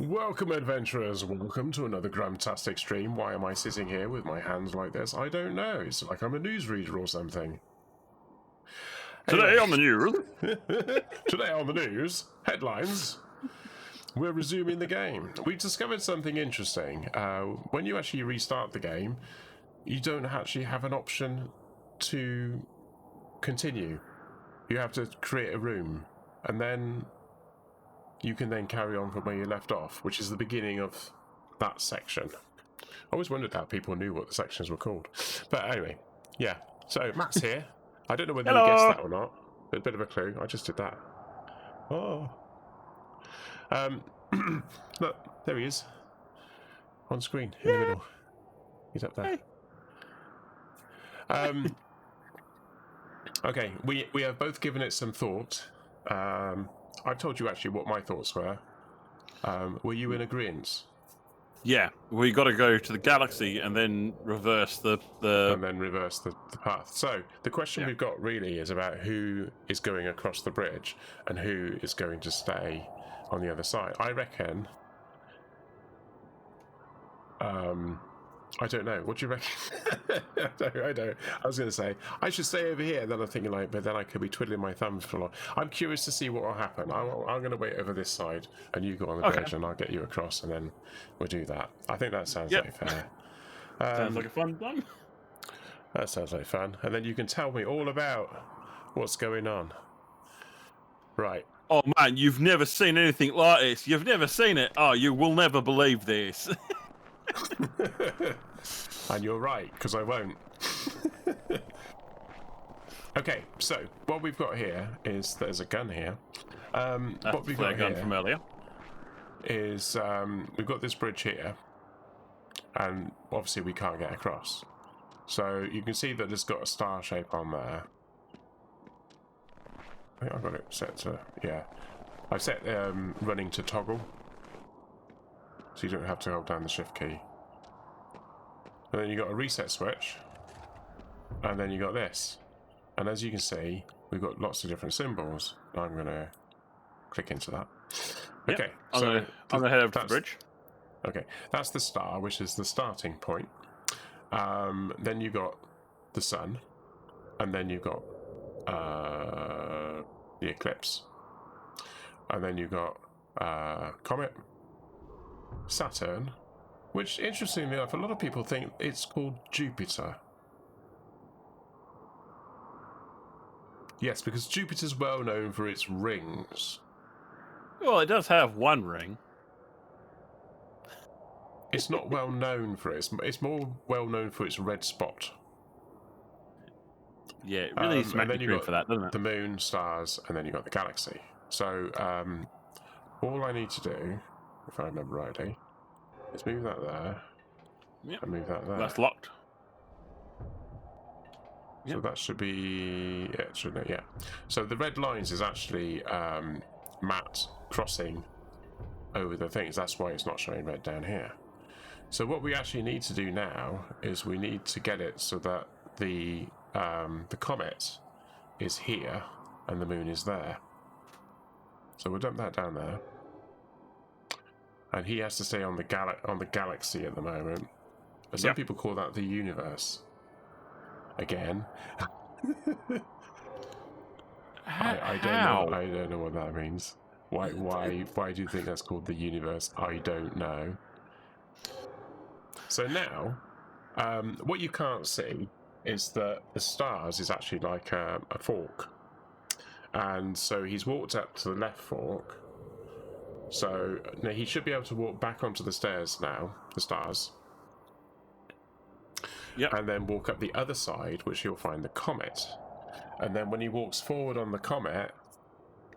Welcome, adventurers. Welcome to another Gramtastic stream. Why am I sitting here with my hands like this? I don't know. It's like I'm a newsreader or something. Today on the news. Today on the news, headlines. We're resuming the game. We discovered something interesting. When you actually restart the game, you don't actually have an option to continue. You have to create a room, and then you can then carry on from where you left off, which is the beginning of that section. I always wondered how people knew what the sections were called. But anyway, yeah. So Matt's here. I don't know whether you guessed that or not. A bit of a clue. I just did that. Oh. Look, there he is. On screen, in the middle. He's up there. Okay, we have both given it some thought. I've told you actually what my thoughts were. Were you in agreement? Yeah, we got to go to the galaxy and then reverse the And then reverse the path. So the question we've got really is about who is going across the bridge and who is going to stay on the other side. I reckon. I don't know. What do you reckon? I don't. I was going to say I should stay over here. Then I'm thinking but then I could be twiddling my thumbs for long. I'm curious to see what will happen. I'm going to wait over this side, and you go on the bridge, and I'll get you across, and then we'll do that. I think that sounds like fair. Sounds like a fun one. That sounds like fun. And then you can tell me all about what's going on. Right. Oh man, you've never seen anything like this. You've never seen it. Oh, you will never believe this. And you're right, because I won't. Okay, so what we've got here is there's a gun here. What we've got gun here from earlier is we've got this bridge here, and obviously we can't get across. So you can see that it's got a star shape on there. I think I've got it set to, yeah. I've set running to toggle, so you don't have to hold down the shift key. And then you got a reset switch, and then you got this. And as you can see, we've got lots of different symbols. I'm going to click into that. Yep. Okay, I'm gonna head over to the bridge. Okay, that's the star, which is the starting point. Then you got the sun, and then you got the eclipse, and then you got comet, Saturn, which interestingly enough, a lot of people think it's called Jupiter. Yes, because Jupiter's well known for its rings. Well, it does have one ring. It's not well known for it. It's more well known for its red spot. Yeah, it really needs to make and then you got for that, doesn't it? the moon, stars, and then you got the galaxy. So all I need to do, if I remember rightly, is move that there. Yep. And move that there. That's locked. So that should be it, shouldn't it? Yeah. So the red lines is actually Matt crossing over the things. That's why it's not showing red down here. So what we actually need to do now is we need to get it so that the comet is here and the moon is there. So we'll dump that down there. And he has to stay on the galaxy at the moment. But some people call that the universe. Again. I don't know what that means. Why do you think that's called the universe? I don't know. So now, what you can't see is that the stars is actually like a fork. And so he's walked up to the left fork. So now he should be able to walk back onto the stairs now, the stars. Yep. And then walk up the other side, which he'll find the comet. And then when he walks forward on the comet...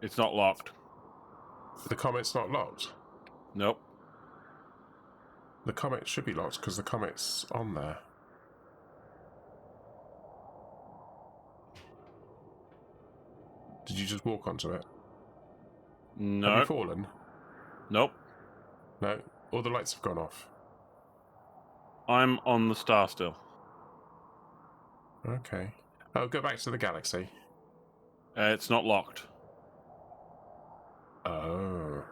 It's not locked. The comet's not locked? Nope. The comet should be locked because the comet's on there. Did you just walk onto it? No. Have you fallen? Nope. No? All the lights have gone off. I'm on the star still. Okay. I'll go back to the galaxy. It's not locked. Oh.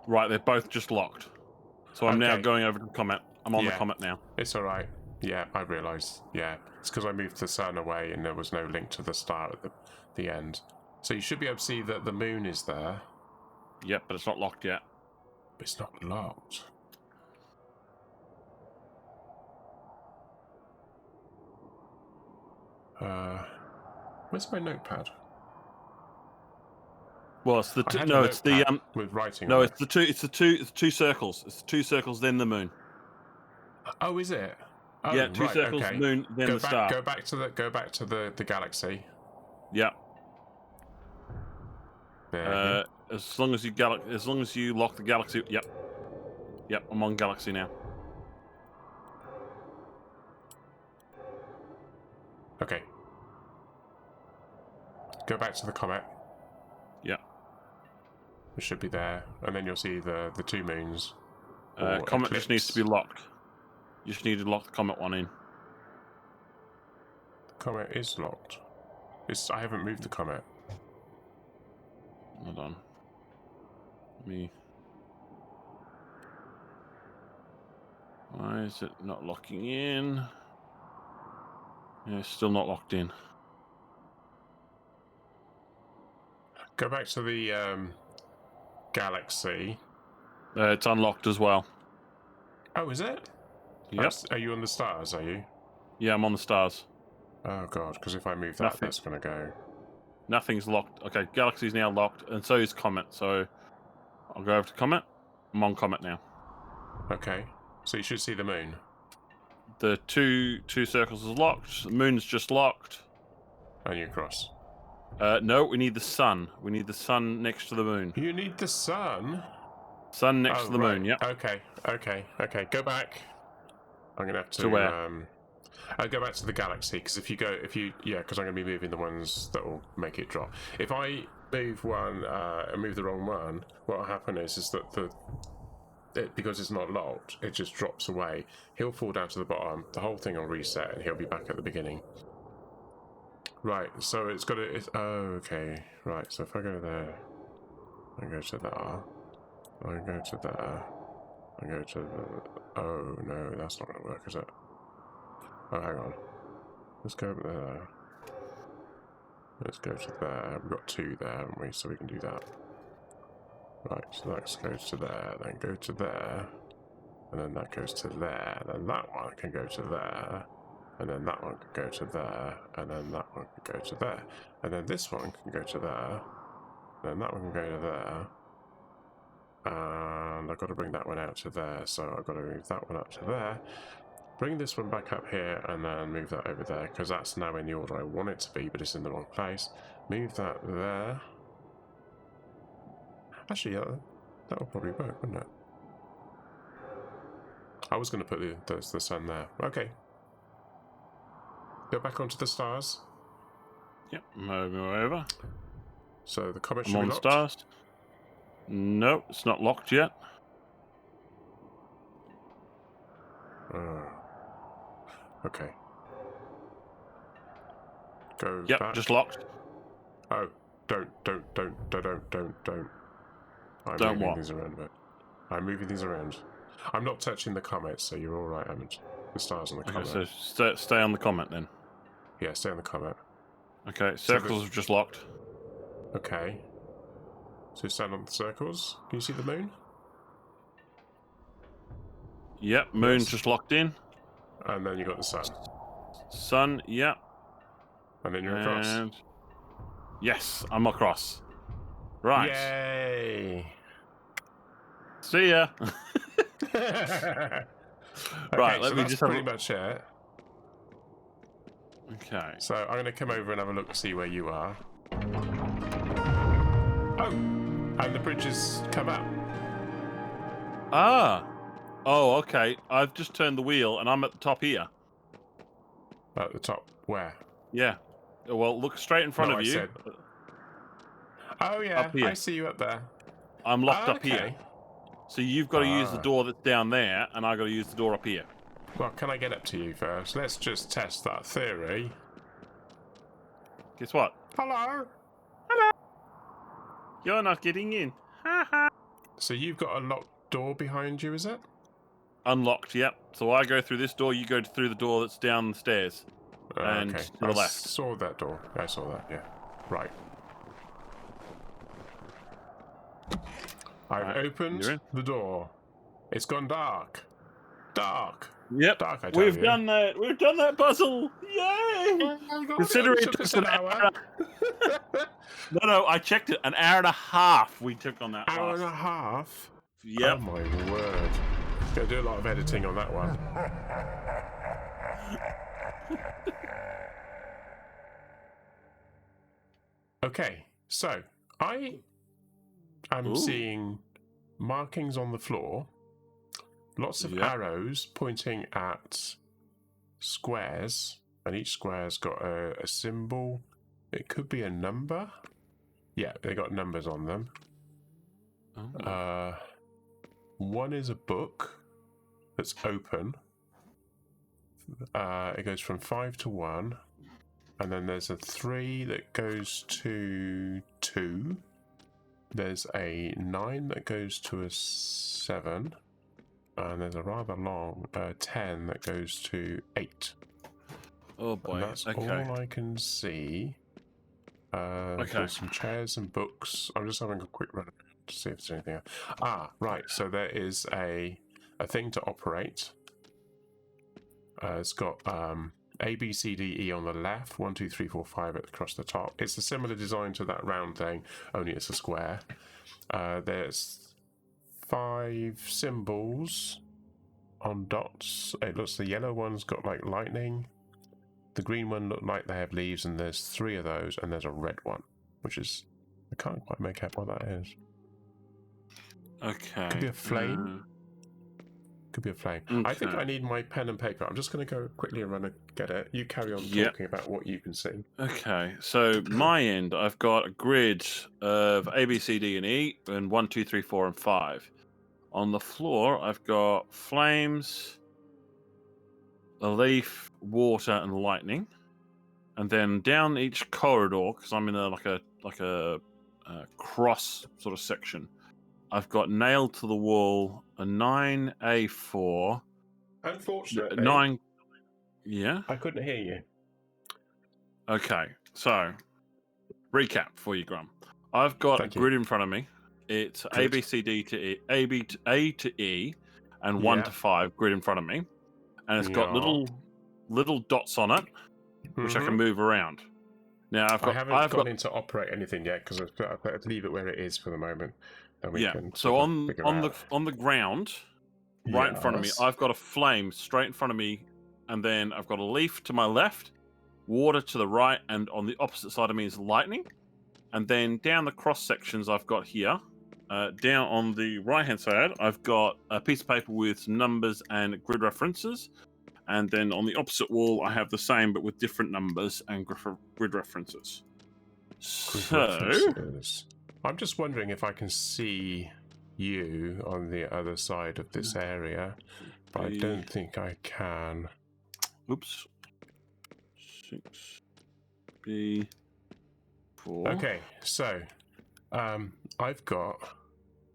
Right, they're both just locked. So I'm now Okay. going over to the Comet. I'm on the Yeah. Comet now. It's all right. Yeah, I realised. Yeah, it's because I moved the sun away and there was no link to the star at the end. So you should be able to see that the moon is there. Yep, but it's not locked yet. But it's not locked. Where's my notepad? Well, it's the I had a no, it's the notepad with writing no, on it's the two, it's the two circles. It's the two circles, then the moon. it. Oh, is it? Oh, Yeah, two right, circles, okay. moon, then Go the back. star. Go back to the galaxy. Yeah. There. As long as you lock the galaxy. Yep. Yep, I'm on galaxy now. Okay. Go back to the comet. Yeah. It should be there, and then you'll see the two moons. Comet just needs to be locked. You just need to lock the Comet one in. The comet is locked. I haven't moved the comet. Hold on. Why is it not locking in? Yeah, it's still not locked in. Go back to the galaxy. It's unlocked as well. Oh, is it? Yep. Are you on the stars? Are you? Yeah, I'm on the stars. Oh god, because if I move that, Nothing. that's gonna go. Nothing's locked. Okay, galaxy's now locked, and so is Comet. So I'll go over to Comet. I'm on Comet now. Okay, so you should see the moon. The two circles is locked. The moon's just locked. And you cross. No, we need the sun. We need the sun next to the moon. You need the sun. Sun next to the right. moon. Yep. Okay. Go back. I'm gonna have to. To where? I'll go back to the galaxy because because I'm gonna be moving the ones that will make it drop. If I move one and move the wrong one, what will happen is that because it's not locked, it just drops away. He'll fall down to the bottom. The whole thing will reset, and he'll be back at the beginning. Right. So it's got to. Oh, okay. Right. So if I go there, I go to there. I go to there. I go to the... Oh, no, that's not going to work, is it? Oh, hang on. Let's go over there. Let's go to there. We've got two there, haven't we? So we can do that. Right, so let's go to there, then go to there. And then that goes to there. Then that one can go to there. And then that one can go to there. And then that one can go to there. And then this one can go to there. And then that one can go to there. And I've got to bring that one out to there, so I've got to move that one up to there, bring this one back up here, and then move that over there, because that's now in the order I want it to be, but it's in the wrong place. Move that there. Actually, that will probably work, wouldn't it? I was going to put the sun there. Okay. Go back onto the stars. Yep. Move over. So the comet I'm should on be the locked. stars. No, it's not locked yet. Okay. Go Yep, back. just locked. Oh, don't. I'm Don't moving what? these around a bit. I'm moving these around. I'm not touching the comet, so you're all right, Hammond. The stars on the comet. Okay, so stay on the Comet then. Yeah, stay on the comet. Okay, circles are just locked. Okay. So stand on the circles. Can you see the moon? Yep, moon's Yes. just locked in. And then you got the sun. Sun, yep. And then you're across. And yes, I'm across. Right. Yay! See ya. Okay, Right, let so me that's just have pretty a... much it. Okay. So I'm going to come over and have a look to see where you are. Oh! And the bridge has come up. Ah. Oh, okay. I've just turned the wheel and I'm at the top here. At the top. Where? Yeah. Well, look straight in front No, of I you. said- Oh yeah, Up here. I see you up there. I'm locked Ah, up here. okay. So you've got to use the Ah. door that's down there, and I've got to use the door up here. Well, can I get up to you first? Let's just test that theory. Guess what? Hello? You're not getting in. Ha ha. So you've got a locked door behind you, is it? Unlocked, yep. So I go through this door, you go through the door that's down the stairs. And Okay. to the I left. saw that door. I saw that, yeah. Right. I've Right, opened you're in. the door. It's gone dark. Dark. Yep. Dark, I tell We've you. done that. We've done that puzzle. Yay! Considering it took us an hour. No, I checked it. An hour and a half we took on that Hour last. and a half? Yep. Oh my word. Gonna do a lot of editing on that one. Okay, so I am Ooh. seeing markings on the floor, lots of Yep. arrows pointing at squares, and each square's got a symbol. It could be a number. Yeah, they got numbers on them. Oh. One is a book that's open. It goes from 5 to 1. And then there's a 3 that goes to 2. There's a 9 that goes to a 7. And there's a rather long 10 that goes to 8. Oh boy. And that's Okay. all I can see. Okay. There's some chairs and books. I'm just having a quick run to see if there's anything else. Ah, right. So there is a thing to operate. It's got A, B, C, D, E on the left, 1, 2, 3, 4, 5 across the top. It's a similar design to that round thing, only it's a square. There's 5 symbols on dots. It looks the yellow one's got like lightning. The green one look like they have leaves, and there's 3 of those, and there's a red one, which is, I can't quite make out what that is. Okay. Could be a flame. Could be a flame. I think Okay. I need my pen and paper. I'm just going to go quickly and run and get it. You carry on Yep. talking about what you can see. Okay, so my end, I've got a grid of A, B, C, D, and E, and 1, 2, 3, 4, and 5. On the floor, I've got flames, a leaf, water, and lightning. And then down each corridor, because I'm in a like a cross sort of section, I've got nailed to the wall a 9A4. Unfortunately, 9. Yeah. I couldn't hear you. Okay, so recap for you, Grum. I've got Thank a you. grid in front of me. It's A, Good. B, C, D to E, A to E, and 1 Yeah. to 5 grid in front of me, and it's got Yeah. little dots on it, which I can move around. Now I haven't gone in to operate anything yet because I've got to leave it where it is for the moment. Then we can So sort of on figure on out. the ground, right in front of me, Yes. I've got a flame straight in front of me, and then I've got a leaf to my left, water to the right, and on the opposite side of me is lightning. And then down the cross sections I've got here, down on the right hand side, I've got a piece of paper with some numbers and grid references. And then on the opposite wall, I have the same but with different numbers and grid references. References. I'm just wondering if I can see you on the other side of this area, but I don't think I can. Oops. 6B4. Okay, so I've got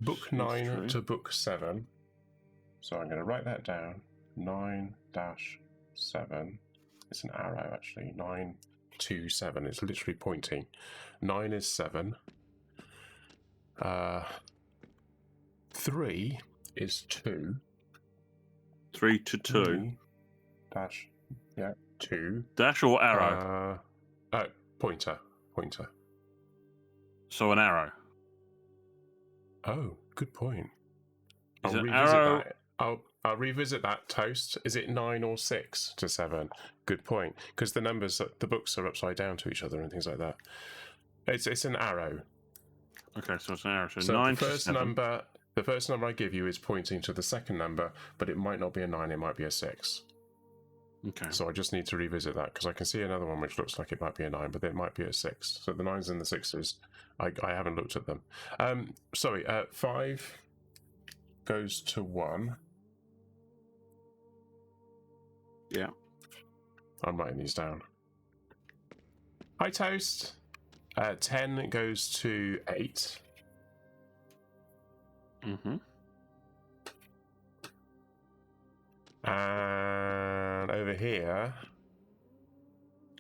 book 9 to book 7. So I'm going to write that down. 9-7. It's an arrow actually. 9 to 7. It's literally pointing. 9 is 7. 3 is 2. 3 to 2. Dash. Yeah, 2. Dash or arrow? Pointer. So an arrow. Oh, good point. Is I'll an revisit arrow? that. I'll revisit that, Toast. Is it 9 or 6 to 7? Good point. Because the numbers, the books are upside down to each other and things like that. It's an arrow. Okay, so it's an arrow. So, So 9 the first to 7. number, the first number I give you is pointing to the second number, but it might not be a 9. It might be a 6. Okay. So I just need to revisit that because I can see another one which looks like it might be a 9, but it might be a 6. So the 9s and the 6s, I haven't looked at them. 5 goes to 1. Yeah. I'm writing these down. Hi, Toast. 10 goes to 8. Mm-hmm. And over here,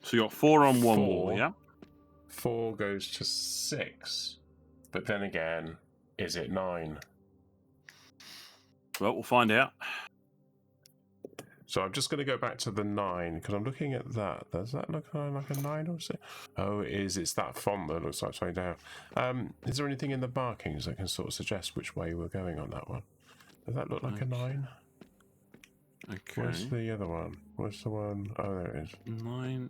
So you got 4 on one wall, 4. yeah? 4 goes to 6. But then again, is it 9? Well, we'll find out. So I'm just going to go back to the 9 because I'm looking at that. Does that look like a 9 or 6? Oh, it is. It's that font that looks like it's way down. Is there anything in the markings that can sort of suggest which way we're going on that one? Does that look like a 9? Okay. Where's the other one? Where's the one? Oh, there it is. 9.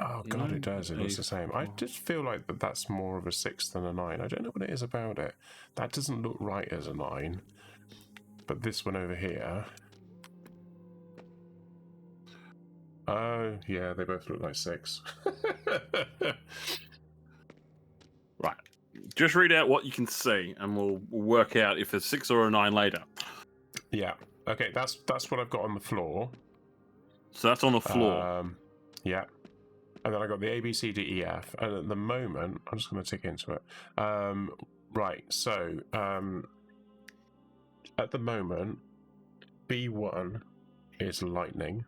Oh, God, it does. It looks the same. I A4. just feel like that's more of a 6 than a 9. I don't know what it is about it. That doesn't look right as a 9. But this one over here... Oh, yeah, they both look like 6. Right. Just read out what you can see, and we'll work out if it's 6 or a 9 later. Yeah. Okay, that's what I've got on the floor. So that's on the floor. Yeah. And then I got the A, B, C, D, E, F. And at the moment, I'm just going to tick into it. Right, so at the moment, B1 is lightning.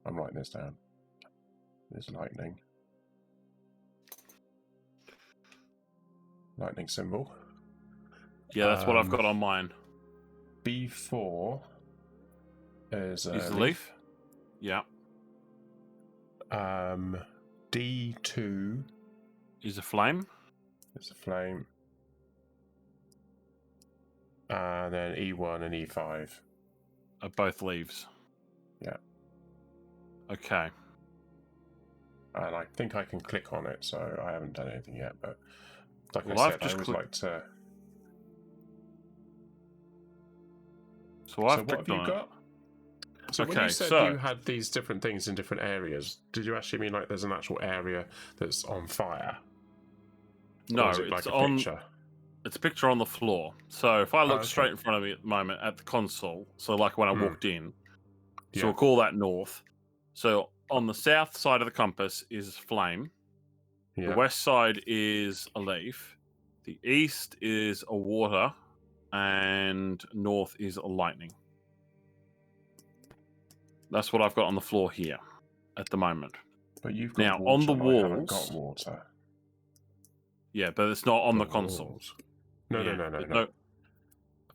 I'm writing this down. There's lightning. Lightning symbol. Yeah, that's what I've got on mine. B4 is a Is the leaf? Yeah. D2 Is a flame? is a flame. And then E1 and E5 Are both leaves. Yeah. Okay. And I think I can click on it, so I haven't done anything yet. But like Well, I I've said, just I always like to. So I've So what have clicked you on it. got? So when Okay, you said so- you had these different things in different areas, did you actually mean like there's an actual area that's on fire? No, Or is it it's like a on. picture? It's a picture on the floor. So if I look okay. straight in front of me at the moment at the console, so like when I walked in, so Yeah. we'll call that north. So on the south side of the compass is flame. Yeah. The west side is a leaf. The east is a water, and north is a lightning. That's what I've got on the floor here at the moment. But you've got Now, water, on the and I haven't walls- got water. Yeah, but it's not on the console. walls. No, Yeah, no. there's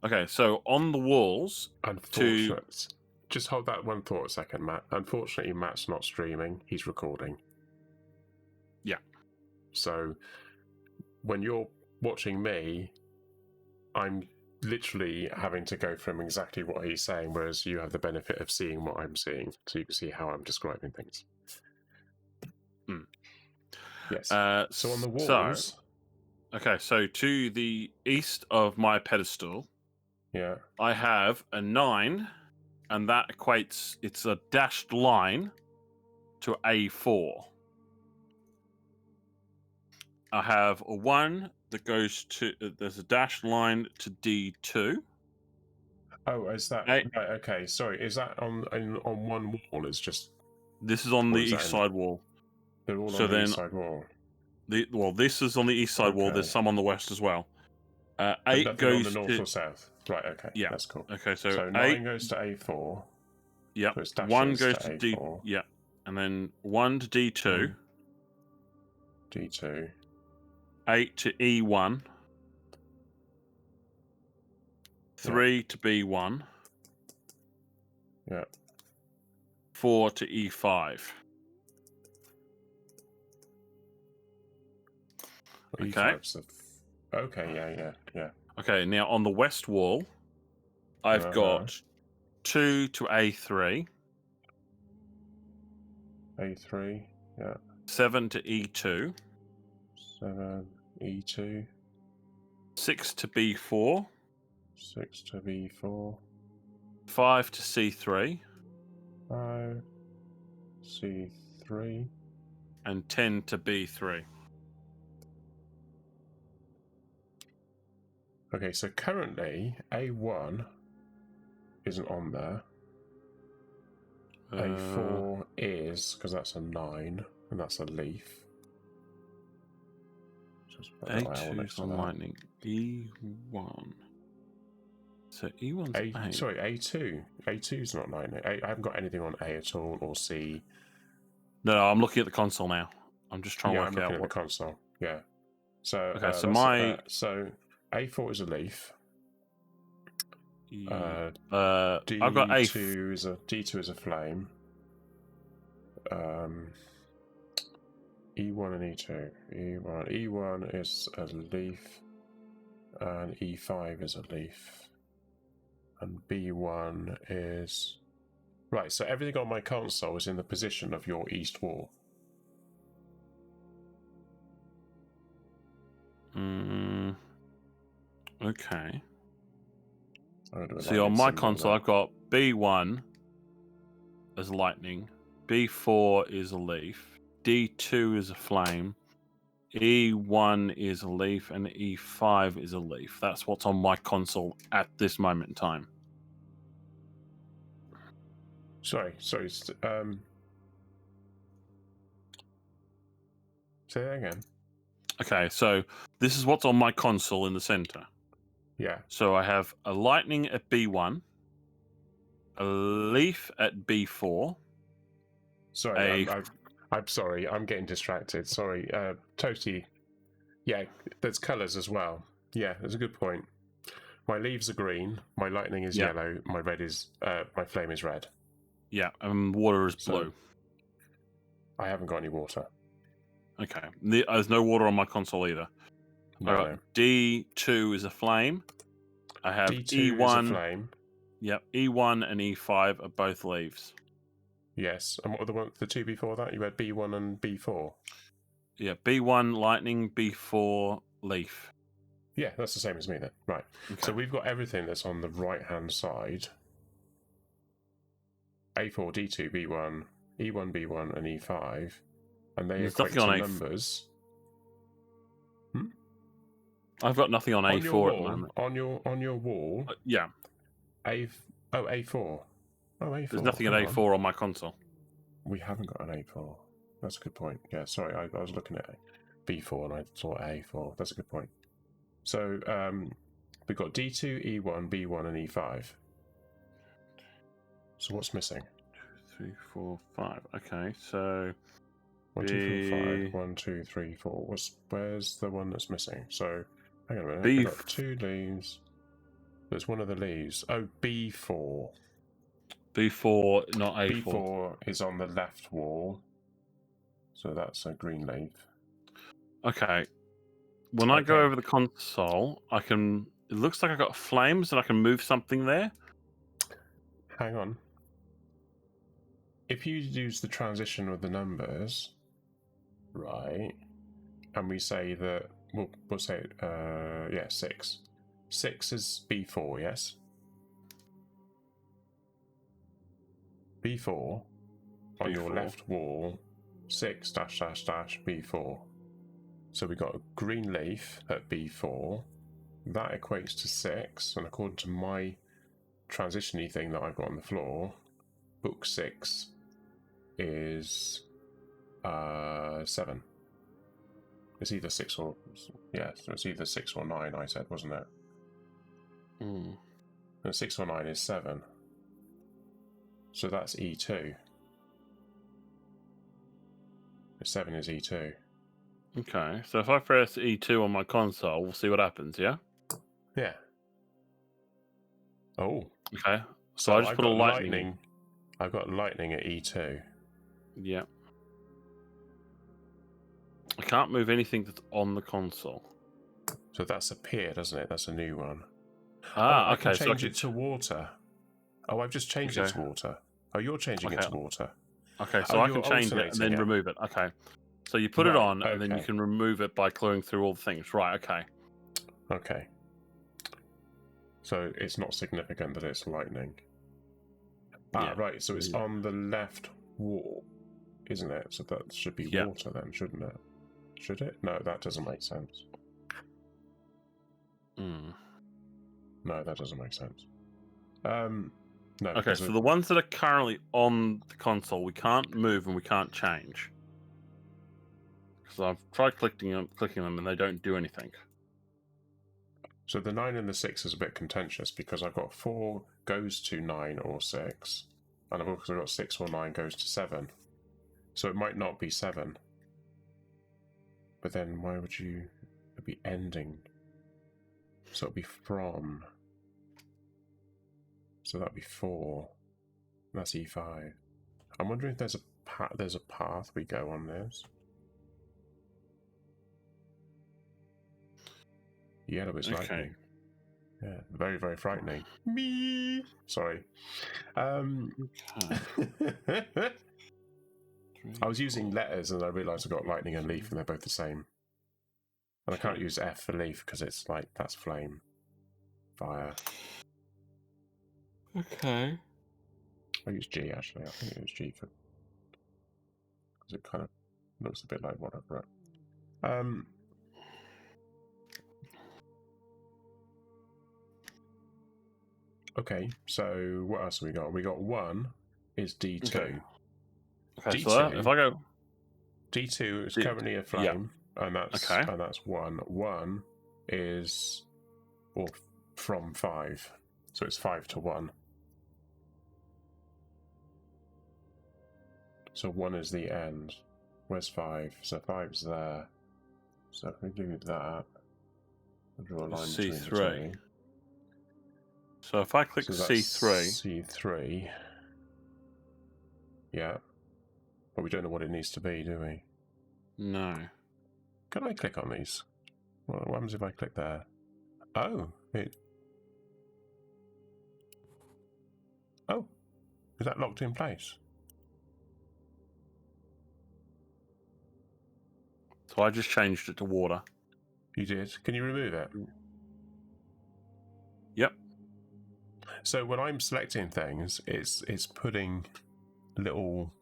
Okay, so on the walls, Unfortunate. Just hold that one thought a second, Matt. Unfortunately, Matt's not streaming. He's recording. Yeah. So when you're watching me, I'm literally having to go from exactly what he's saying, whereas you have the benefit of seeing what I'm seeing, so you can see how I'm describing things. Yes. So on the walls... Okay, so to the east of my pedestal, Yeah. I have a 9, and that equates, it's a dashed line to A4. I have a 1 that goes to, there's a dashed line to D2. Oh, is that... Right. Okay, sorry. Is that on one wall? It's just... This is on Or the is that east in- side wall. They're all So on the then- east side wall. This is on the east side wall. There's Okay. some on the west as well. But 8 nothing goes on the north to... or south. Right, okay. Yeah. That's cool. Okay, so, So 8... 9 goes to A4. Yep. So it's dashes 1 goes to to D... A4. Yeah. And then 1 to D2. D2. 8 to E1. 3 to B1. Yeah. 4 to E5. Okay. E5's okay, yeah. Okay, now on the west wall, I've got 2 to A3. A3, yeah. 7 to E2. 7, E2. 6 to B4. 6 to B4. 5 to C3. 5, C3. And 10 to B3. Okay, so currently A1 isn't on there. A4 is, because that's a 9, and that's a leaf. Just put that L A2 next is to on that. lightning. E1. So E1's A. Sorry, A2. A2's not lightning. I haven't got anything on A at all, or C. No, I'm looking at the console now. I'm just trying Yeah, to I'm work looking out at what. the console. Yeah. So Okay, so so A4 is a leaf. I've got A. D2 is a flame. E1 and E2. E1 is a leaf, and E5 is a leaf, and B1 is right. So everything on my console is in the position of your east wall. Okay. Do a See, on lightning my symbol console, there. I've got B1 as lightning, B4 is a leaf, D2 is a flame, E1 is a leaf, and E5 is a leaf. That's what's on my console at this moment in time. Sorry. Say that again. Okay, so this is what's on my console in the center. Yeah. So I have a lightning at B1, a leaf at B4. Sorry, I'm sorry. I'm getting distracted. Sorry, Toti. Yeah, there's colours as well. Yeah, that's a good point. My leaves are green. My lightning is Yeah. yellow. My my flame is red. Yeah, and water is blue. I haven't got any water. Okay, there's no water on my console either. No. D2 is a flame. I have D2 E1. is a flame. Yep, E1 and E5 are both leaves. Yes. And what were the two before that? You had B1 and B4. Yeah, B1 lightning, B4 leaf. Yeah, that's the same as me then. Right. Okay. So we've got everything that's on the right-hand side. A4, D2, B1, E1, B1, and E5. And they equate to numbers. I've got nothing on A4 at the moment. On your wall. Yeah. A4. Oh, A4. There's nothing at A4 on my console. We haven't got an A4. That's a good point. Yeah, sorry, I was looking at B4 and I saw A4. That's a good point. So we've got D2, E1, B1, and E5. So what's missing? 2, 3, 4, 5. Okay, so 1, 2, 4, 5. 1, 2, 3, 4. Where's the one that's missing? So hang on a minute. We've got 2 leaves. There's one of the leaves. Oh, B4. B4, not A4. B4 is on the left wall. So that's a green leaf. Okay. When I go over the console, it looks like I got flames and I can move something there. Hang on. If you use the transition of the numbers, right, and we say that, we'll say, 6. 6 is B4, yes? B4 on your left wall, 6 -- B4. So we got a green leaf at B4. That equates to 6, and according to my transition-y thing that I've got on the floor, book 6 is 7. It's either 6 or it's either 6 or 9. I said, wasn't it? And 6 or 9 is 7. So that's E2. 7 is E2. Okay, so if I press E2 on my console, we'll see what happens, yeah? Yeah. Oh. Okay, so I just put a lightning. I've got lightning at E2. Yeah. I can't move anything that's on the console. So that's appeared, doesn't it? That's a new one. I can change it to water. Oh, I've just changed it to water. Oh, you're changing it to water. Okay, so I can change it and then remove it. Okay. So you put it on, and then you can remove it by going through all the things. Right, okay. Okay. So it's not significant that it's lightning. Right, so it's on the left wall, isn't it? So that should be water then, shouldn't it? Should it? No, that doesn't make sense. No, that doesn't make sense. No. Okay, so the ones that are currently on the console, we can't move and we can't change. because I've tried clicking them and they don't do anything. So the 9 and the 6 is a bit contentious because I've got 4 goes to 9 or 6, and I've also got 6 or 9 goes to 7. So it might not be 7. But then why would you be ending? So it'd be from. So that'd be 4. That's E5. I'm wondering if there's a path we go on this. Yellow is lightning. Yeah, very, very frightening. Me. Sorry. Okay. I was using letters and I realised I got lightning and leaf and they're both the same. And I can't use F for leaf because it's like, that's flame. Fire. Okay. I use G actually. I think it was G for. Because it kind of looks a bit like whatever. Okay, so what else have we got? We got 1 is D2. Okay, D2, so if I go D2 is currently a flame, and that's 1. 1 is from 5, so it's 5 to 1. So 1 is the end. Where's 5? So 5's there. So if we do that, I'll draw a line between the two. So if I click C3. C3. Yeah. But we don't know what it needs to be, do we? No. Can I click on these? What happens if I click there? Oh, Oh, is that locked in place? So I just changed it to water. You did? Can you remove it? Yep. So when I'm selecting things, it's putting little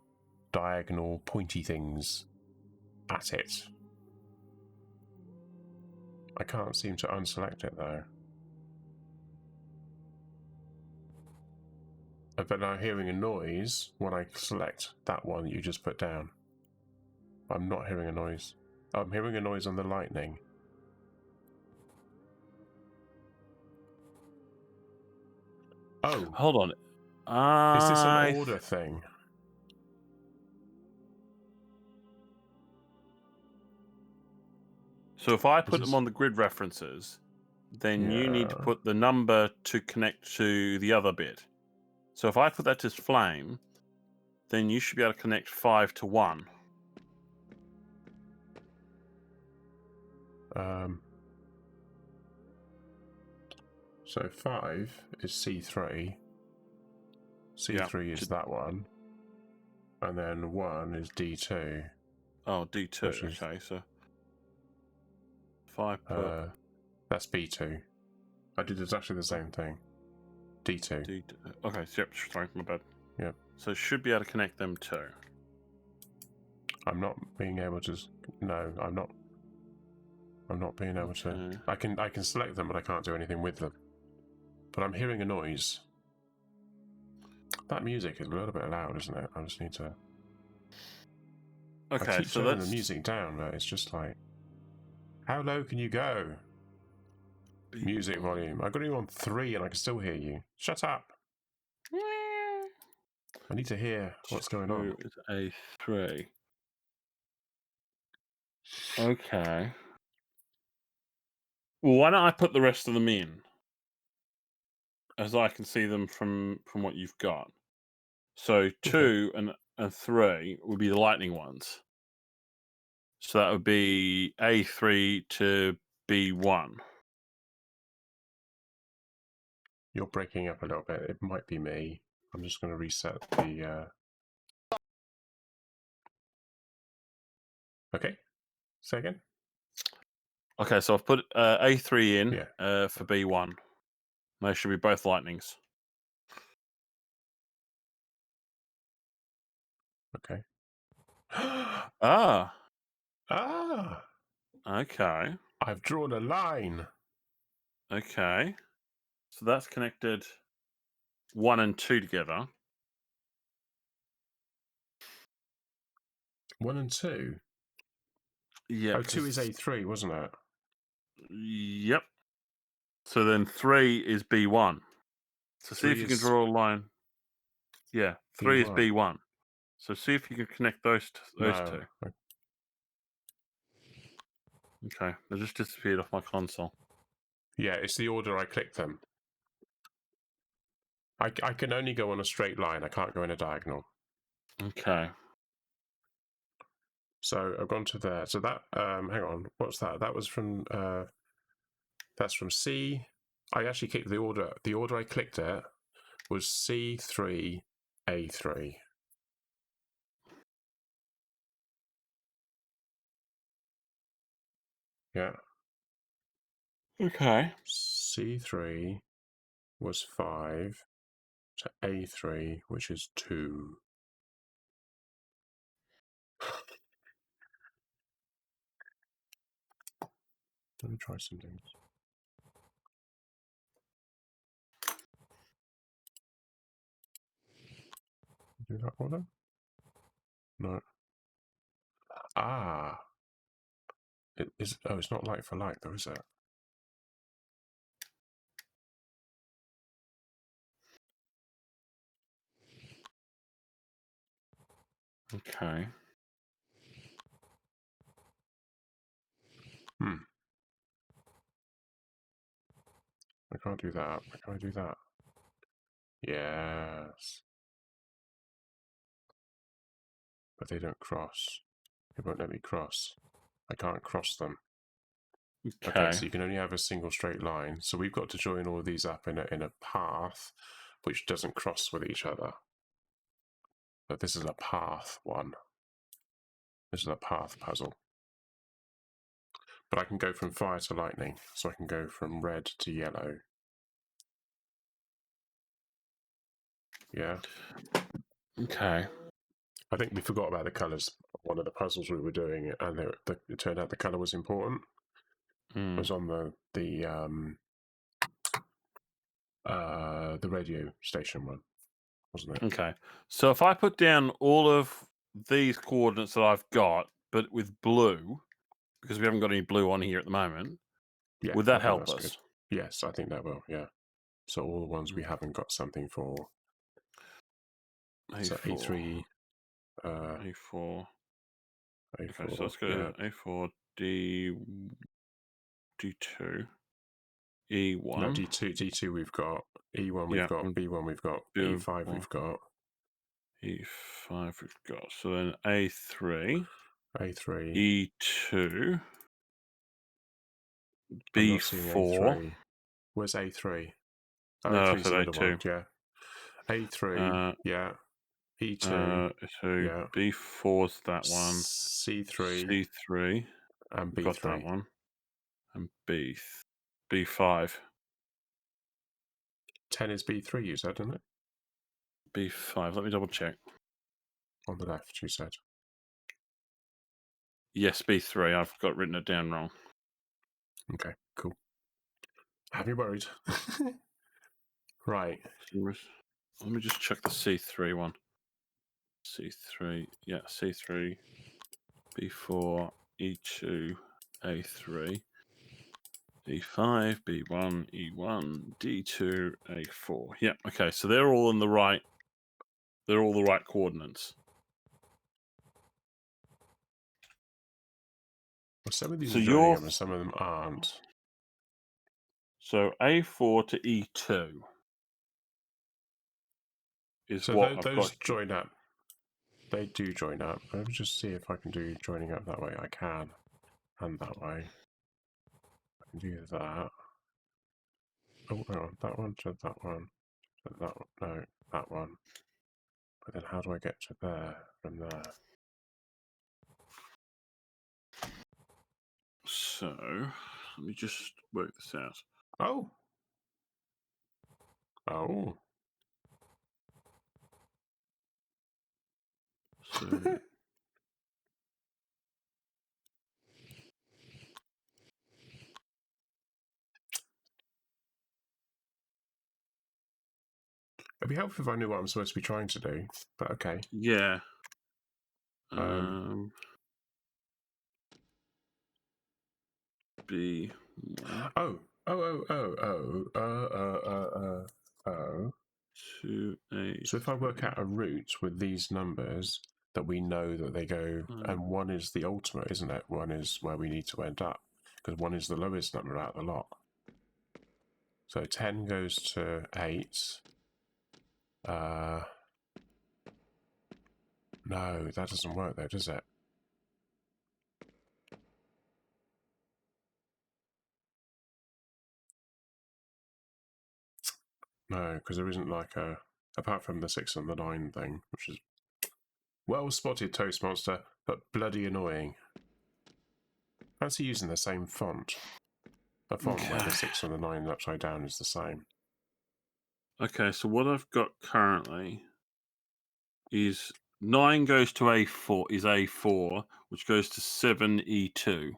diagonal pointy things at it. I can't seem to unselect it though. But I'm hearing a noise when I select that one you just put down. I'm not hearing a noise. I'm hearing a noise on the lightning. Oh. Hold on. Is this an order thing? So if I put them on the grid references, then you need to put the number to connect to the other bit. So if I put that to flame, then you should be able to connect 5 to 1. So 5 is C3. C3 is that one. And then 1 is D2. Oh, D2. Okay, so if I put... that's B2. I did exactly the same thing. D2. Okay, yep, sorry, my bad. Yep. So it should be able to connect them too. I'm not being able to... No, I'm not being able to... I can select them, but I can't do anything with them. But I'm hearing a noise. That music is a little bit loud, isn't it? I just need to... Okay, I keep so turning the music down, but it's just like... How low can you go? Music volume. I've got you on 3 and I can still hear you. Shut up! I need to hear what's going on. It's A3. Okay. Well, why don't I put the rest of them in? As I can see them from what you've got. So 2 and 3 would be the lightning ones. So that would be A3 to B1. You're breaking up a little bit. It might be me. I'm just going to reset the... Okay. Say again? Okay, so I've put A3 in for B1. They should be both lightnings. Okay. Ah. Okay. I've drawn a line. Okay. So that's connected 1 and 2 together. 1 and 2? Yeah. Oh, 2 is 'cause- A3, wasn't it? Yep. So then 3 is B1. So see if 3 you can is draw a line. Yeah, 3 is B1. B1. So see if you can connect those No. two. Okay, they just disappeared off my console. Yeah, it's the order I click them. I can only go on a straight line. I can't go in a diagonal. Okay. So I've gone to there. So that hang on, what's that? That was from that's from C. I actually clicked the order. The order I clicked it was C3 A3. Yeah. Okay. C3 was 5 to A3, which is 2. Let me try some things. Do that order? No. Ah. It is. Oh, it's not like for like, though, is it? Okay. I can't do that. Why can't I do that? Yes. But they don't cross. It won't let me cross. I can't cross them. Okay, so you can only have a single straight line. So we've got to join all of these up in a path which doesn't cross with each other. But this is a path one. This is a path puzzle. But I can go from fire to lightning. So I can go from red to yellow. Yeah. Okay. I think we forgot about the colours. One of the puzzles we were doing, and it turned out the colour was important. It was on the radio station one, wasn't it? Okay. So if I put down all of these coordinates that I've got, but with blue, because we haven't got any blue on here at the moment, Yeah. would that okay, help that's us? good. Yes, I think that will. Yeah. So all the ones we haven't got something for. A4. So A3. A4. A4. Okay, so let's go Yeah. A4, D2, E1. No, D2 we've got. E1 we've got. B1 we've got. E5 we've got. E5 we've got. So then A3. A3. E2. I'm not seeing B4. A3. Where's A3? Oh, No, I A3's said the middle one. A2. Yeah. A3. Yeah. E2. So Yeah. B4's that one. C3. C3. And We've got that B3. one. And B5. 10 is B3, you said, isn't it? B5. Let me double check. On the left, you said. Yes, B3. I've got written it down wrong. Okay, cool. Have you worried? Right. Let me just check the C3 one. C3. Yeah, C3. B4. E2. A3. E5, B1, E1, D2, A4. Yeah, okay, so they're all in the right. They're all the right coordinates. Well, some of these So are joining them and some of them aren't. So A4 to E2 is So what I've those got. join up. They do join up. Let me just see if I can do joining up that way. I can. And that way. I can do that. Oh, hang on. That one to that one. To that one. No, that one. But then how do I get to there from there? So let me just work this out. Oh. Oh. So It'd be helpful if I knew what I'm supposed to be trying to do, but okay. yeah. B1. Oh. 2A. So if I work out a route with these numbers that we know that they go, and 1 is the ultimate, isn't it? 1 is where we need to end up, because 1 is the lowest number out of the lot. So 10 goes to 8. No, that doesn't work though, does it? No, because there isn't like a, apart from the 6 and the 9 thing, which is well spotted, Toast Monster, but bloody annoying. Fancy using the same font. A font where the 6 and the 9 upside down is the same. Okay, so what I've got currently is 9 goes to A4, which goes to 7E2.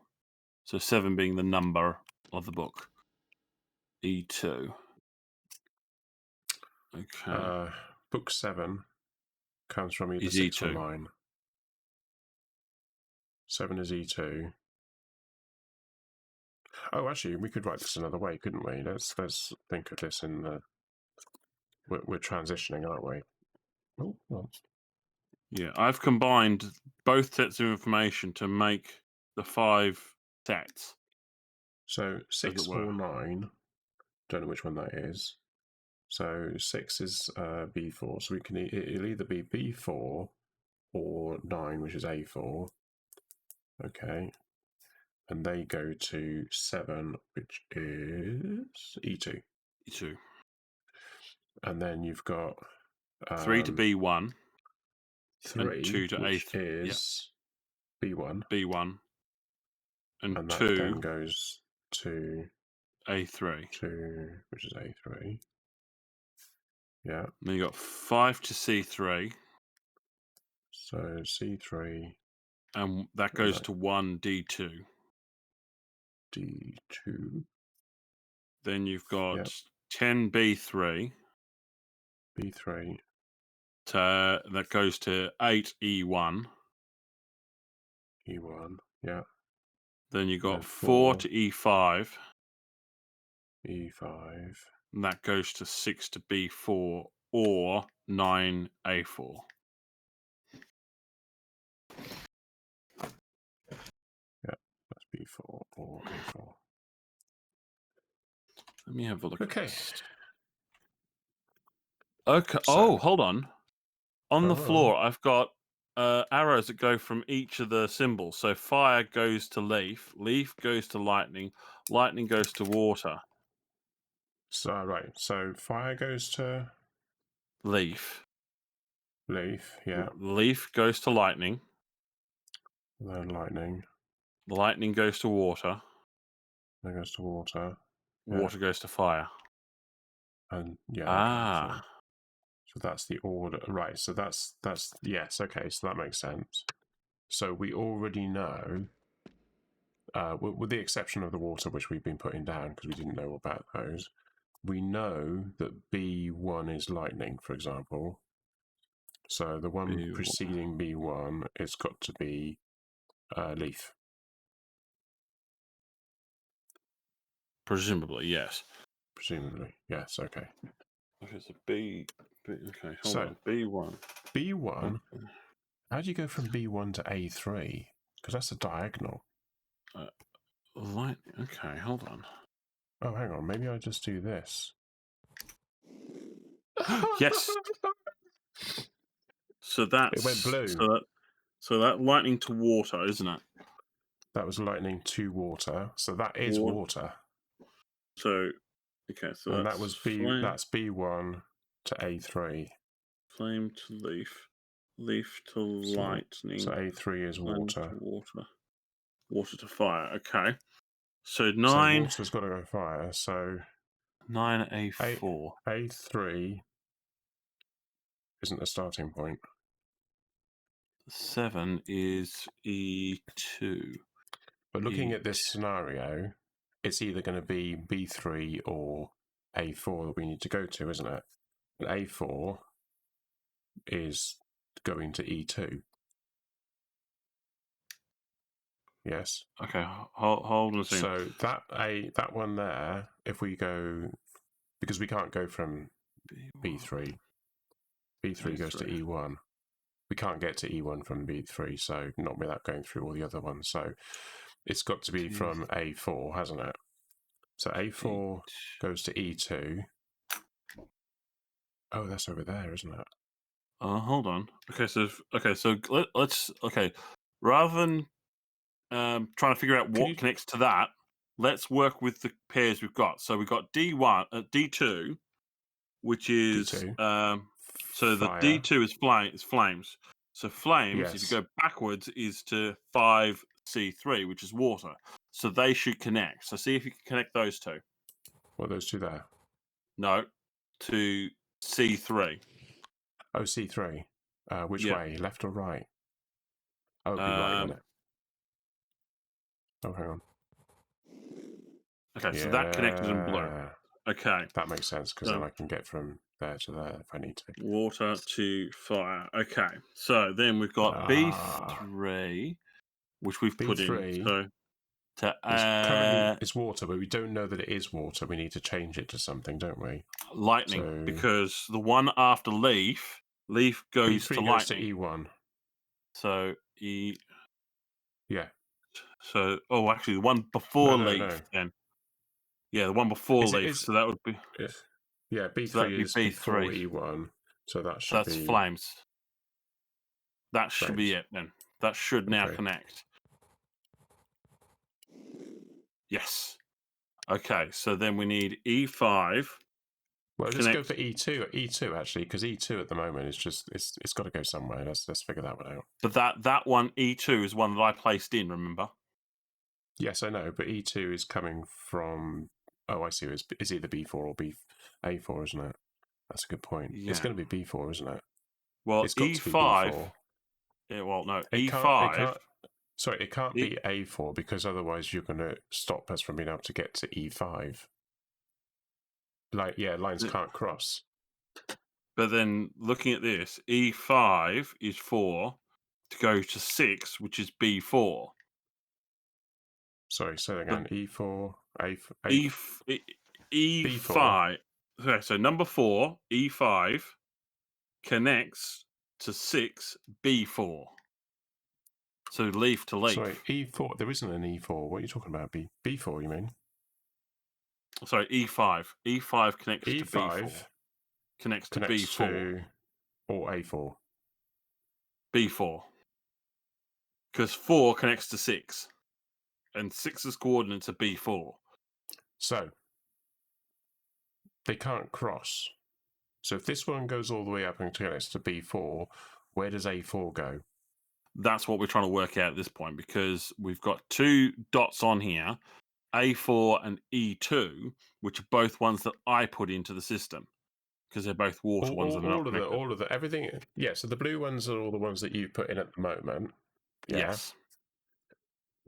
So 7 being the number of the book. E2. Okay. Book 7 comes from either Is 6 or E2. 9. 7 is E2. Oh, actually, we could write this another way, couldn't we? Let's think of this in the... We're transitioning, aren't we? Oh, well. Yeah, I've combined both sets of information to make the 5 sets. So 6 it were. or 9, don't know which one that is. So 6 is B4, so we can it'll either be B4 or 9, which is A4. Okay. And they go to 7, which is E2. E2. And then you've got 3 to B1. 3, and 2 to which A3. is B1. B1. And And that 2 then goes to A3. 2, which is A3. Yeah. Then you got 5 to C3. So C3. And that goes to 1 D2. D2. Then you've got 10 B3. B3. That goes to 8 E1. E1. Yeah. Then you got And 4 to E5. E5. And that goes to 6 to B4 or 9 A4. Yeah, that's B4 or A4. Let me have a look Okay. at this. Okay. So, hold on. On the floor, I've got arrows that go from each of the symbols. So fire goes to leaf, leaf goes to lightning, lightning goes to water. So right. So fire goes to Leaf. leaf. Yeah. Leaf goes to lightning. Then lightning. Lightning goes to water. Then goes to water. Water goes to fire. And yeah. Ah. Okay, so that's the order, right? So that's yes. Okay, so that makes sense. So we already know, with the exception of the water, which we've been putting down because we didn't know about those. We know that B1 is lightning, for example. So the one B1. preceding B1, it's got to be leaf. Presumably, yes. Presumably, yes. Okay. Okay, so B okay, hold So, on. B1. B1. How do you go from B1 to A3? Because that's a diagonal. Light. Okay, hold on. Oh, hang on. Maybe I just do this. Yes. So that's It went blue. So that lightning to water, isn't it? That was lightning to water. So that is water. So okay, so and that's that was B. flame, That's B1 to A3. flame to leaf, leaf to lightning. So A3 is water. To water, water to fire. Okay. So So 9. water's got to go fire. So 9 A4. A3 isn't a starting point. 7 is E2. But looking at this scenario, it's either going to be B3 or A4 that we need to go to, isn't it? And A4 is going to E2. Yes. Okay, hold on a second. So that one there, if we go, because we can't go from B3. B3 goes to E1. We can't get to E1 from B3, so not without going through all the other ones. So it's got to be from A4, hasn't it? So A4 goes to E2. Oh, that's over there, isn't it? Hold on. So let's rather than trying to figure out what connects to that, let's work with the pairs we've got. So we've got D2, which is D2. so the Fire. D2 is flames. So flames, if you go backwards, is to 5C3, which is water. So they should connect. So see if you can connect those two. What are those two there? No, to C3. Oh, C3. Which way? Left or right? Oh, it'd be right, wouldn't it? Oh, hang on. Okay, so that connected in blue. Okay. That makes sense, because then I can get from there to there if I need to. Water to fire. Okay. So then we've got B3, which we've put in. So currently it's water, but we don't know that it is water. We need to change it to something, don't we? Lightning, because the one after leaf goes to lightning. To E1. So E. Yeah. So actually, the one before leaf then. Yeah, the one before leaf. So that would be. Yeah, B3 is before E1, so that should be. That's flames. That should be it then. That should now connect. Yes. Okay, so then we need E5. Well, let's go for E2 actually, because E2 at the moment is just it's got to go somewhere. Let's figure that one out. But that one E2 is one that I placed in. Remember? Yes, I know, but E2 is coming from. Oh, I see. It's either B4 or A4, isn't it? That's a good point. Yeah. It's going to be B4, isn't it? Well, it's got E5. to be B4. Yeah, well, no, it E5. It can't be A4, because otherwise you're going to stop us from being able to get to E5. Lines can't cross. But then looking at this, E5 is 4 to go to 6, which is B4. Sorry, say that again. E4, E5. Okay, so number 4, E5, connects to 6, B4. So leaf to leaf. Sorry, E4. There isn't an E4. What are you talking about? B4, you mean? Sorry, E5. E5 connects E5 to B4. Connects to B4. Or A4. B4. Because 4 connects to 6. And 6's coordinates are B4. So, they can't cross. So if this one goes all the way up and connects to B4, where does A4 go? That's what we're trying to work out at this point, because we've got 2 dots on here, A4 and E2, which are both ones that I put into the system, because they're both water ones. All of the everything. Yeah, so the blue ones are all the ones that you've put in at the moment. Yeah. Yes.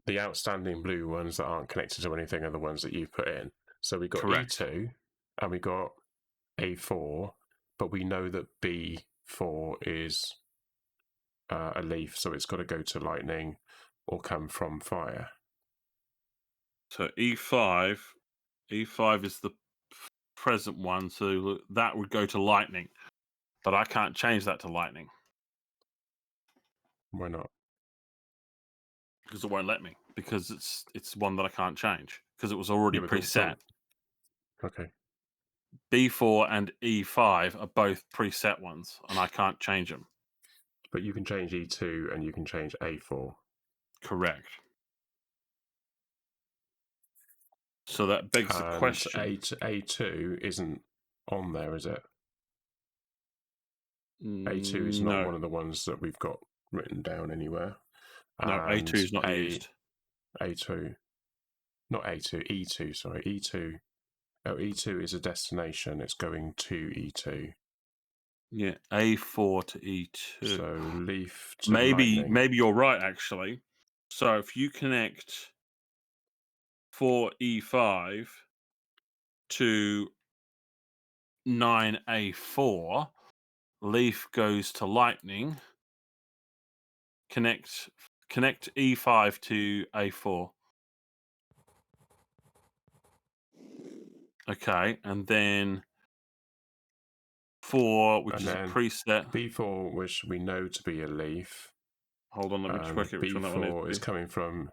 The outstanding blue ones that aren't connected to anything are the ones that you've put in. So we got E2 and we got A4, but we know that B4 is a leaf, so it's got to go to lightning or come from fire. So E5 is the present one, so that would go to lightning. But I can't change that to lightning. Why not? Because it won't let me. Because it's one that I can't change. Because it was already preset. Okay. B4 and E5 are both preset ones, and I can't change them. But you can change E2 and you can change A4. Correct. So that begs the question. A2 isn't on there, is it? A2 is not one of the ones that we've got written down anywhere. No, A2 is not used. A2. Not A2, E2, sorry. E2. Oh, E2 is a destination. It's going to E2. Yeah, A4 to E2. So leaf to lightning. Maybe you're right, actually. So if you connect 4E5 to 9A4, leaf goes to lightning. Connect connect E5 to A4. Okay, and then 4, which And is a then preset. B4, which we know to be a leaf. Hold on, let me just work out which one that one B4 is. is coming from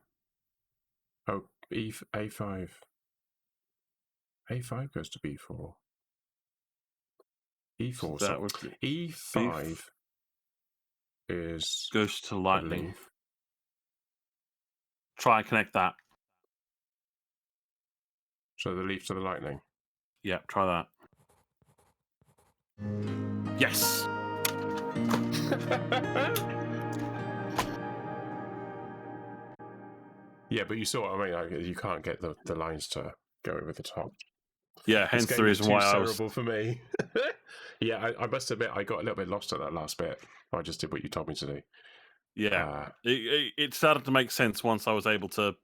A5. A5 goes to B4. E4, So so that would be E5 is goes to a lightning. leaf. Try and connect that. So the leaf to the lightning. Yeah, try that. Yes. Yeah, but you saw what I mean. Like, you can't get the lines to go over the top. Yeah, This hence the game is reason too why I was. cerebral for me. Yeah, I must admit, I got a little bit lost at that last bit. I just did what you told me to do. Yeah, it started to make sense once I was able to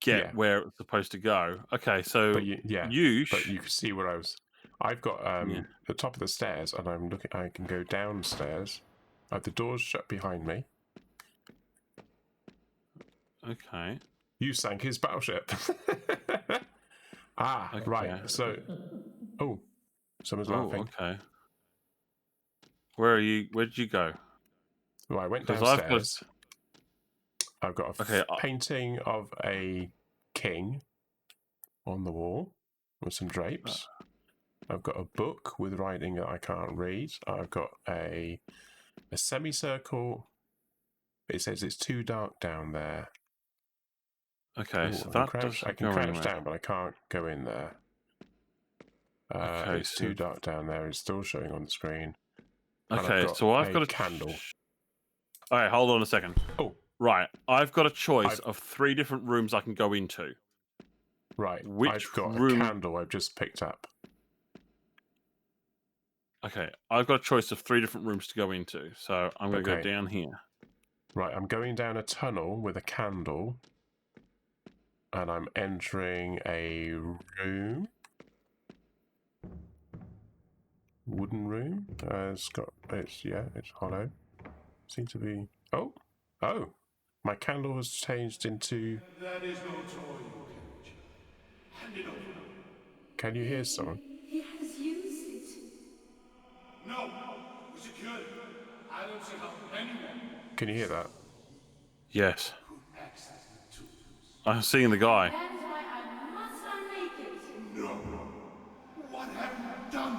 get Yeah. where it was supposed to go. Okay, so But but you can see where I was. I've got Yeah. the top of the stairs, and I'm looking. I can go downstairs. The door's shut behind me. Okay. You sank his battleship. Okay. Right. So, someone's laughing. Okay. Where are you? Where did you go? Well, I went 'Cause downstairs. I've got a Okay, painting of a king on the wall with some drapes. I've got a book with writing that I can't read. I've got a semicircle. It says it's too dark down there. Okay, Ooh, so I that can doesn't go crouch anywhere. down, but I can't go in there. Okay, It's too dark down there. It's still showing on the screen. Okay, so I've got a candle. All right, hold on a second. Oh, right, I've got a choice of 3 different rooms I can go into. Right, Which I've got room? a candle I've just picked up. Okay, I've got a choice of 3 different rooms to go into. So I'm going to go down here. Right, I'm going down a tunnel with a candle, and I'm entering a room. Wooden room. It's hollow. Seems to be. Oh, my candle has changed into. That is no toy, Kenji. Hand it over. Can you hear someone? He has used it. No, we secure it. I don't see how anyone Can you hear that? Yes, could access the tools. I'm seeing the guy. That is why I must unmake it. No. What have you done?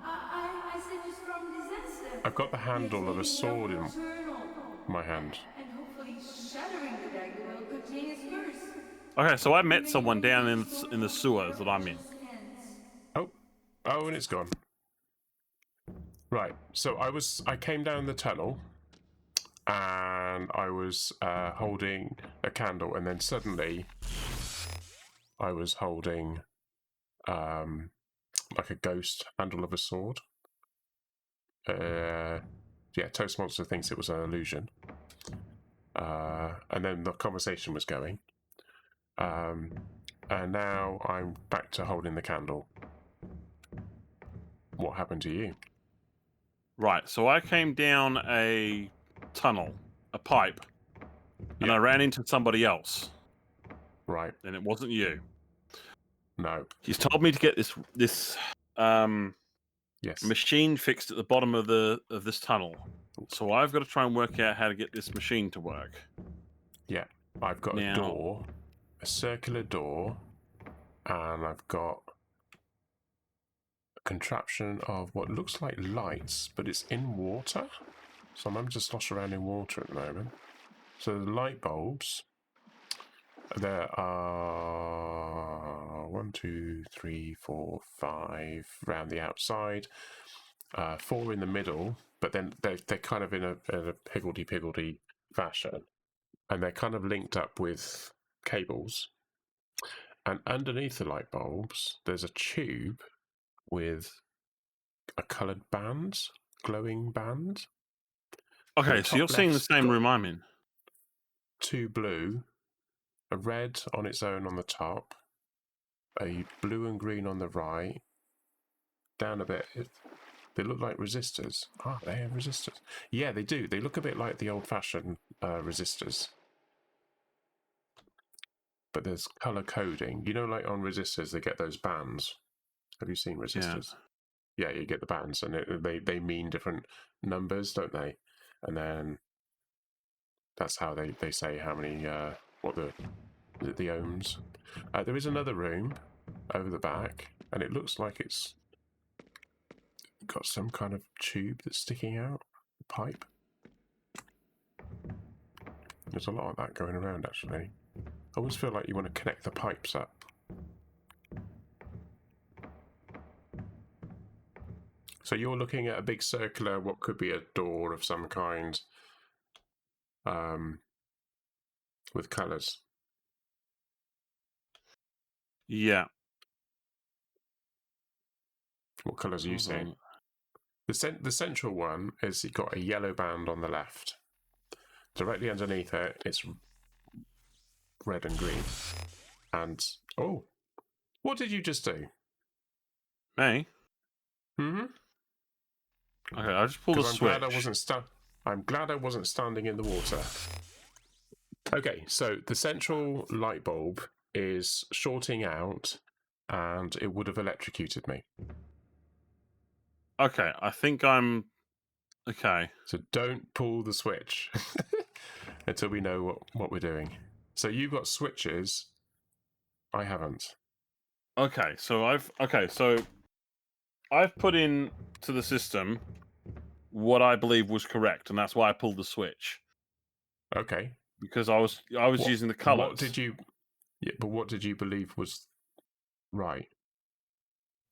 I saved you from disaster. I've got the handle of a sword in Eternal. my hand. And hopefully shattering the dagger will contain his curse. Okay, so I met someone down in the sewers that I'm in. Oh, and it's gone. Right, so I came down the tunnel, and I was holding a candle, and then suddenly I was holding like a ghost handle of a sword. Toast Monster thinks it was an illusion. And then the conversation was going. And now I'm back to holding the candle. What happened to you? Right, so I came down a tunnel, a pipe, and I ran into somebody else. Right. And it wasn't you. No. He's told me to get this Yes. machine fixed at the bottom of this tunnel. So I've got to try and work out how to get this machine to work. Yeah. I've got a door, a circular door, and I've got a contraption of what looks like lights, but it's in water. So I'm just sloshing around in water at the moment. So the light bulbs, there are 1, 2, 3, 4, 5 around the outside, 4 in the middle, but then they're kind of in a higgledy-piggledy fashion, and they're kind of linked up with cables. And underneath the light bulbs, there's a tube with a coloured band, glowing band. Okay, so you're seeing the same room I'm in. 2 blue, a red on its own on the top, a blue and green on the right, down a bit They look like resistors. Ah, they have resistors. Yeah, they do. They look a bit like the old-fashioned resistors. But there's color coding. You know, like on resistors, they get those bands. Have you seen resistors? Yeah, you get the bands, and they mean different numbers, don't they? And then that's how they say how many what the ohms. There is another room over the back, and it looks like it's got some kind of tube that's sticking out, pipe. There's a lot of that going around, actually. I always feel like you want to connect the pipes up. So you're looking at a big circular, what could be a door of some kind, with colours. Yeah. What colours are you seeing? The central one is you've got a yellow band on the left. Directly underneath it, it's red and green. And oh, what did you just do? Me? Hmm. Okay, I just pulled a switch. I'm glad I wasn't standing in the water. Okay, so the central light bulb is shorting out, and it would have electrocuted me. Okay, I think I'm... Okay. So don't pull the switch until we know what we're doing. So you've got switches. I haven't. Okay, so I've put in to the system what I believe was correct, and that's why I pulled the switch. Okay. Because I was using the colours. What did you? Yeah, but what did you believe was right?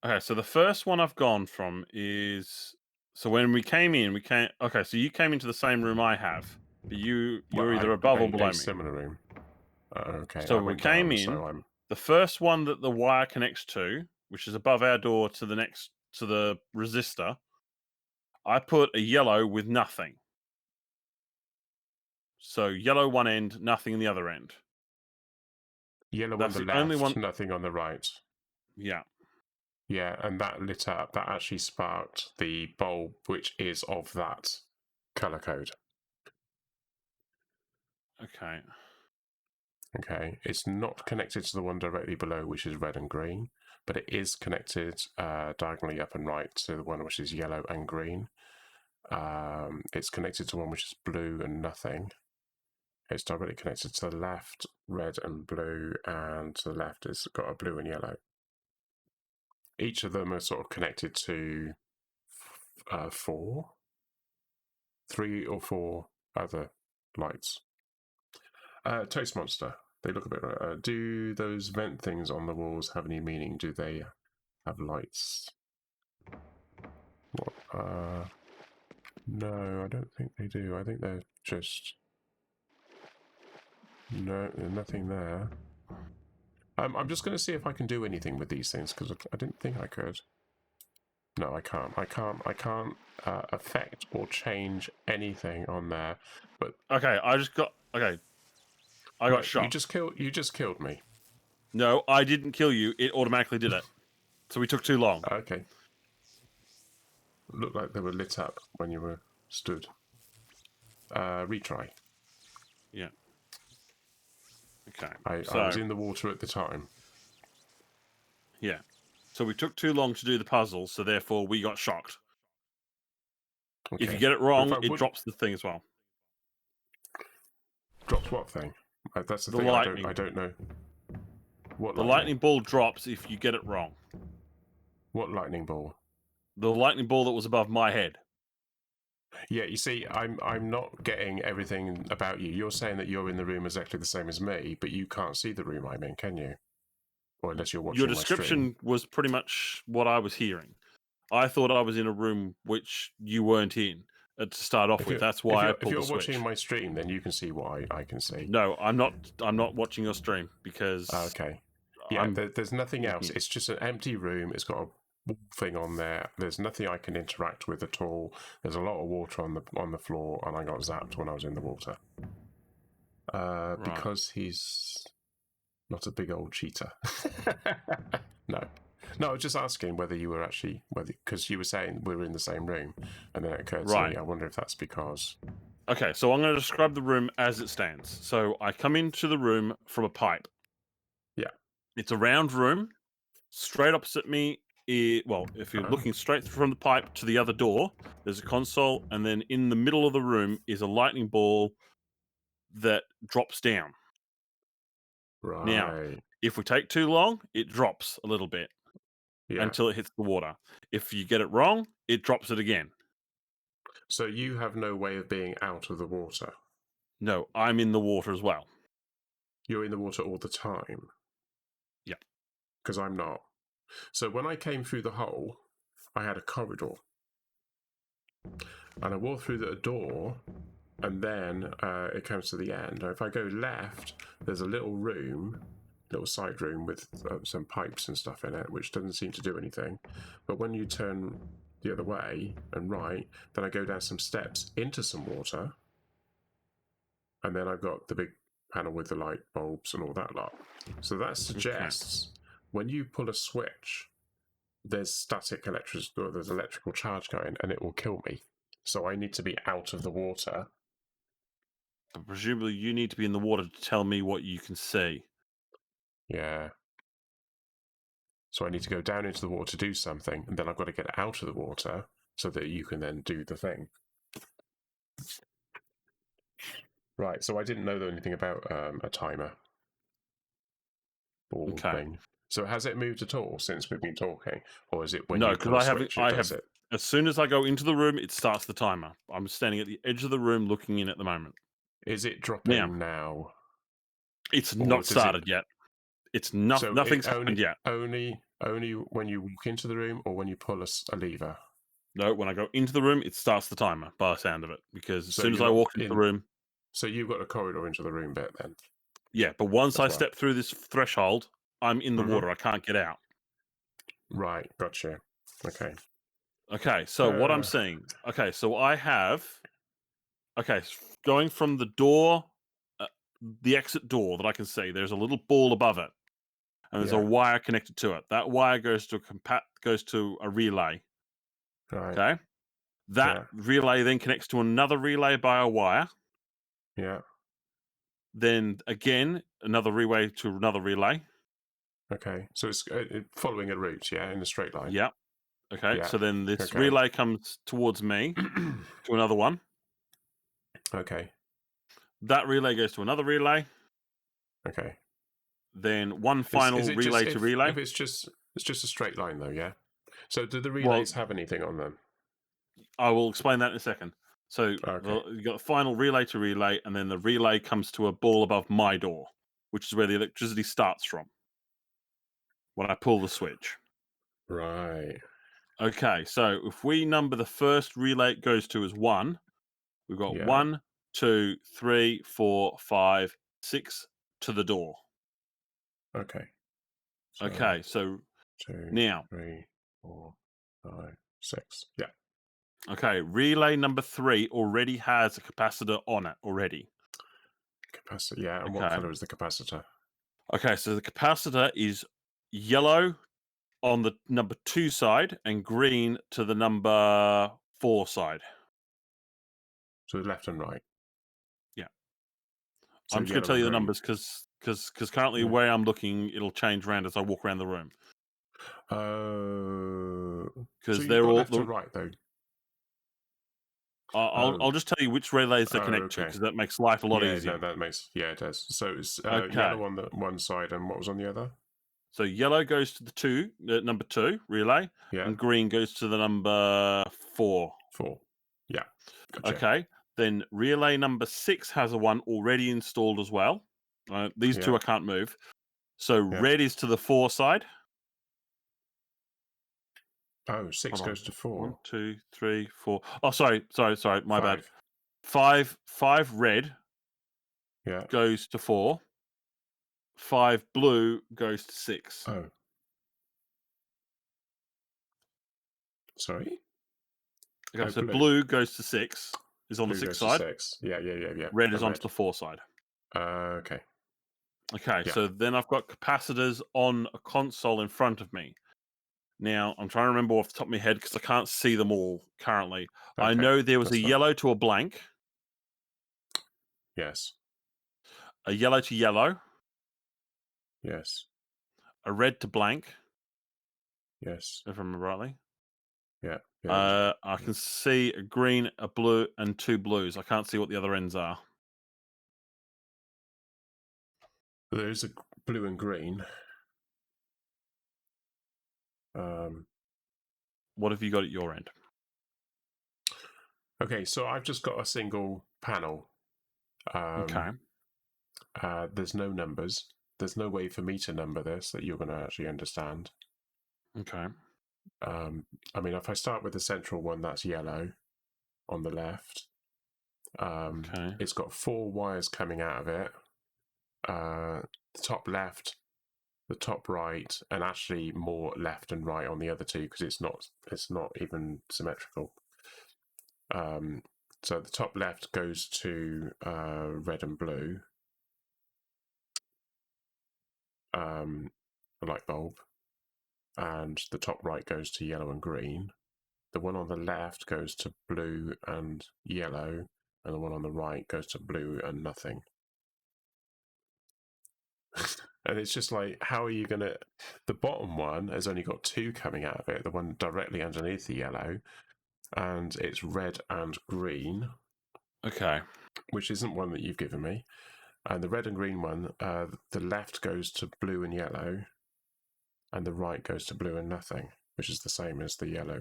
Okay, so the first one I've gone from is... So when we came in, okay, so you came into the same room I have, but you're either above or below me. Similar room. Okay. So we came in. So the first one that the wire connects to, which is above our door to the resistor, I put a yellow with nothing. So yellow one end, nothing in the other end. Yellow on the left, nothing on the right. Yeah. Yeah, and that lit up. That actually sparked the bulb, which is of that color code. Okay. Okay, it's not connected to the one directly below, which is red and green, but it is connected diagonally up and right to the one which is yellow and green. It's connected to one which is blue and nothing. It's directly connected to the left, red and blue, and to the left it's got a blue and yellow. Each of them are sort of connected to 3 or 4 other lights. Toast Monster. They look a bit. Do those vent things on the walls have any meaning? Do they have lights? What? No, I don't think they do. I think they're just. No, there's nothing there. I'm just going to see if I can do anything with these things because I didn't think I could. No, I can't. I can't affect or change anything on there. But okay, I got shot. You just killed me. No, I didn't kill you. It automatically did it. So we took too long. Okay. Looked like they were lit up when you were stood. Retry. Yeah. Okay. I was in the water at the time. Yeah. So we took too long to do the puzzle, so therefore we got shocked. Okay. If you get it wrong, it drops the thing as well. Drops what thing? That's the thing I don't know. What the lightning ball drops if you get it wrong. What lightning ball? The lightning ball that was above my head. Yeah, you see, I'm not getting everything about you. You're saying that you're in the room exactly the same as me, but you can't see the room I'm in, can you? Or unless you're watching. Your description was pretty much what I was hearing. I thought I was in a room which you weren't in to start off with. That's why I pulled the switch. If you're watching my stream, then you can see what I can see. No, I'm not. I'm not watching your stream because. Okay. Yeah, there's nothing else. It's just an empty room. It's got a thing on there. There's nothing I can interact with at all. There's a lot of water on the floor, and I got zapped when I was in the water. Because he's not a big old cheater. No. No, I was just asking whether you were actually because you were saying we were in the same room, and then it occurred to Right. me. I wonder if that's because. Okay, so I'm going to describe the room as it stands. So I come into the room from a pipe. Yeah. It's a round room. Straight opposite me, well, if you're Oh. looking straight from the pipe to the other door, there's a console, and then in the middle of the room is a lightning ball that drops down. Right. Now, if we take too long, it drops a little bit Yeah. until it hits the water. If you get it wrong, it drops it again. So you have no way of being out of the water. No, I'm in the water as well. You're in the water all the time. Yeah. Because I'm not. So when I came through the hole, I had a corridor. And I walked through the door, and then it comes to the end. Now, if I go left, there's a little room, little side room with some pipes and stuff in it, which doesn't seem to do anything. But when you turn the other way and right, then I go down some steps into some water. And then I've got the big panel with the light bulbs and all that lot. So that suggests when you pull a switch, there's there's electrical charge going, and it will kill me. So I need to be out of the water. But presumably, you need to be in the water to tell me what you can see. Yeah. So I need to go down into the water to do something, and then I've got to get out of the water so that you can then do the thing. Right. So I didn't know anything about a timer ball thing. So has it moved at all since we've been talking, or is it when No, you because pull a I have switch, I it does have. it? As soon as I go into the room, it starts the timer. I'm standing at the edge of the room looking in at the moment. Is it dropping now? It's Or not does started yet. It's not. So Nothing's happened yet. Only when you walk into the room, or when you pull a lever. No, when I go into the room, it starts the timer by the sound of it. Because as So soon as you're I not walk into the room, So you've got a corridor into the room bit then. yeah. But once I That's step through this threshold, I'm in the Mhm. water. I can't get out. Right. Gotcha. Okay. Okay, so what I'm seeing. Okay, so I have. Okay, going from the door, the exit door that I can see, there's a little ball above it, and there's a Yeah. wire connected to it. That wire goes to a relay. Right. Okay, that Yeah. relay then connects to another relay by a wire. Yeah. Then again, another relay to another relay. Okay. So it's following a route, yeah, in a straight line. Yep. Okay, Yeah. so then this Okay. relay comes towards me to another one. Okay. That relay goes to another relay. Okay. Then one Is final it relay just, to relay. If it's just a straight line though, yeah. So do the relays have anything on them? I will explain that in a second. So Okay. you got the final relay to relay, and then the relay comes to a ball above my door, which is where the electricity starts from when I pull the switch. Right. Okay, so if we number the first relay it goes to as 1, we've got Yeah. 1, 2, 3, 4, 5, 6 to the door. Okay. Okay, so 2, now 3, 4, 5, 6. Yeah. okay, relay number 3 already has a capacitor on it already. Capacitor. Yeah. And what Okay. color is the capacitor? Okay, so the capacitor is yellow on the number 2 side and green to the number 4 side. So left and right. Yeah. So I'm just going to tell you the numbers because currently Yeah. where I'm looking, it'll change around as I walk around the room. Because So they're all left to right though. I'll just tell you which relays they connect to okay. because that makes life a lot Yeah, easier. no, that makes it does. So it's Okay. yellow on the one side, and what was on the other? So yellow goes to the number 2 relay, Yeah, and green goes to the number 4. 4. Yeah. Gotcha. Okay. Then relay number 6 has a one already installed as well. These two Yeah. I can't move. So Yeah. red is to the 4 side. Oh, 6 Hold on. goes to 4. 1, 2, 3, 4. Oh, sorry. My bad. 5. 5 red Yeah. goes to 4. 5 blue goes to 6. Oh. Sorry. Okay, Oh, so blue. blue goes to 6. Is on Blue the 6 goes to side. 6. Yeah. Red is onto the 4 side. Okay. Okay, Yeah. so then I've got capacitors on a console in front of me. Now, I'm trying to remember off the top of my head because I can't see them all currently. I Okay, know there was a that's fine. yellow to a blank, Yes. a yellow to yellow, Yes. a red to blank, Yes. if I remember rightly. Yeah. Yeah. I can see a green, a blue, and 2 blues. I can't see what the other ends are. There is a blue and green. What have you got at your end? Okay, so I've just got a single panel. Okay. There's no numbers. There's no way for me to number this that you're going to actually understand. Okay. I mean, if I start with the central one, that's yellow on the left. Okay. It's got 4 wires coming out of it. The top left, the top right, and actually more left and right on the other two because it's not even symmetrical. So the top left goes to red and blue, a light bulb, and the top right goes to yellow and green. The one on the left goes to blue and yellow, and the one on the right goes to blue and nothing. And it's just like, how are you going to... The bottom one has only got 2 coming out of it, the one directly underneath the yellow, and it's red and green, Okay. which isn't one that you've given me. And the red and green one, the left goes to blue and yellow, and the right goes to blue and nothing, which is the same as the yellow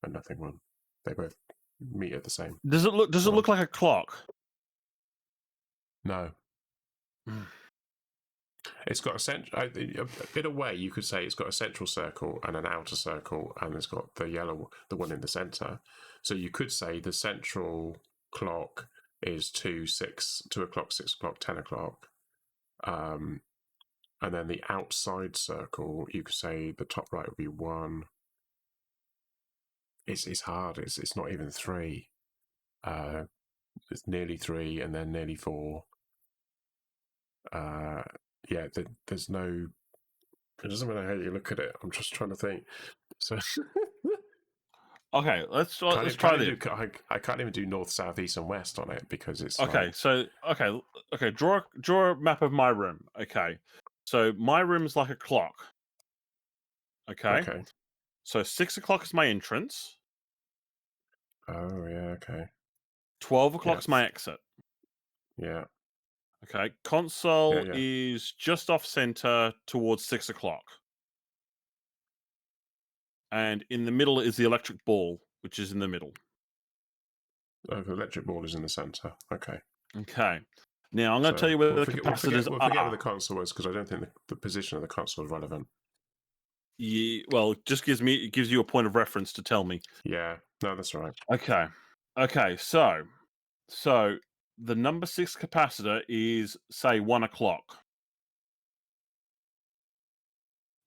and nothing one. They both meet at the same. Does it look like a clock? No. It's got in a way, you could say it's got a central circle and an outer circle, and it's got the one in the center. So you could say the central clock is 2 o'clock, 6 o'clock, 10 o'clock. And then the outside circle, you could say the top right would be 1. It's hard. It's not even 3. It's nearly 3 and then nearly 4. Yeah, there's no... It doesn't matter how you look at it. I'm just trying to think. So Okay, let's try this. I can't even do north, south, east, and west on it because it's Okay, so draw a map of my room. Okay, so my room is like a clock. Okay, okay. so 6 o'clock is my entrance. Oh yeah, okay. 12 o'clock is Yeah. my exit. Yeah. Okay, console Yeah. is just off center towards 6 o'clock. And in the middle is the electric ball, which is in the middle. Oh, the electric ball is in the center. Okay. Okay. Now I'm going to tell you where the capacitors we'll forget are. where the console is because I don't think the position of the console is relevant. Yeah, well, it gives you a point of reference to tell me. Yeah. No, that's all right. Okay. So the number 6 capacitor is say 1 o'clock.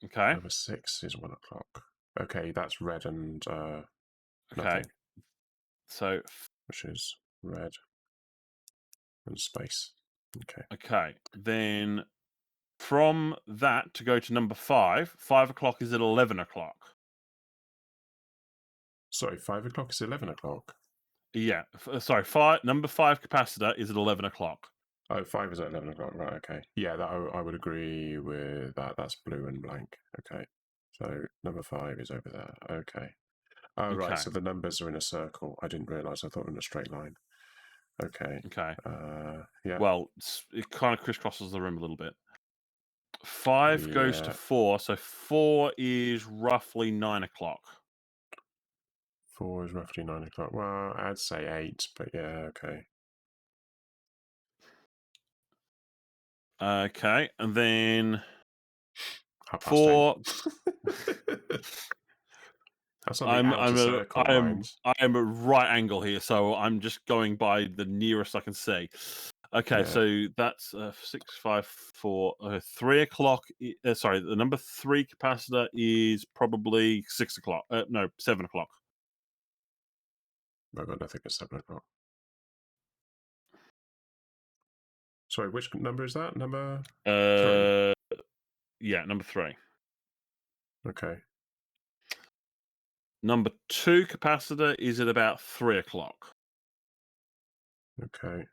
Okay. Number 6 is 1 o'clock. Okay, that's red and Okay. nothing, So which is red and space. Okay. okay, then from that to go to number 5, 5 o'clock is at 11 o'clock. Sorry, 5 o'clock is 11 o'clock. Yeah, sorry. Number 5 capacitor is at 11 o'clock. Oh, 5 is at 11 o'clock. Right. Okay. Yeah, I would agree with that. That's blue and blank. Okay. So number 5 is over there. Okay. Oh, right. Okay. So the numbers are in a circle. I didn't realize. I thought in a straight line. Okay. Okay. Yeah. Well, it kind of crisscrosses the room a little bit. 5 goes to 4, so 4 is roughly 9 o'clock. 4 is roughly 9 o'clock. Well, I'd say 8, but yeah, okay. Okay, and then 4. That's on the I'm outer circle lines. I am a right angle here, so I'm just going by the nearest I can see. Okay, Yeah. so that's 6, 5, 4, 3 o'clock. Sorry, the number 3 capacitor is probably 6 o'clock. No, 7 o'clock. I've got nothing at 7 o'clock. Sorry, which number is that? Number 3? Yeah, number 3. Okay. Number 2 capacitor is at about 3 o'clock. Okay.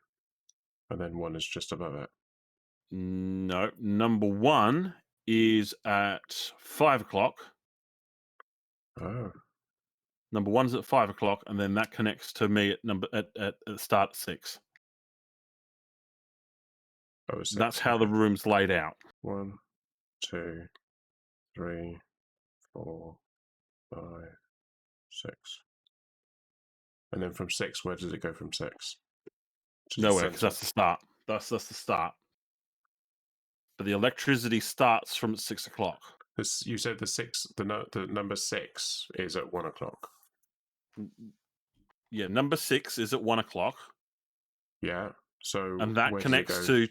And then 1 is just above it. No, number 1 is at 5 o'clock. Oh. Number 1's at 5 o'clock, and then that connects to me at the start at 6. Oh, it's That's 6. how the room's laid out. 1, 2, 3, 4, 5, 6. And then from 6, where does it go from 6? To the Nowhere, because centre. that's the start. That's the start. But the electricity starts from 6 o'clock. You said the number 6 is at 1 o'clock. Yeah, number 6 is at 1 o'clock, Yeah. So and that where connects does it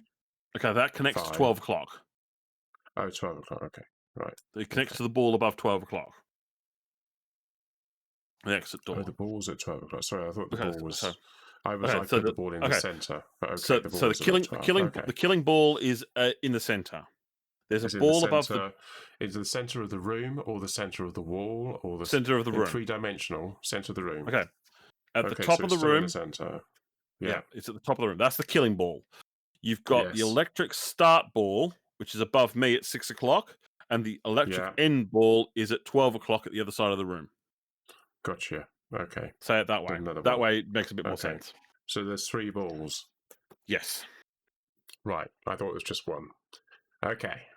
go? to that connects to 5. 12 o'clock. Oh, 12 o'clock. Okay. Right. It connects Okay. to the ball above 12 o'clock. The exit door. Oh, the ball's at 12 o'clock. Sorry, I thought the Okay, ball was. so- I okay, put so the ball in the centre. But okay, so the ball so the is killing at 12. Okay. the killing ball is in the center. There's Is a it ball the above the centre? Is it the centre of the room, or the centre of the wall, or the center of the room. 3-dimensional centre of the room? Okay, at the Okay, top so of the it's still in room. the centre. Yeah, Yeah. it's at the top of the room. That's the killing ball. You've got the Yes. electric start ball, which is above me at 6 o'clock, and the electric Yeah. end ball is at 12 o'clock at the other side of the room. Gotcha. Okay. Say it that way. Another That one. way it makes a bit more Okay. sense. So there's 3 balls. Yes. Right. I thought it was just 1. Okay.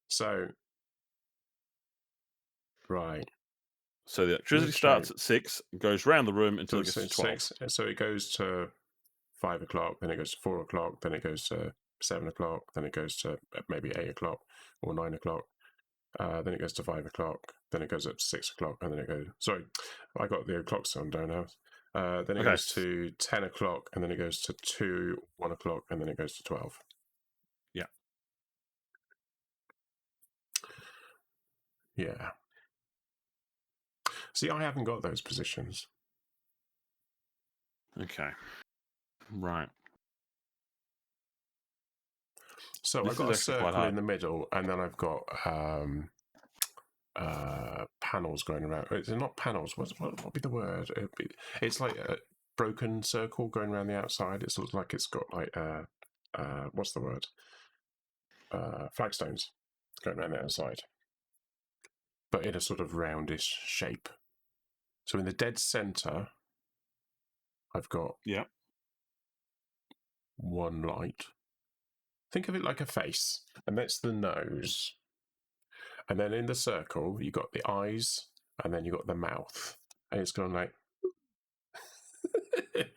So. Right. So the electricity starts at 6 and goes round the room until it So gets to 12. 6. So it goes to 5 o'clock, then it goes to 4 o'clock, then it goes to 7 o'clock, then it goes to maybe 8 o'clock or 9 o'clock. Then it goes to 5 o'clock, then it goes up to 6 o'clock, and then it goes. Sorry, I got the clocks on down now. Then it goes to 10 o'clock, and then it goes to 1 o'clock, and then it goes to 12. Yeah. Yeah. See, I haven't got those positions. Okay. Right. So This I've got a is actually quite circle hard. in the middle, and then I've got panels going around. It's not panels. What would be the word? It's like a broken circle going around the outside. It looks like it's got like what's the word? Flagstones going around the outside, but in a sort of roundish shape. So in the dead center, I've got 1 light. Think of it like a face, and that's the nose. And then in the circle, you got the eyes, and then you got the mouth, and it's going like. It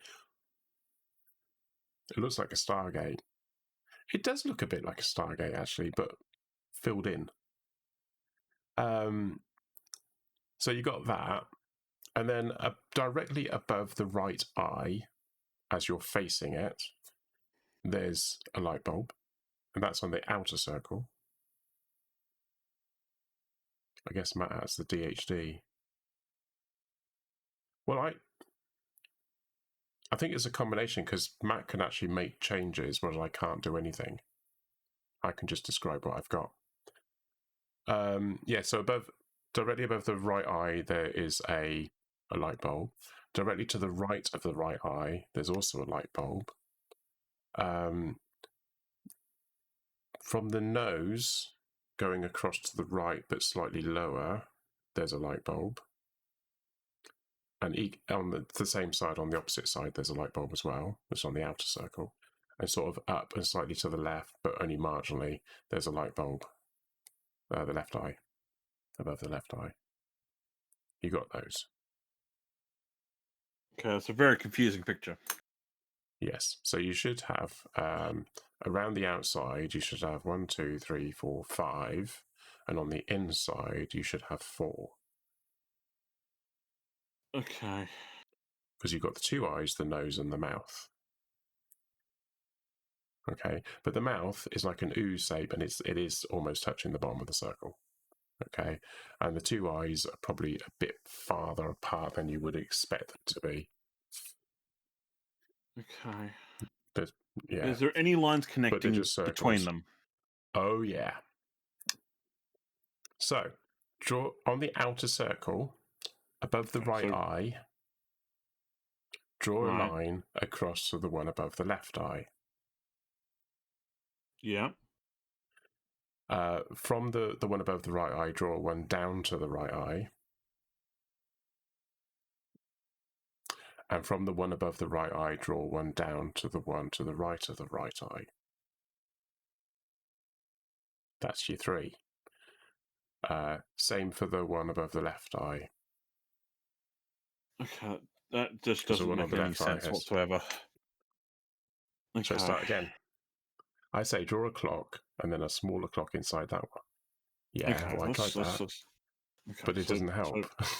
looks like a Stargate. It does look a bit like a Stargate, actually, but filled in. So you got that, and then directly above the right eye, as you're facing it, there's a light bulb, and that's on the outer circle. I guess Matt has the DHD. Well, I think it's a combination, because Matt can actually make changes, whereas I can't do anything. I can just describe what I've got. So directly above the right eye, there is a light bulb. Directly to the right of the right eye, there's also a light bulb. From the nose, going across to the right but slightly lower, there's a light bulb. And on the same side, on the opposite side, there's a light bulb as well. It's on the outer circle. And sort of up and slightly to the left, but only marginally, there's a light bulb. The left eye. Above the left eye. You got those. Okay, it's a very confusing picture. Yes. So you should have, around the outside, you should have 1, 2, 3, 4, 5. And on the inside, you should have 4. Okay. Because you've got the 2 eyes, the nose, and the mouth. Okay. But the mouth is like an U shape, and it is almost touching the bottom of the circle. Okay. And the 2 eyes are probably a bit farther apart than you would expect them to be. Okay. Yeah. Is there any lines connecting just between circles. them? Oh, yeah. So, draw on the outer circle, above the right So- eye, draw a Right. line across to the one above the left eye. Yeah. From the one above the right eye, draw one down to the right eye. And from the one above the right eye, draw one down to the one to the right of the right eye. That's your 3. Same for the one above the left eye. Okay. That just 'Cause the doesn't one on make the any left eye sense has- whatsoever. Okay. So start again. I say draw a clock and then a smaller clock inside that one. Yeah, Okay. well, I tried that, okay, but it so- doesn't help. so-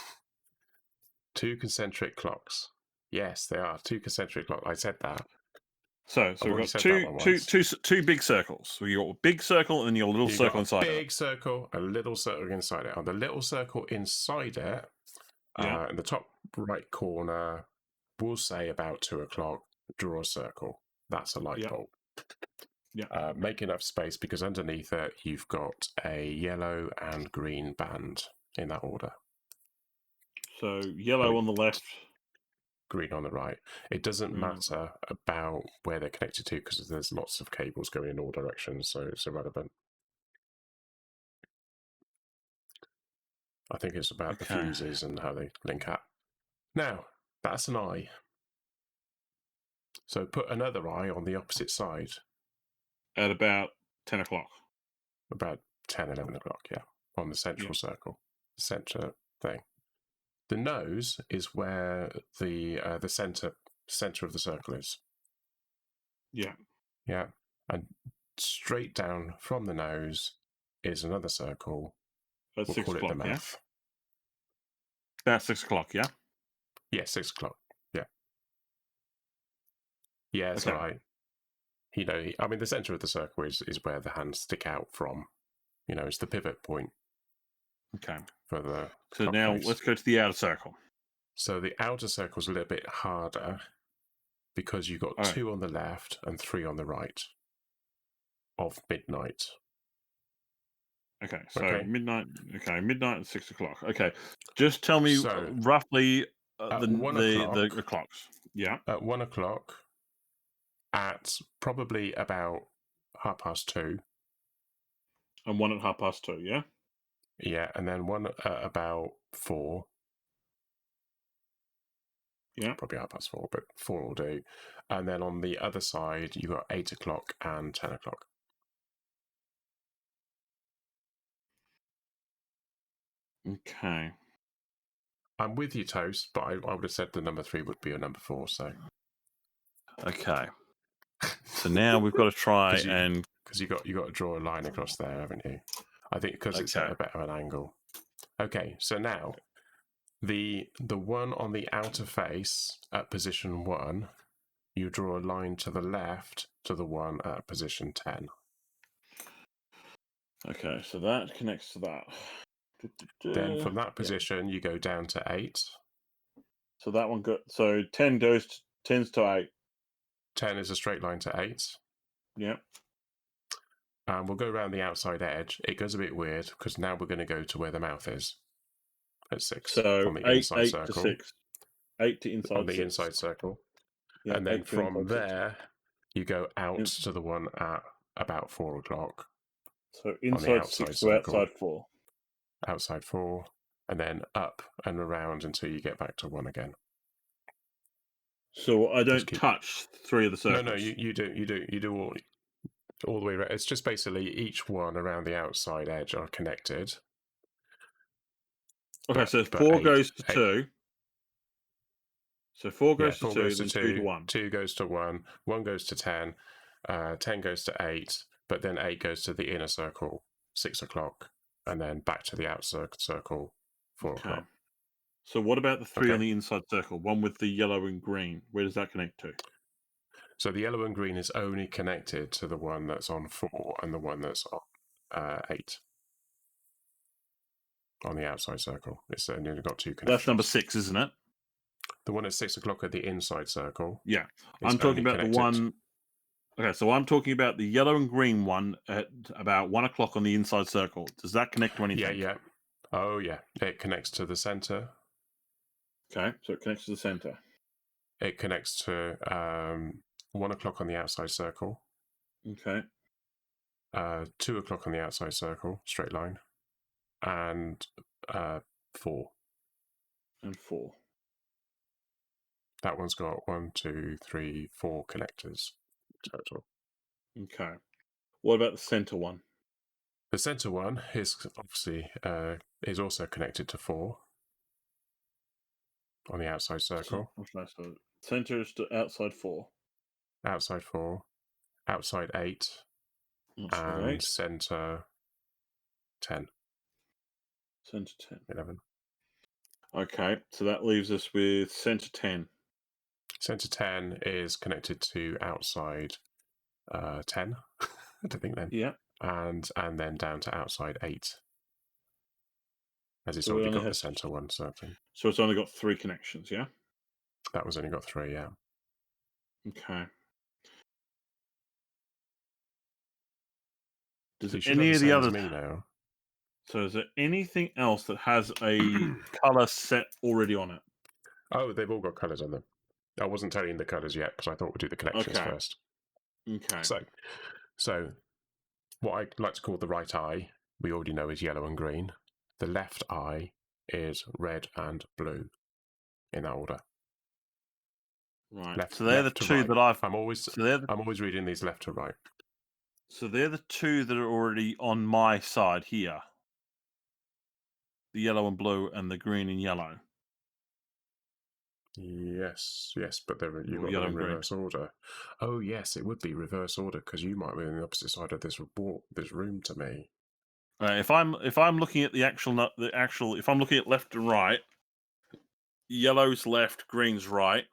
2 concentric clocks. Yes, they are 2 concentric clocks. I said that. So I've we've already got said that one once. two big circles. So you got a big circle and then your little You've circle got inside a it. big circle, a little circle inside it. On the little circle inside it, Yeah. in the top right corner, we'll say about 2 o'clock, draw a circle. That's a light Yeah. bulb. Yeah. Make enough space because underneath it, you've got a yellow and green band in that order. So yellow on the left. Green on the right. It doesn't Green on the matter about where they're connected to because there's lots of cables going in all directions, so it's irrelevant. I think it's about the Okay. fuses and how they link up. Now, that's an eye. So put another eye on the opposite side, At about 10 o'clock. about 10, 11 o'clock, yeah, on the central Yeah. circle, the center thing. The nose is where the center of the circle is. Yeah. Yeah. And straight down from the nose is another circle. At We'll 6 call it the o'clock, yeah? mouth. About 6 o'clock, yeah? Yeah, 6 o'clock. Yeah. Yeah, it's Okay. all right. You know, I mean, the center of the circle is where the hands stick out from. You know, it's the pivot point Okay. for the. So clock now face. let's go to the outer circle. So the outer circle is a little bit harder because you've got All right. 2 on the left and 3 on the right of midnight. Okay, so Okay. midnight. Okay, midnight and 6 o'clock. Okay, just tell me So, roughly at the 1 o'clock- the clocks. Yeah. At 1 o'clock, at probably about 2:30. And 1 at 2:30. Yeah. Yeah, and then 1 at about 4. Yeah. Probably 4:30, but 4 will do. And then on the other side, you've got 8 o'clock and 10 o'clock. Okay. I'm with you, Toast, but I would have said the number 3 would be a number 4, so. Okay. So now we've got to try 'Cause you- and Because you got to draw a line across there, haven't you? I think because it's at Okay. a bit of an angle. Okay, so now the one on the outer face at position 1, you draw a line to the left to the one at position 10. okay. So that connects to that. Then from Yeah. that position, you go down to 8. So that one got. So 10 goes to, 10's to 8. 10 is a straight line to 8. Yeah. And we'll go around the outside edge. It goes a bit weird because now we're going to go to where the mouth is at 6 So on the 8 inside 8 circle. to 6. 8 to inside. On the 6. inside circle. Yeah, And then 8 to from inside 6. there, you go out In- to the one at about 4 o'clock, So inside outside 6 to circle. outside 4. outside 4, and then up and around until you get back to 1 again. So I don't Just keep- touch 3 of the circles. No, you do all the way around. It's just basically each one around the outside edge are connected. Okay, but- so but 4 eight- goes to eight- 2. So 4 Yeah, goes to 4 2, goes to then 2, 3 to 1. 2 goes to 1, 1 goes to 10, 10 goes to 8, but then 8 goes to the inner circle, 6 o'clock, and then back to the outer circle, 4 Okay. o'clock. So what about the 3 on Okay. the inside circle? One with the yellow and green. Where does that connect to? So the yellow and green is only connected to the one that's on 4 and the one that's on 8. On the outside circle. It's only got 2 connections. That's number 6, isn't it? The one at 6 o'clock at the inside circle. Yeah. is I'm talking only about the connected- one. Okay, so I'm talking about the yellow and green one at about 1 o'clock on the inside circle. Does that connect to anything? Yeah. Oh, yeah. It connects to the center. Okay, so it connects to the center. It connects to 1 o'clock on the outside circle. Okay. 2 o'clock on the outside circle, straight line, and 4. And 4. That one's got 1, 2, 3, 4 connectors total. Okay. What about the center one? The center one is obviously is also connected to 4 on the outside circle. Okay, so center is to outside 4. Outside 4, outside 8, Outside and 8. center 10, Center 10. 11. Okay, so that leaves us with center 10. Center 10 is connected to outside 10. I don't think then. Yeah. And then down to outside 8. As it's So it already only got the has- center one, so I think So it's only got 3 connections, yeah? that was only got 3, yeah. Okay. Does So you should any have of the the same as others? me now. So is there anything else that has a color set already on it? Oh, they've all got colours on them. I wasn't telling you the colours yet because I thought we'd do the connections Okay. first. Okay. So what I like to call the right eye, we already know is yellow and green. The left eye is red and blue in that order. Right. Left, So they're the left to two right. that I've. I'm always I'm always reading these left to right. So they're the two that are already on my side here. The yellow and blue, and the green and yellow. Yes, but you've Or got them yellow in and green. reverse order. Oh, yes, it would be reverse order because you might be on the opposite side of this room to me. If I'm looking at if I'm looking at left and right, yellow's left, green's right,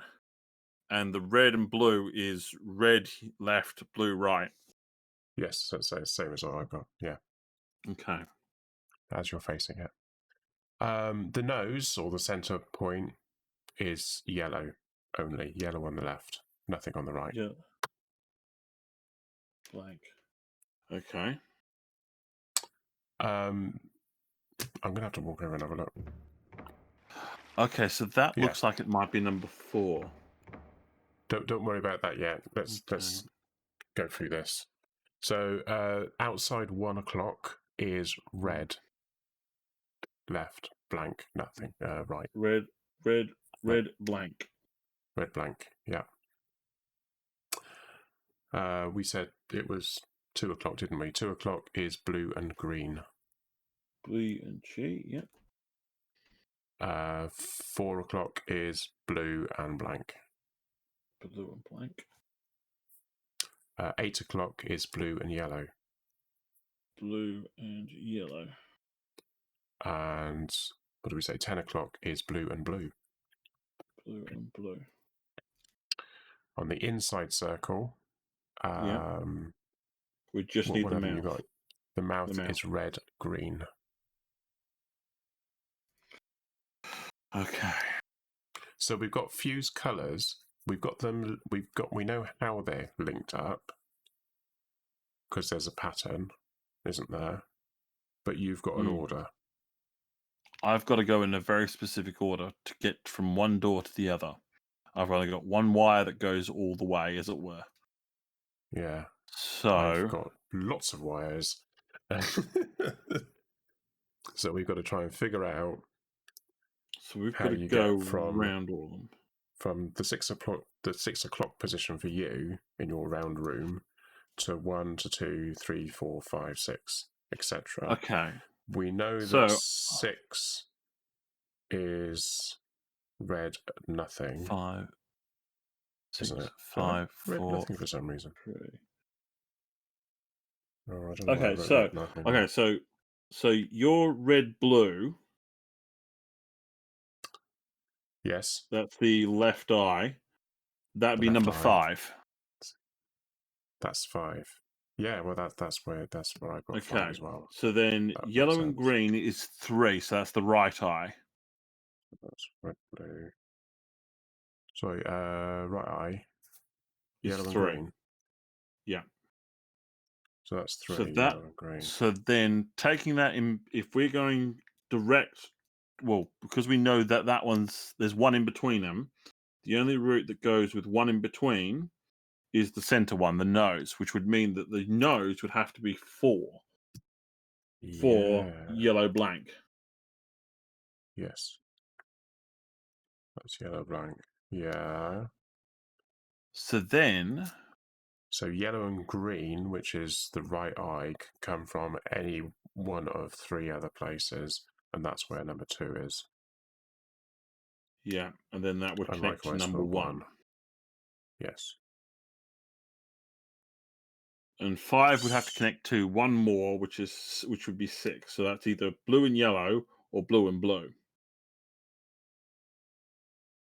and the red and blue is red left, blue right. Yes, that's the same as what I've got. Yeah, Okay. as you're facing it. The nose or the center point is yellow only. Yellow on the left, nothing on the right. Yeah. Blank. Okay. I'm gonna have to walk over and have a look. Okay, so that Yeah. looks like it might be number 4. Don't worry about that yet. Let's go through this. So outside 1 o'clock is red. Left blank, nothing. Right, Red, blank. red blank. Yeah. We said it was 2 o'clock, didn't we? 2 o'clock is blue and green. Blue and G, yep. 4 o'clock is blue and blank. Blue and blank. 8 o'clock is blue and yellow. Blue and yellow. And what do we say? 10 o'clock is blue and blue. Blue and blue. On the inside circle, we just need the mouth. You got? The mouth is red, green. Okay. So we've got fused colours. We know how they're linked up because there's a pattern, isn't there? But you've got an order. I've got to go in a very specific order to get from one door to the other. I've only got one wire that goes all the way, as it were. Yeah. So I've got lots of wires. So we've got to try and figure out. So we've how got to you go get from round all of them. From the 6 o'clock position for you in your round room to 1 to 2, 3, 4, 5, 6, etc. Okay. We know that 6 is red nothing. 5, 6, isn't it? 5, red 4, nothing for some reason. 3. Oh, I don't know why I Okay, wrote so red nothing. okay, so your red blue. Yes. That's the left eye. That'd be left number eye. 5. That's 5. Yeah, well that's where I've got 5 as well. So then That yellow makes and sense. green is 3, so that's the right eye. That's red, blue. Sorry, right eye. Is Yellow and 3. green. Yeah. So that's 3, So yellow and green. So then taking that in, if we're going direct, well, because we know that there's one in between them, the only route that goes with one in between is the center one, the nose, which would mean that the nose would have to be 4 for Yeah. yellow blank. Yes. That's yellow blank. Yeah. So then, So yellow and green, which is the right eye, can come from any one of 3 other places, and that's where number 2 is. yeah, and then that would And connect to likewise number for 1. Yes. And 5 would have to connect to one more, which would be 6. So that's either blue and yellow or blue and blue.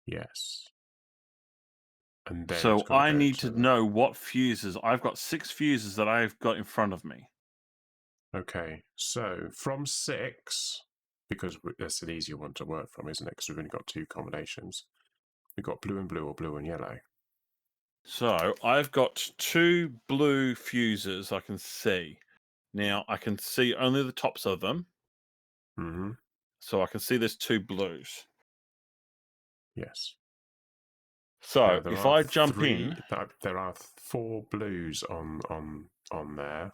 Yes. And then So it's got I go need to know what fuses. I've got 6 fuses that I've got in front of me. Okay, so from 6, because that's an easier one to work from, isn't it? Because we've only got 2 combinations. We've got blue and blue or blue and yellow. So I've got 2 blue fuses I can see. Now I can see only the tops of them. Mm-hmm. So I can see there's 2 blues. Yes. So Now, there if are I jump 3, in, there are 4 blues on there.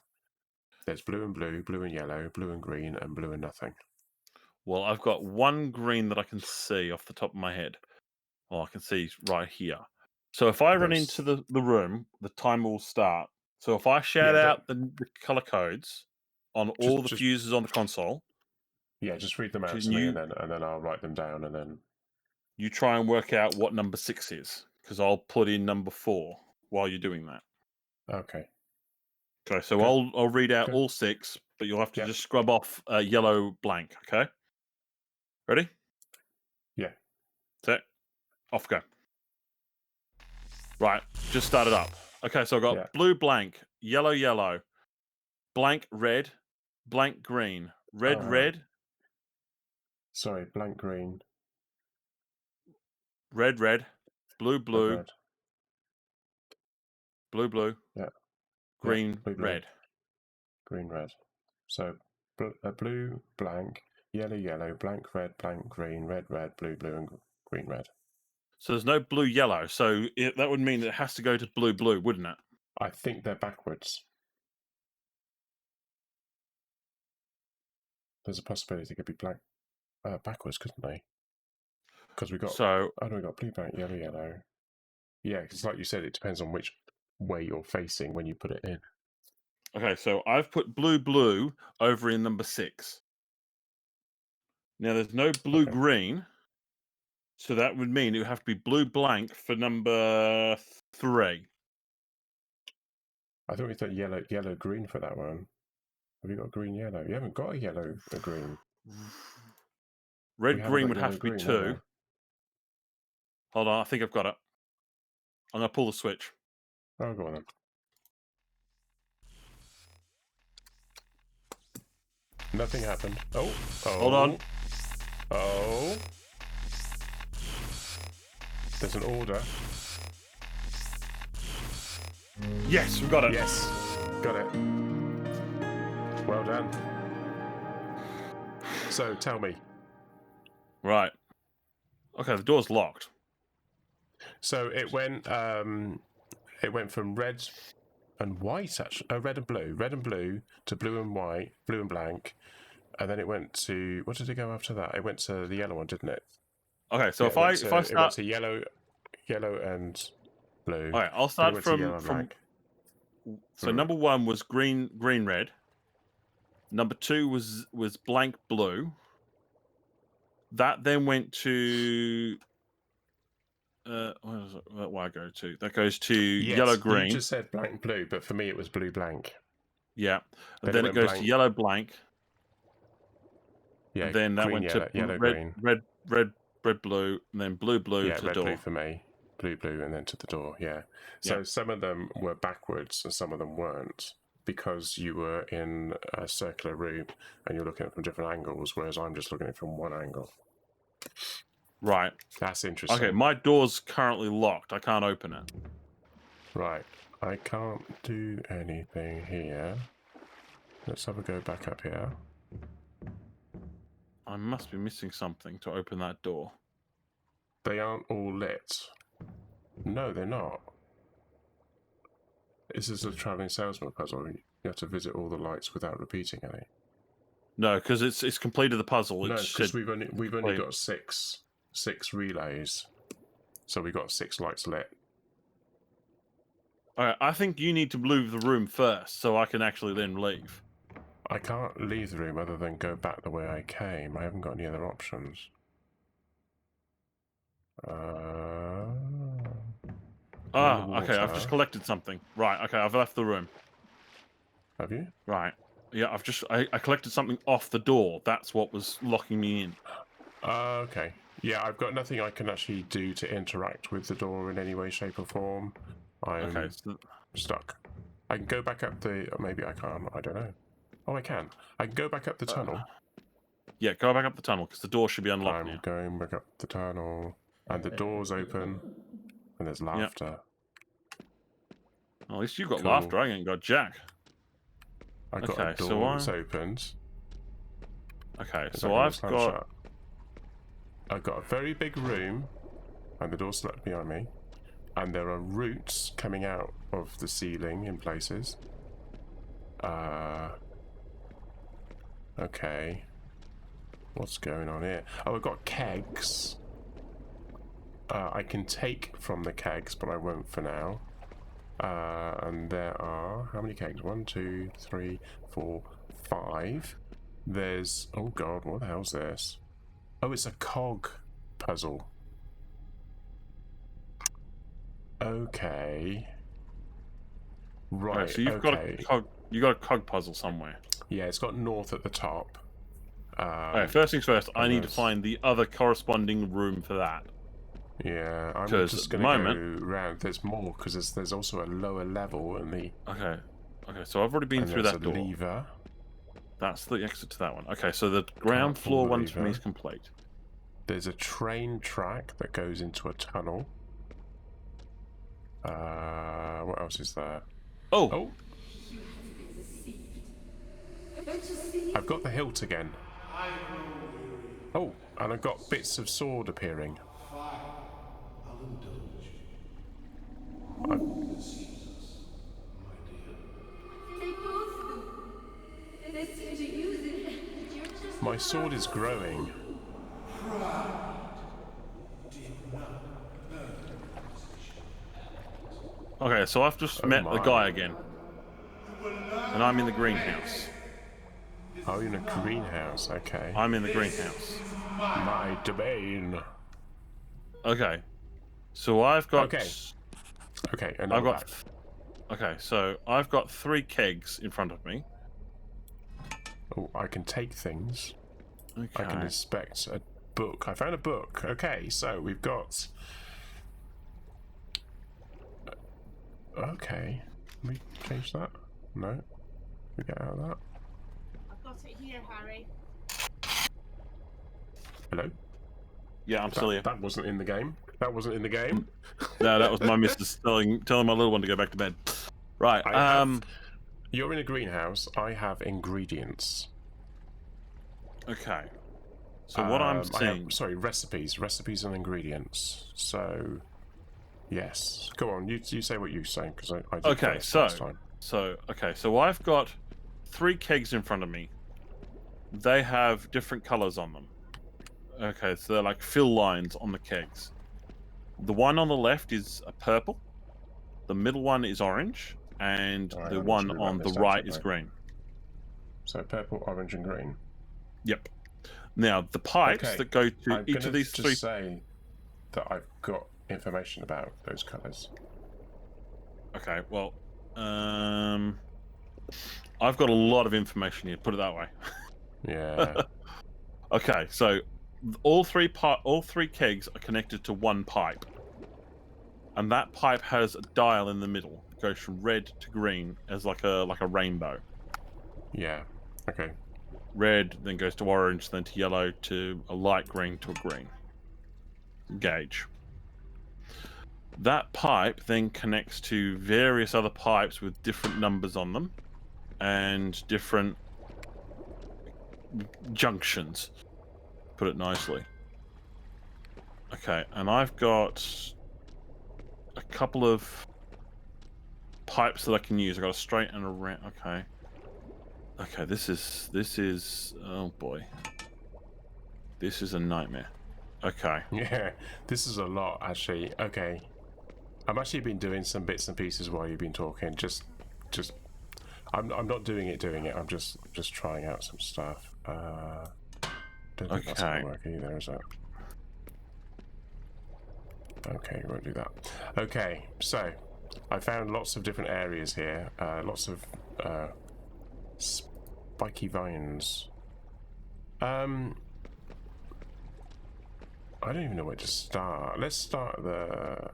There's blue and blue, blue and yellow, blue and green, and blue and nothing. well, I've got 1 green that I can see off the top of my head. Well, I can see right here. So if I run into the room, the timer will start. So if I shout Yeah, out the color codes on all the just fuses on the console, just read them out can to me, you and then I'll write them down, and then you try and work out what number 6 is, because I'll put in number 4 while you're doing that. okay. Okay, so Good. I'll read out Good. all 6, but you'll have to Yep. just scrub off yellow blank. Okay, ready? Yeah. Set. Off go. Right, just started up. Okay, so I've got Yeah. blue blank, yellow yellow, blank red, blank green, red red, Sorry, blank green, red red, blue red blue, red. blue blue, Yeah. green blue, blue, red. green, red. So blue, blank, yellow, yellow, blank, red, green, red, blue, blue, and green, red. So there's no blue yellow. So that would mean it has to go to blue blue, wouldn't it? I think they're backwards. There's a possibility they could be blank backwards, couldn't they? Because we got So we got blue, blank, yellow, yellow. Yeah, because like you said, it depends on which way you're facing when you put it in. okay, so I've put blue blue over in number 6. Now there's no blue Okay. green, so that would mean it would have to be blue blank for number 3. I thought we thought yellow, green for that one. Have you got green, yellow? You haven't got a yellow, a green. Red We haven't green got would have yellow, to be green, 2. have we? Hold on, I think I've got it. I'm gonna pull the switch. Oh, go on then. Nothing happened. Oh. Hold on. Oh. There's an order. Yes, we got it. Yes. Got it. Well done. So tell me. Right. Okay, the door's locked. So it went from red and white, actually. Red and blue to blue and white, blue and blank, and then it went to, what did it go after that? It went to the yellow one, didn't it? Okay, so Yeah, if I it went start, to yellow and blue. all right, I'll Then it start went to yellow and from. blank. So number 1 was green red. Number 2 was blank blue. That then went to. Where I go to? That goes to yellow green. You just said blank blue, but for me it was blue blank. Yeah, and Then then it it goes went to yellow blank. Yeah. And then that green, went yellow, to yellow, red, green. red blue, and then blue Yeah, to the red door. blue for me. Blue, and then to the door. Yeah. So Yeah. some of them were backwards and some of them weren't, because you were in a circular room and you're looking at it from different angles, whereas I'm just looking at it from one angle. Right. That's interesting. Okay, my door's currently locked. I can't open it. Right. I can't do anything here. Let's have a go back up here. I must be missing something to open that door. They aren't all lit. No, they're not. This is a traveling salesman puzzle. You have to visit all the lights without repeating any. No, because it's completed the puzzle. No, It because said- we've only complete. got six relays, so we got 6 lights lit. All right, I think you need to leave the room first, so I can actually then leave. I can't leave the room other than go back the way I came. I haven't got any other options. Okay, I've water. just collected something. Right, okay, I've left the room. Have you? Right. Yeah, I collected something off the door. That's what was locking me in. Okay. Yeah, I've got nothing I can actually do to interact with the door in any way, shape, or form. I'm Okay, so stuck. I can go back up the. Maybe I can't. I don't know. Oh, I can. I can go back up the tunnel. yeah, go back up the tunnel because the door should be unlocked I'm now. going back up the tunnel, and the door's open, and there's laughter. At least you got Cool. laughter. I ain't got Jack. I got a Okay, so door that's opened. Okay, Is so that gonna I've slam got. shut? I've got a very big room, and the door's shut behind me, and there are roots coming out of the ceiling in places. Okay. What's going on here? Oh, I've got kegs. I can take from the kegs, but I won't for now. And there are how many kegs? 1, 2, 3, 4, 5. There's oh god, what the hell's this? Oh, it's a cog puzzle. Okay. Right. Alright, so you've got a cog puzzle somewhere. Yeah, it's got north at the top. Alright, first things first, I need to there's- find the other corresponding room for that. Yeah, I'm 'Cause just at the going to moment- go round. There's more because there's also a lower level and Okay. Okay, so I've already been through there's that a door. lever. That's the exit to that one. Okay, so the ground Can't pull floor the one for me lever. is complete. There's a train track that goes into a tunnel. What else is there? Oh, Oh, I've got the hilt again. Oh, and I've got bits of sword appearing. They both do. They seem to use it. You're just My sword is growing. okay, so I've just met the my. guy again. And I'm in the greenhouse. Oh, you're in a greenhouse. Okay. I'm in the greenhouse. My domain. Okay. So I've got... Okay. Okay, and I've I'm got... back. Okay, so I've got 3 kegs in front of me. Oh, I can take things. Okay. I can inspect a book. I found a book. Okay, so we've got. Okay. Can we change that? No. We get out of that. I've got it here, Harry. Hello? Yeah, I'm still here. That wasn't in the game. That wasn't in the game. No, that was my missus telling my little one to go back to bed. Right, I have- You're in a greenhouse. I have ingredients. okay. So what I'm I have- seeing... sorry, recipes and ingredients. So, yes. Go on. You say what you say because I did Okay, first so- last time. So I've got 3 kegs in front of me. They have different colors on them. Okay, so they're like fill lines on the kegs. The one on the left is a purple. The middle one is orange, and Alright, the I'm one actually on write the this down right is somewhere. green. So purple, orange, and green. Yep. Now the pipes Okay, that go to I'm each of gonna these just 3. say that I've got information about those colours. Okay, well, I've got a lot of information here. Put it that way. Yeah. Okay, so all three kegs are connected to one pipe, and that pipe has a dial in the middle. It goes from red to green as like a rainbow. Yeah. Okay. Red, then goes to orange, then to yellow, to a light green, to a green. Gauge. That pipe then connects to various other pipes with different numbers on them and different junctions, put it nicely. Okay, and I've got a couple of pipes that I can use. I've got a straight and a round. Okay. Okay, this is oh boy. This is a nightmare. Okay. Yeah, this is a lot actually. Okay. I've actually been doing some bits and pieces while you've been talking. Just I'm not doing it. I'm just trying out some stuff. Don't think that's gonna work either, is it? Okay, won't do that. Okay, so I found lots of different areas here. Lots of spiky vines. I don't even know where to start. Let's start at the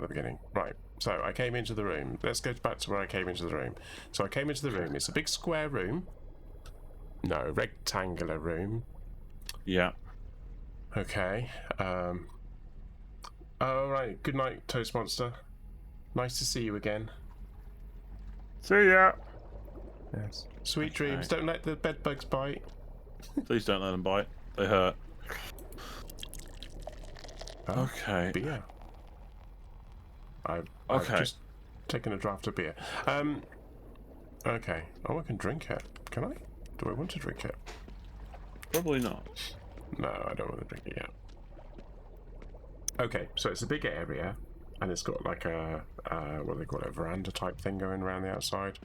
beginning. Right. So I came into the room. Let's go back to where I came into the room. So I came into the room. It's a big square room. No, rectangular room. Yeah. Okay. All right. Good night, Toast Monster. Nice to see you again. See ya. Yes. Sweet dreams. Don't let the bed bugs bite. Please don't let them bite. They hurt. Okay. Beer. I've just taken a draft of beer. Okay. Oh, I can drink it. Can I? Do I want to drink it? Probably not. No, I don't want to drink it yet. Okay, so it's a big area, and it's got like a what do they call it, a veranda type thing going around the outside.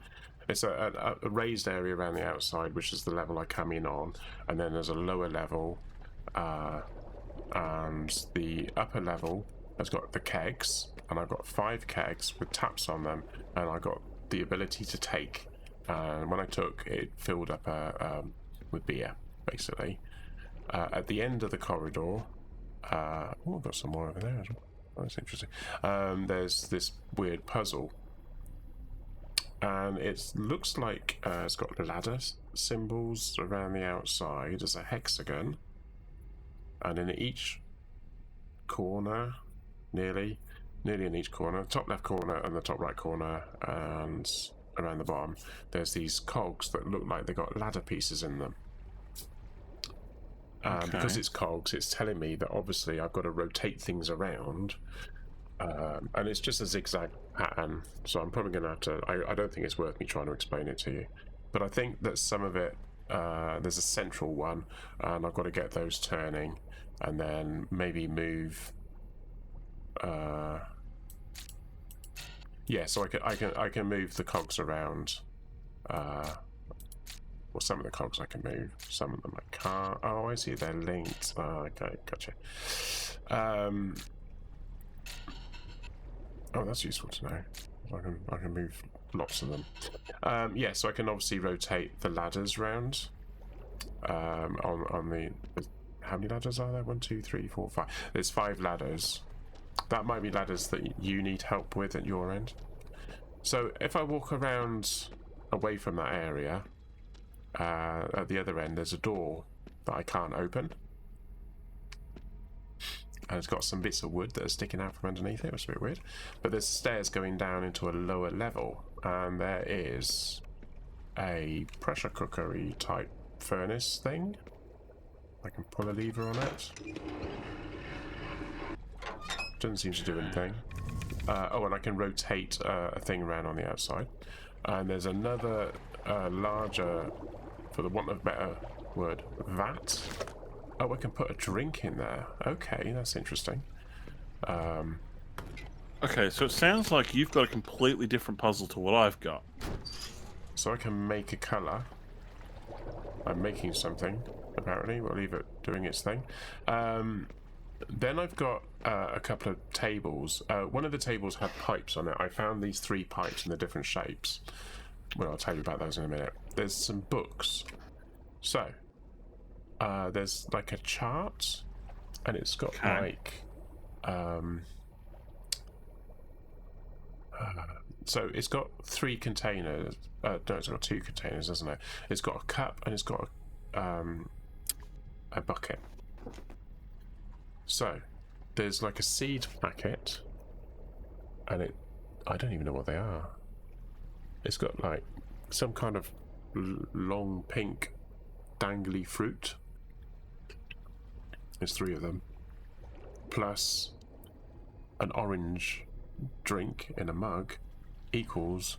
It's a raised area around the outside, which is the level I come in on, and then there's a lower level, and the upper level has got the kegs, and I've got 5 kegs with taps on them, and I got the ability to take. And when I took, it filled up with beer, basically. At the end of the corridor, I've got some more over there as well. Oh, that's interesting. There's this weird puzzle, and it looks like it's got ladder symbols around the outside. There's a hexagon, and in each corner, nearly in each corner, top left corner and the top right corner, and around the bottom, there's these cogs that look like they've got ladder pieces in them. Because it's cogs, it's telling me that obviously I've got to rotate things around, and it's just a zigzag pattern, so I'm probably going to have to... I don't think it's worth me trying to explain it to you, but I think that some of it, there's a central one, and I've got to get those turning, and then maybe move... yeah, so I can move the cogs around. Well, some of the cogs I can move, some of them I can't. Oh, I see, they're linked. Oh, okay, gotcha. Oh, that's useful to know. I can move lots of them. Yeah, so I can obviously rotate the ladders round. On the how many ladders are there? 1, 2, 3, 4, 5. There's 5 ladders. That might be ladders that you need help with at your end. So if I walk around away from that area, at the other end there's a door that I can't open, and it's got some bits of wood that are sticking out from underneath it. It's a bit weird, but there's stairs going down into a lower level, and there is a pressure cookery type furnace thing. I can pull a lever on it. Doesn't seem to do anything. Oh, and I can rotate a thing around on the outside. And there's another larger, for the want of a better word, vat. Oh, I can put a drink in there. Okay, that's interesting. Okay, so it sounds like you've got a completely different puzzle to what I've got. So I can make a colour. I'm making something, apparently. We'll leave it doing its thing. Then I've got a couple of tables. One of the tables had pipes on it. I found these 3 pipes in the different shapes. Well, I'll tell you about those in a minute. There's some books. So, there's like a chart, and it's got like... so it's got 3 containers. No, it's got 2 containers, doesn't it? It's got a cup, and it's got a bucket. So, there's like a seed packet, and I don't even know what they are. It's got like some kind of long pink dangly fruit. There's 3 of them, plus an orange drink in a mug equals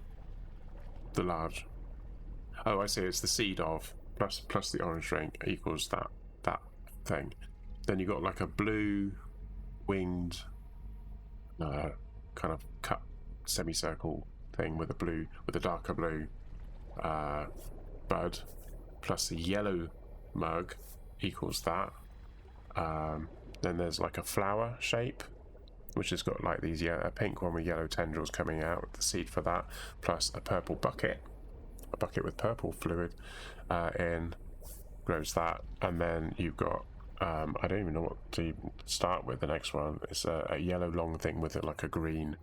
the large. Oh, I see. It's the seed of plus the orange drink equals that thing. Then you got like a blue winged kind of cut semicircle thing with a darker blue bud, plus the yellow mug equals that. Then there's like a flower shape, which has got like these a pink one with yellow tendrils coming out, the seed for that, plus a purple bucket, a bucket with purple fluid in, grows that. And then you've got I don't even know what to start with. The next one is a yellow long thing with like a green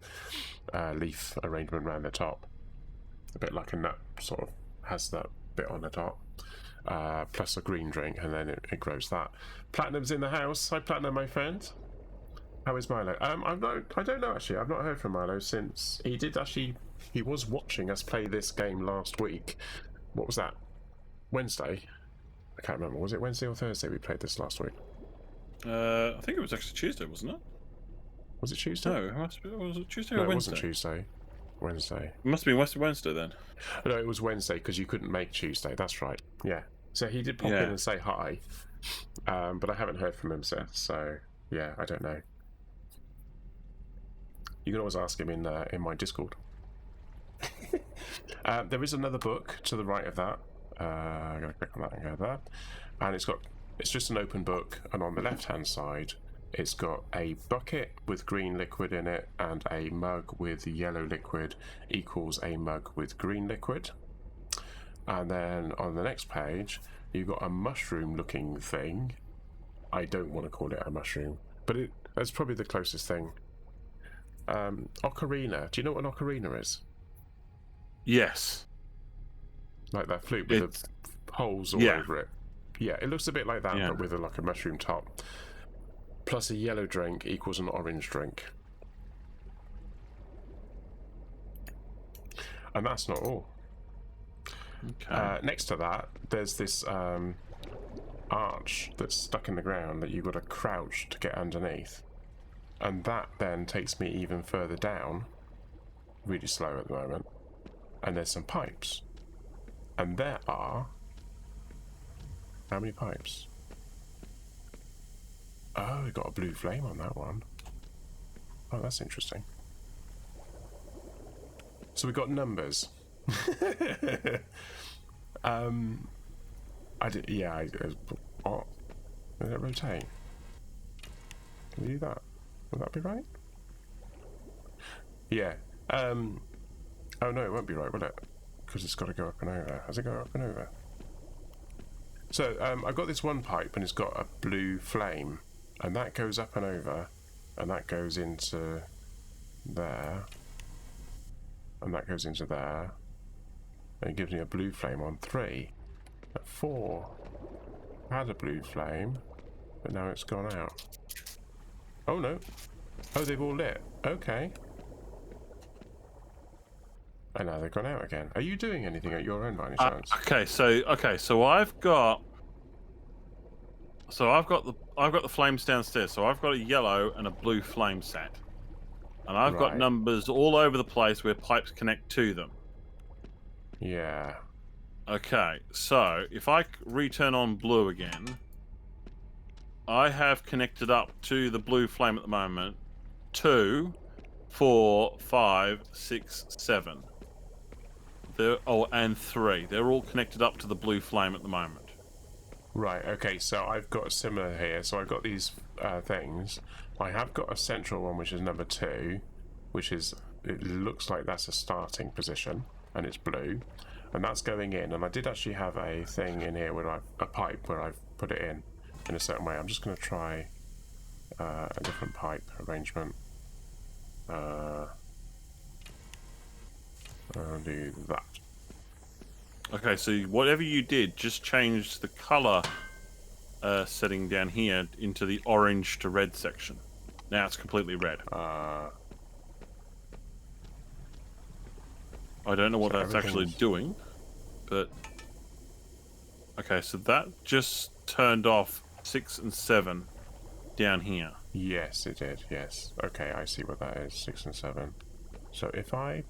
leaf arrangement around the top, a bit like a nut, sort of has that bit on the top, plus a green drink, and then it grows that. Platinum's in the house. Hi Platinum, my friend. How is Milo? I don't know actually. I've not heard from Milo since he was watching us play this game last week. What was that? Wednesday? I can't remember. Was it Wednesday or Thursday we played this last week? I think it was actually Tuesday, wasn't it? Was it Tuesday? No, was it Tuesday No, or it Wednesday? wasn't Tuesday. Wednesday. It must have been Wednesday then. No, it was Wednesday because you couldn't make Tuesday. That's right. Yeah. So he did pop in Yeah. and say hi, but I haven't heard from him since. So yeah, I don't know. You can always ask him in my Discord. There is another book to the right of that. I'm going to click on that and go there, and it's just an open book, and on the left hand side it's got a bucket with green liquid in it and a mug with yellow liquid equals a mug with green liquid. And then on the next page you've got a mushroom looking thing. I don't want to call it a mushroom, but that's probably the closest thing. Ocarina. Do you know what an ocarina is? Yes. Like that flute with the holes all over it. Yeah, it looks a bit like that, but with like a mushroom top. Plus a yellow drink equals an orange drink. And that's not all. Okay. Next to that, there's this arch that's stuck in the ground that you've got to crouch to get underneath. And that then takes me even further down, really slow at the moment. And there's some pipes. And there are... How many pipes? Oh, we got a blue flame on that one. Oh, that's interesting. So we got numbers. What? Did it rotate? Can we do that? Would that be right? Yeah. Oh no, it won't be right, will it? Because it's got to go up and over. Has it go up and over? So I've got this one pipe and it's got a blue flame, and that goes up and over, and that goes into there, and that goes into there, and it gives me a blue flame on 3. At 4, I had a blue flame, but now it's gone out. Oh no! Oh, they've all lit. Okay. And now they've gone out again. Are you doing anything at your end by any chance? Okay, so I've got the flames downstairs. So I've got a yellow and a blue flame set, and I've got Right. numbers all over the place where pipes connect to them. Yeah. Okay, so if I return on blue again, I have connected up to the blue flame at the moment. 2, 4, 5, 6, 7. And 3. They're all connected up to the blue flame at the moment. Right, okay, so I've got similar here. So I've got these things. I have got a central one, which is number 2, which is, it looks like that's a starting position, and it's blue, and that's going in. And I did actually have a thing in here where a pipe where I've put it in a certain way. I'm just going to try a different pipe arrangement. I'll do that. Okay, so whatever you did, just change the color setting down here into the orange to red section. Now it's completely red. I don't know what So that's actually everything's- doing, but okay. So that just turned off 6 and 7 down here. Yes, it did. Yes. Okay, I see what that is. 6 and 7. So if I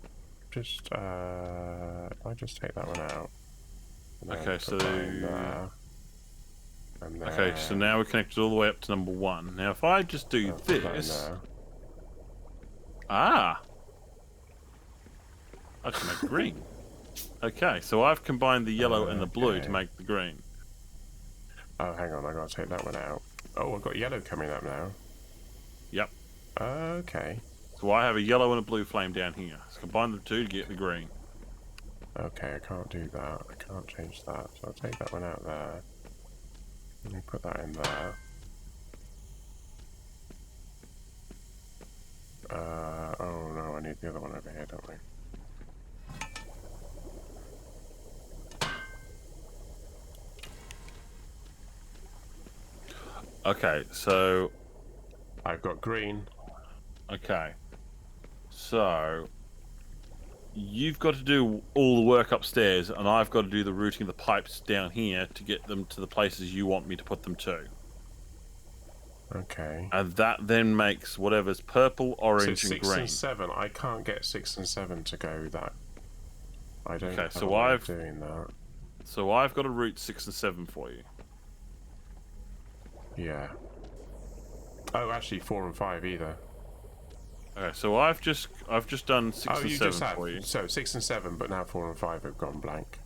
just take that one out. and then Okay, put so that in there, and okay, so then now we're connected all the way up to number 1. Now, if I just do put that in this, there. I can make green. Okay, so I've combined the yellow and the blue to Okay. make the green. Oh, hang on, I gotta take that one out. Oh, I've got yellow coming up now. Yep. Okay. So I have a yellow and a blue flame down here. So combine the two to get the green. Okay, I can't do that. I can't change that. So I'll take that one out there. Let me put that in there. Oh no, I need the other one over here, don't we? Okay, so I've got green. okay. So you've got to do all the work upstairs, and I've got to do the routing of the pipes down here to get them to the places you want me to put them to. Okay. And that then makes whatever's purple, So orange, and 6 green. and 7. I can't get 6 and 7 to go that. I don't Okay, have so a way of I've- doing that. So I've got to route 6 and 7 for you. Yeah. Oh, actually 4 and 5 either. Okay, so I've just done 6 Oh, and you 7 just had. for you. So 6 and 7, but now 4 and 5 have gone blank.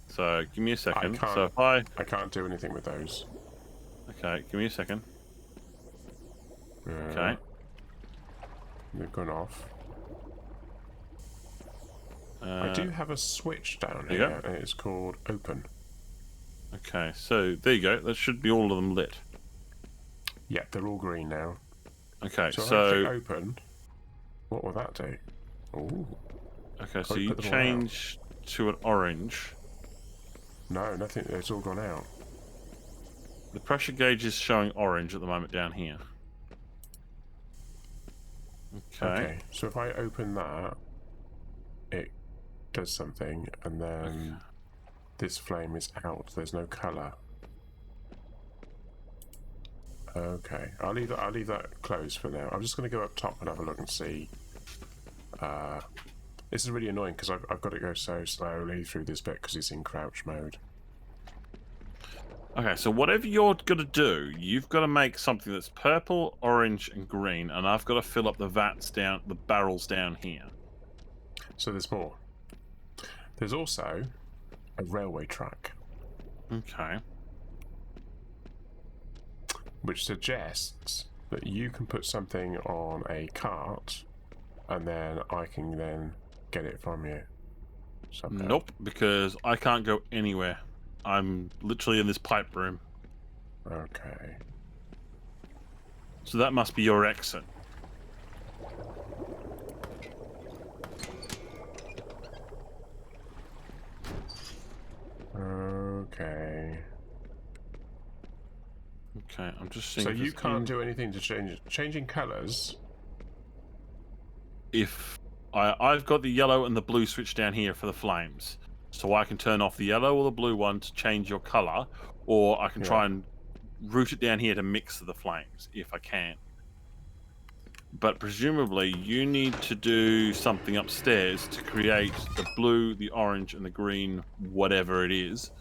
So give me a second. can't- So if I I can't do anything with those. okay, give me a second. Yeah, Okay. They've gone off. I Uh, do have a switch down there you here, and it's called open. Okay, so there you go. That should be all of them lit. Yeah, they're all green now. Okay, So, if I so click open, what will that do? Ooh. okay, so I you put them all out? change to an orange. No, nothing. It's all gone out. The pressure gauge is showing orange at the moment down here. Okay. So if I open that, it does something, and then this flame is out. There's no color. Okay, I'll leave that closed for now. I'm just going to go up top and have a look and see. This is really annoying because I've got to go so slowly through this bit because it's in crouch mode. Okay, so whatever you're gonna do, you've got to make something that's purple, orange, and green, and I've got to fill up the vats down, the barrels down here. So there's more. There's also a railway track, Okay. which suggests that you can put something on a cart, and then I can then get it from you. Somehow. Nope, because I can't go anywhere. I'm literally in this pipe room. Okay. So that must be your exit. Okay. Okay, I'm just seeing. So if you there's can't any- do anything to change it. Changing colours. If I've got the yellow and the blue switch down here for the flames, so I can turn off the yellow or the blue one to change your color, or I can Yeah. try and route it down here to mix the flames if I can. But presumably, you need to do something upstairs to create the blue, the orange, and the green, whatever it is.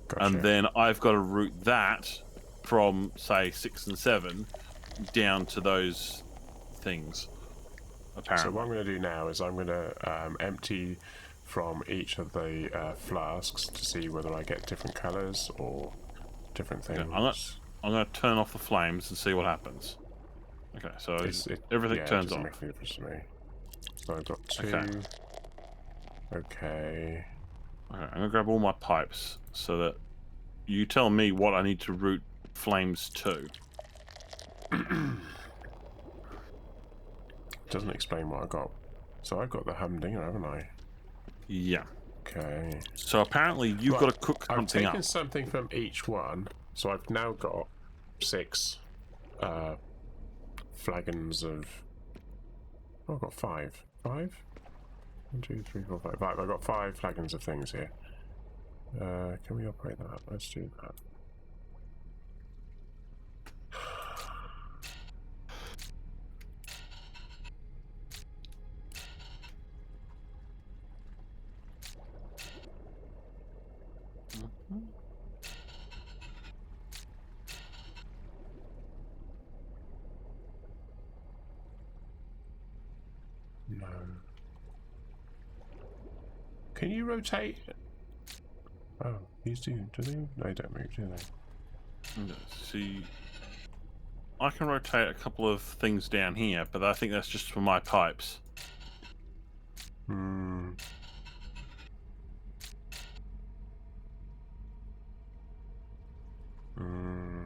Gotcha. And then I've got to route that from, say, 6 and 7 down to those things. Apparently. So what I'm going to do now is I'm going to empty from each of the flasks to see whether I get different colours or different things. I'm going to turn off the flames and see what happens. Okay, so everything yeah, turns it doesn't off. make any difference to me. So I've got 2. Okay. Okay. Okay, I'm going to grab all my pipes so that you tell me what I need to route flames to. Doesn't explain what I got. So I've got the humdinger, haven't I? Yeah. Okay. So apparently you've Right, got to cook I've something taken up. something from each one, so I've now got 6 flagons of. Oh, I've got 5. 5? 1, 2, 3, 4, 5. Right, I've got 5 flagons of things here. Can we operate that? Let's do that. No. Can you rotate? Oh, these do they? No, they don't move, do they? Let's see. I can rotate a couple of things down here, but I think that's just for my pipes. Hmm. Hmm.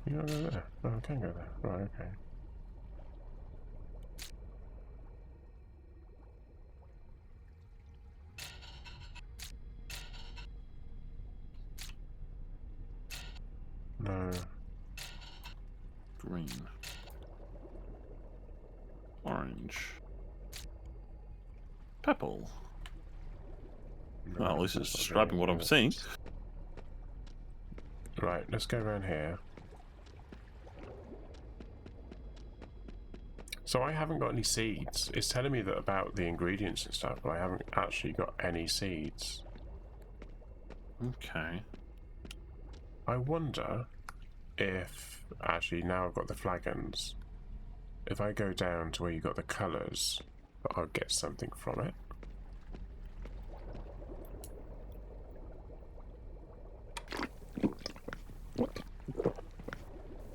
You can't go there. Oh, I can go there. Right, okay. No. Green. Orange. Purple. No, Well, at least that's it's not describing doing what I'm it. seeing. Right, let's go around here. So I haven't got any seeds. It's telling me that about the ingredients and stuff, but I haven't actually got any seeds. Okay. I wonder if, actually now I've got the flagons, if I go down to where you got the colours, I'll get something from it.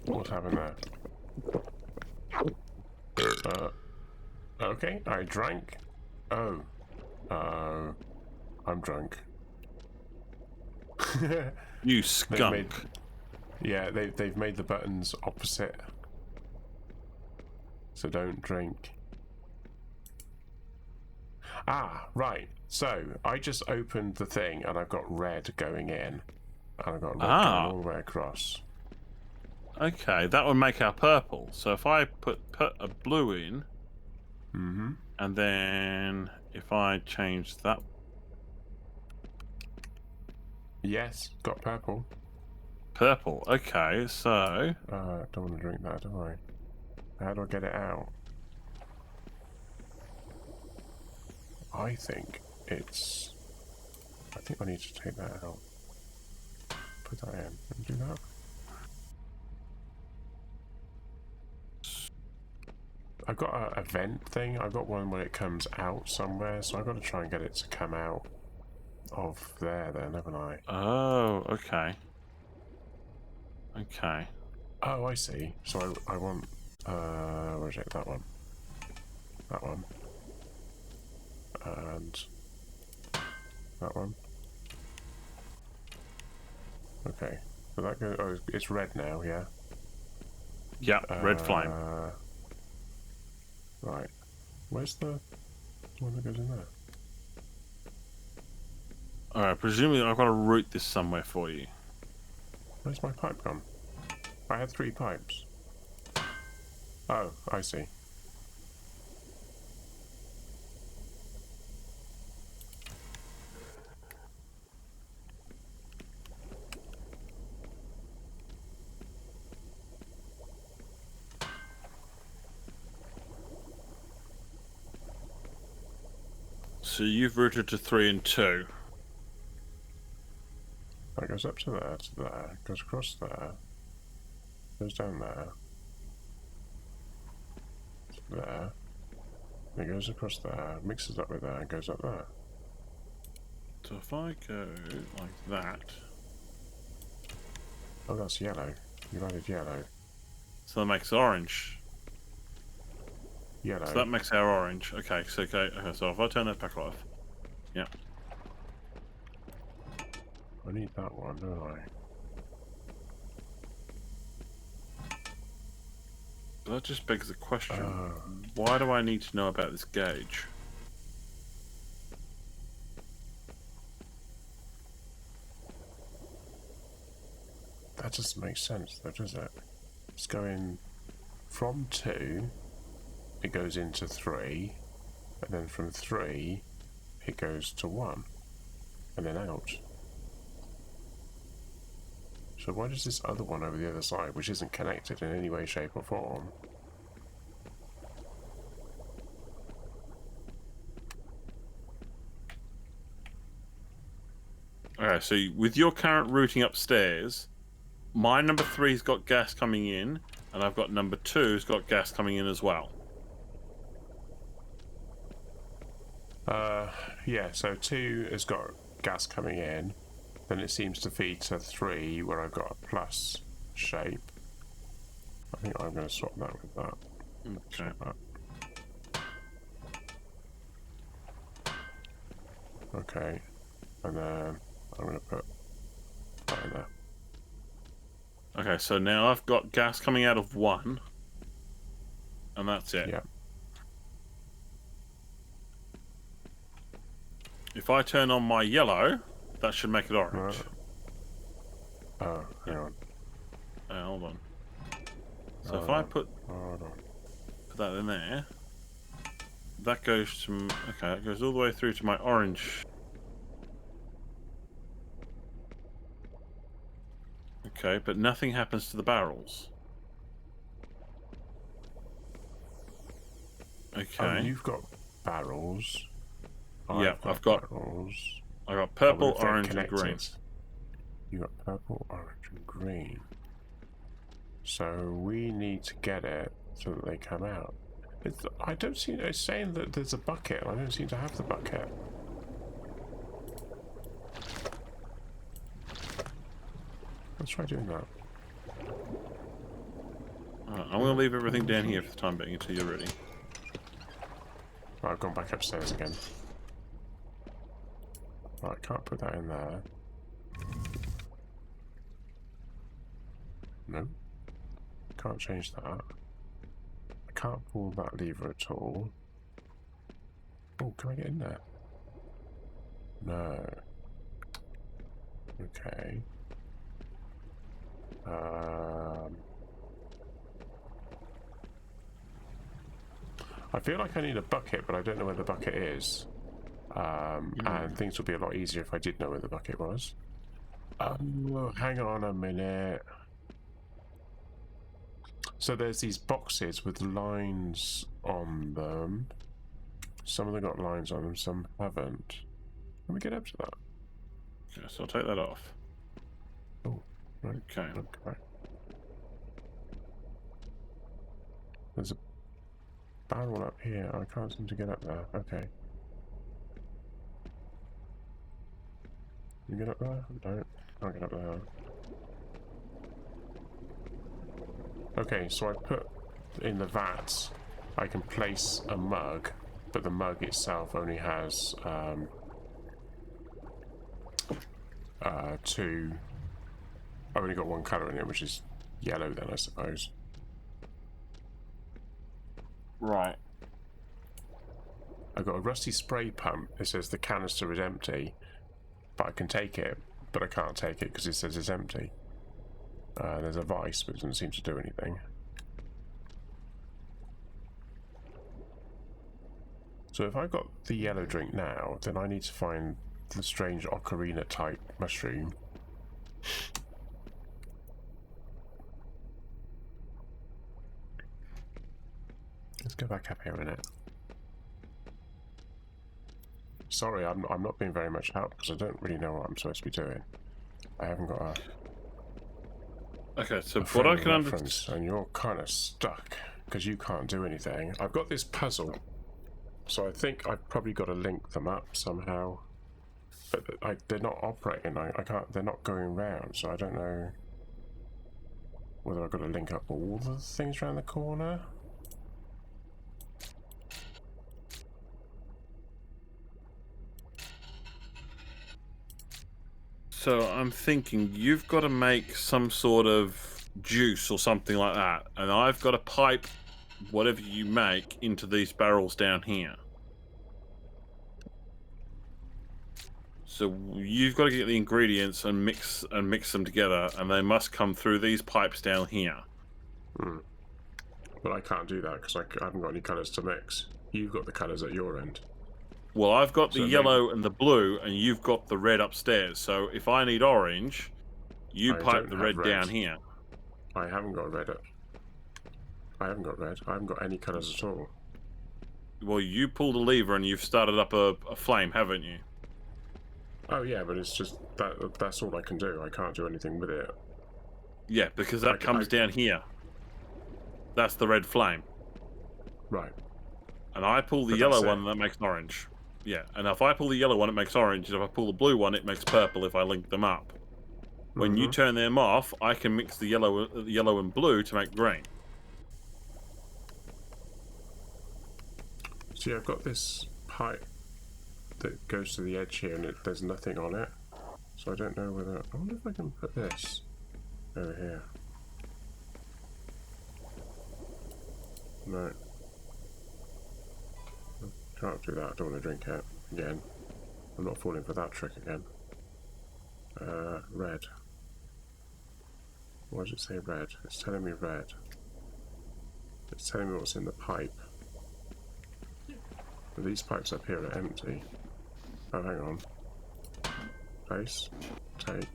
What happened there? Okay, I drank. Oh. I'm drunk. You skunk. Yeah, they've made the buttons opposite. So don't drink. Ah, right. So I just opened the thing and I've got red going in. And I've got red going all the way across. Okay, that would make our purple. So if I put a blue in, Mm-hmm. and then if I change that, Yes, got purple. purple. Okay, so Don't want to drink that, do I? How do I get it out? I think it's... I think I need to take that out. Put that in. And do that. I've got a vent thing. I've got one where it comes out somewhere, so I've got to try and get it to come out of there then, haven't I? oh, okay. Okay. Oh, I see. So I want... where's it? That one. That one. And... that one. Okay. So that goes... Oh, it's red now, yeah? Yeah, red flame. Right. Where's the one that goes in there? Alright, presumably I've got to route this somewhere for you. Where's my pipe gone? I had 3 pipes. Oh, I see. So you've routed to 3 and 2. That goes up to there, goes across there, goes down there, to there, then it goes across there, mixes up with there, and goes up there. So if I go like that, Oh, that's yellow. You added yellow. so that makes orange. Yellow. So that makes our orange. Okay, so so if I turn that back off, yeah. I need that one, don't I? That just begs the question: why do I need to know about this gauge? That doesn't make sense, though, does it? It's going from 2, it goes into 3, and then from 3, it goes to 1, and then out. So why does this other one over the other side, which isn't connected in any way, shape, or form? Okay, so with your current routing upstairs, my number 3's got gas coming in, and I've got number 2's got gas coming in as well. Yeah, so 2 has got gas coming in, then it seems to feed to 3 where I've got a plus shape. I think I'm going to swap that with that. Okay. Swap that. Okay, and then I'm going to put that in there. Okay, so now I've got gas coming out of 1, and that's it. Yeah. If I turn on my yellow, that should make it orange. Oh, hang on. Hold on. So if I put Hold on. that in there, that goes to... Okay, that goes all the way through to my orange. Okay, but nothing happens to the barrels. Okay. You've got barrels. Yeah, I've got barrels. I got purple, They're orange, and green. connected. You got purple, orange, and green. So we need to get it so that they come out. I don't see. It's saying that there's a bucket. I don't seem to have the bucket. Let's try doing that. I'm going to leave everything down here for the time being until you're ready. Right, I've gone back upstairs again. Right, I can't put that in there. No. Can't change that. I can't pull that lever at all. Oh, can I get in there? No. Okay. I feel like I need a bucket, but I don't know where the bucket is. And things would be a lot easier if I did know where the bucket was. Hang on a minute. So there's these boxes with lines on them. Some of them got lines on them, some haven't. Let me get up to that. Okay, so I'll take that off. Oh, right. Okay. Okay. There's a barrel up here. I can't seem to get up there. Okay. You get up there? No, can't get up there. Okay, so I put in the vat, I can place a mug, but the mug itself only has two. I've only got one colour in it, which is yellow then, I suppose. Right. I've got a rusty spray pump. It says the canister is empty, but I can take it, but I can't take it because it says it's empty. There's a vice, but it doesn't seem to do anything. So if I've got the yellow drink now, then I need to find the strange ocarina type mushroom. Let's go back up here a minute. Sorry, I'm not being very much help because I don't really know what I'm supposed to be doing. I haven't got a Okay, so a what I frame can of understand. reference, and you're kind of stuck because you can't do anything. I've got this puzzle, so I think I've probably got to link them up somehow. But they're not operating. I can't. They're not going round, so I don't know whether I've got to link up all the things around the corner. So I'm thinking you've got to make some sort of juice or something like that, and I've got to pipe whatever you make into these barrels down here. So you've got to get the ingredients and mix them together, and they must come through these pipes down here. But I can't do that because I haven't got any colours to mix. You've got the colours at your end. Well, I've got the So yellow and the blue, and you've got the red upstairs. So if I need orange, you I pipe don't the have red red. down here. I haven't got red. I haven't got red. I haven't got any colours at all. Well, you pulled a lever and you've started up a flame, haven't you? Oh yeah, but it's just that's all I can do. I can't do anything with it. Yeah, because that comes down here. That's the red flame. Right. And I pull the But yellow that's one, it. and that makes orange. Yeah, and if I pull the yellow one, it makes orange. And if I pull the blue one, it makes purple if I link them up. When you turn them off, I can mix the yellow and blue to make green. See, I've got this pipe that goes to the edge here, and there's nothing on it. So I don't know whether... I wonder if I can put this over here. No. Can't do that. I don't want to drink it again. I'm not falling for that trick again. Red. Why does it say red? It's telling me red. It's telling me what's in the pipe. But these pipes up here are empty. Oh, hang on. Place. Take.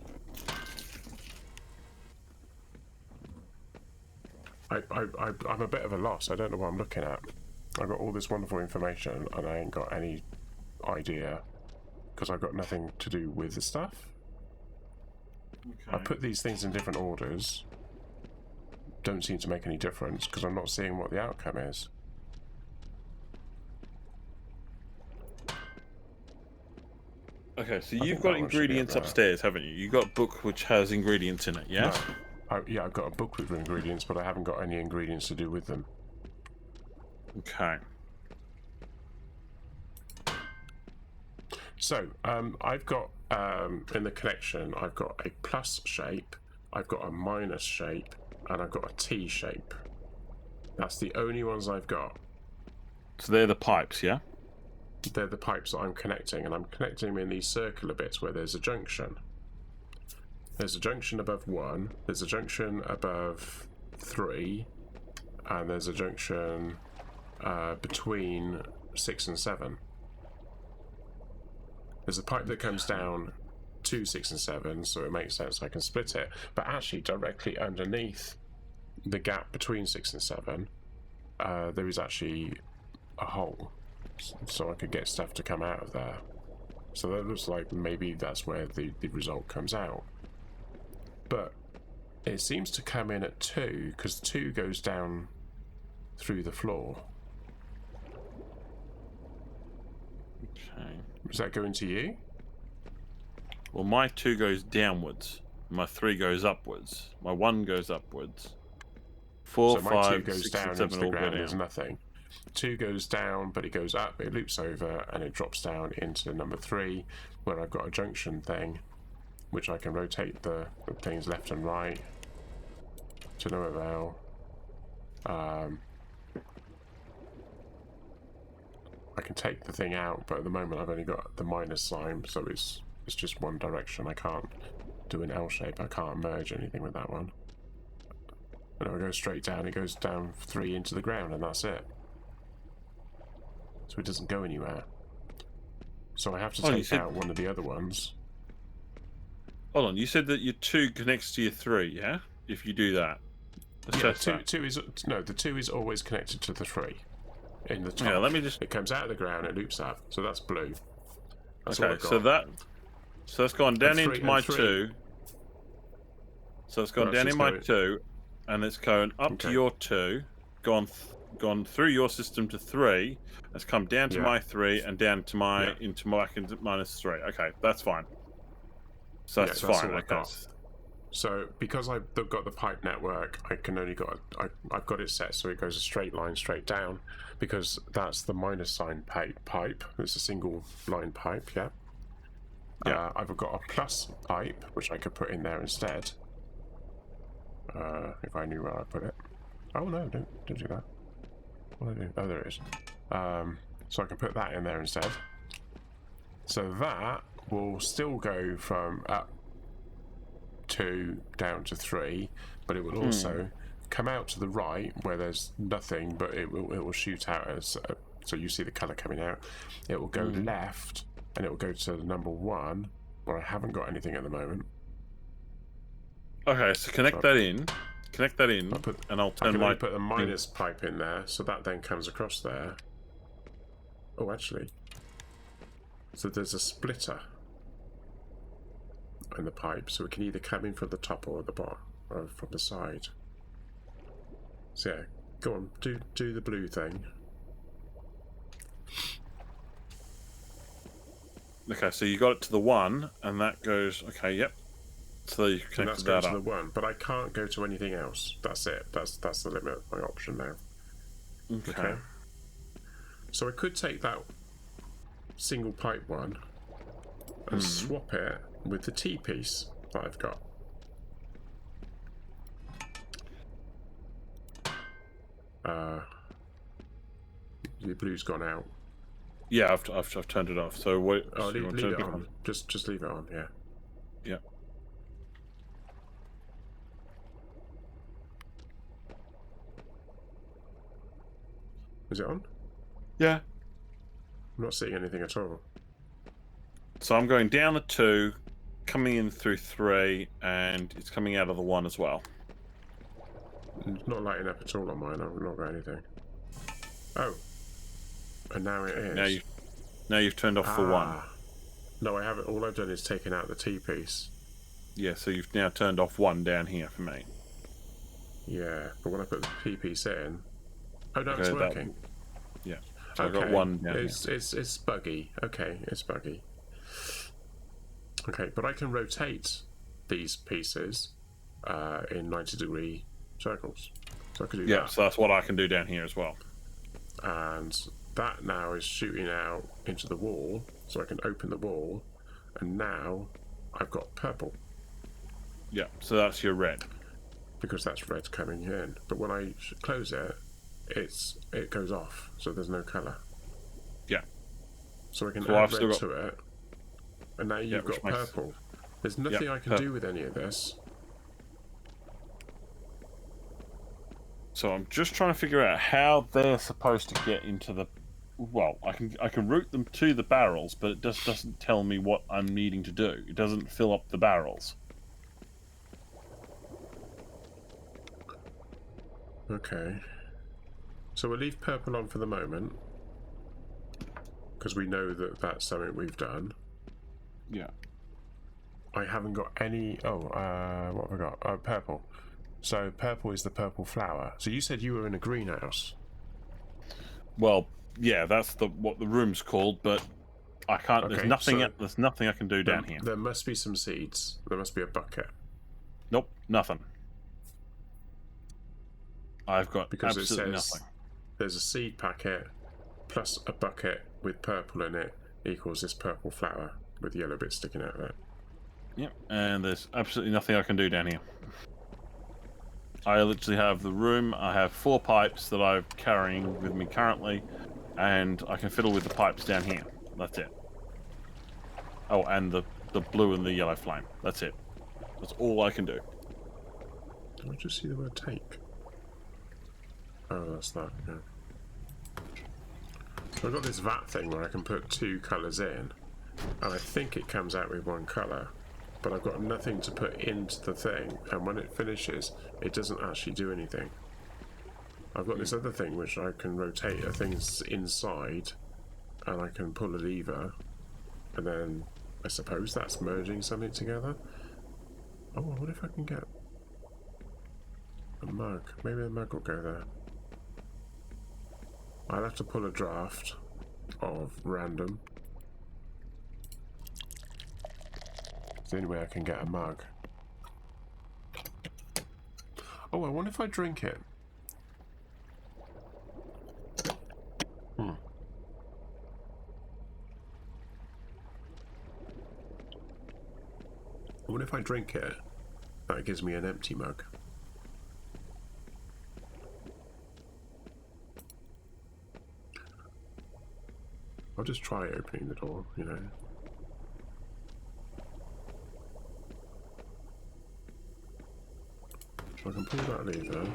I'm a bit of a loss. I don't know what I'm looking at. I've got all this wonderful information and I ain't got any idea because I've got nothing to do with the stuff. I put these things in different orders. Don't seem to make any difference because I'm not seeing what the outcome is. Okay, so I you've think got that one should be ingredients up there. upstairs, haven't you? You've got a book which has ingredients in it, yeah? No. Yeah, I've got a book with ingredients, but I haven't got any ingredients to do with them. Okay. So, I've got, in the connection, I've got a plus shape, I've got a minus shape, and I've got a T shape. That's the only ones I've got. So they're the pipes, yeah? They're the pipes that I'm connecting, and I'm connecting them in these circular bits where there's a junction. There's a junction above 1, there's a junction above 3, and there's a junction between 6 and 7. There's a pipe that comes down to 6 and 7, so it makes sense I can split it. But actually, directly underneath the gap between 6 and 7, there is actually a hole, so I could get stuff to come out of there. So that looks like maybe that's where the result comes out. But it seems to come in at 2, because 2 goes down through the floor. Okay. Is that going to you? Well, my 2 goes downwards. My 3 goes upwards. My 1 goes upwards. 4, So my 2 5, goes 6, down and 7 into the all go ground, there's down. nothing. 2 goes down, but it goes up, it loops over, and it drops down into number 3, where I've got a junction thing, which I can rotate the things left and right to no avail. I can take the thing out, but at the moment I've only got the minus sign, so it's just one direction. I can't do an L shape, I can't merge anything with that one. And if I go straight down, it goes down 3 into the ground, and that's it. So it doesn't go anywhere. So I have to Oh, you take said- out one of the other ones. Hold on, you said that your 2 connects to your 3, yeah? If you do that. Let's Yeah, test 2, that. 2 is no. The 2 is always connected to the 3. In the top. Yeah, let me just... It comes out of the ground, it loops up. So that's blue. That's all Okay, I've got. so that's gone down And 3 into my and 3. 2. So it's gone Right, down so in it's my going- 2, and it's going up to Okay. your 2, gone through your system to 3, it's come down to Yeah. my 3, and down to my Yeah. into minus 3. Okay, that's fine. So Yeah, that's that's fine. all I've Okay. got. So because I've got the pipe network, I can only I've got it set so it goes a straight line straight down, because that's the minus sign pipe. It's a single line pipe, yeah. Yeah. I've got a plus pipe which I could put in there instead. If I knew where I put it. Oh no, don't do that. What do I do? Oh, there it is. So I can put that in there instead. So that will still go from up 2 down to 3, but it will also come out to the right where there's nothing, but it will shoot out as so you see the color coming out. It will go left, and it will go to number 1, where I haven't got anything at the moment. Okay, so connect that in, and I'll I turn can my only put the minus pipe in there, so that then comes across there. Oh, actually, so there's a splitter in the pipe, so it can either come in from the top or the bottom, or from the side. So yeah, go on, do the blue thing. Okay, so you got it to the 1, and that goes. Okay, yep. So you And that's connected going that to up. the 1, but I can't go to anything else. That's it. That's the limit of my option now. Okay. So I could take that single pipe one and swap it with the T-piece that I've got. The blue's gone out. Yeah, I've turned it off. So what? Oh, so you want to leave turn it back on. Just leave it on, yeah. Yeah. Is it on? Yeah. I'm not seeing anything at all. So I'm going down the 2, coming in through 3, and it's coming out of the 1 as well. It's not lighting up at all on mine. I've not got anything. Oh. And now it is. Now you've turned off the 1. No, I haven't. All I've done is taken out the T-piece. Yeah, so you've now turned off 1 down here for me. Yeah, but when I put the T-piece in... Oh, no, it's Okay, working. Yeah. So I've got 1 down here. It's buggy. Okay, it's buggy. Okay, but I can rotate these pieces in 90-degree circles. So I can do Yeah, that. so that's what I can do down here as well. And that now is shooting out into the wall, so I can open the wall, and now I've got purple, Yeah, so that's your red. because that's red coming in. But when I close it, it goes off, so there's no colour. Yeah. So I can So add I've still red got- to it, and now you've which got makes- purple. There's nothing I can purple. do with any of this. So I'm just trying to figure out how they're supposed to get into the. Well, I can route them to the barrels, but it just doesn't tell me what I'm needing to do. It doesn't fill up the barrels. Okay. So we'll leave purple on for the moment, because we know that that's something we've done. Yeah. I haven't got any... Oh, what have I got? Oh, purple. So purple is the purple flower. So you said you were in a greenhouse. Well, yeah, that's what the room's called, but I can't. Okay, there's nothing. so- There's nothing I can do down here. There must be some seeds. There must be a bucket. Nope, nothing. I've got Because it absolutely says nothing. there's a seed packet plus a bucket with purple in it equals this purple flower with yellow bits sticking out of it. Yep, and there's absolutely nothing I can do down here. I literally have the room. I have 4 pipes that I'm carrying with me currently, and I can fiddle with the pipes down here. That's it. Oh, and the blue and the yellow flame. That's it. That's all I can do. Did I just see the word take? Oh, that's that, yeah. So I've got this vat thing where I can put 2 colours in, and I think it comes out with 1 colour, but I've got nothing to put into the thing, and when it finishes, it doesn't actually do anything. I've got this other thing which I can rotate a thing inside, and I can pull a lever, and then I suppose that's merging something together. Oh, what if I can get a mug? Maybe the mug will go there. I'll have to pull a draft of random. It's the only way I can get a mug. Oh, I wonder if I drink it. I wonder if I drink it, that gives me an empty mug. I'll just try opening the door, you know. So I can pull that lever,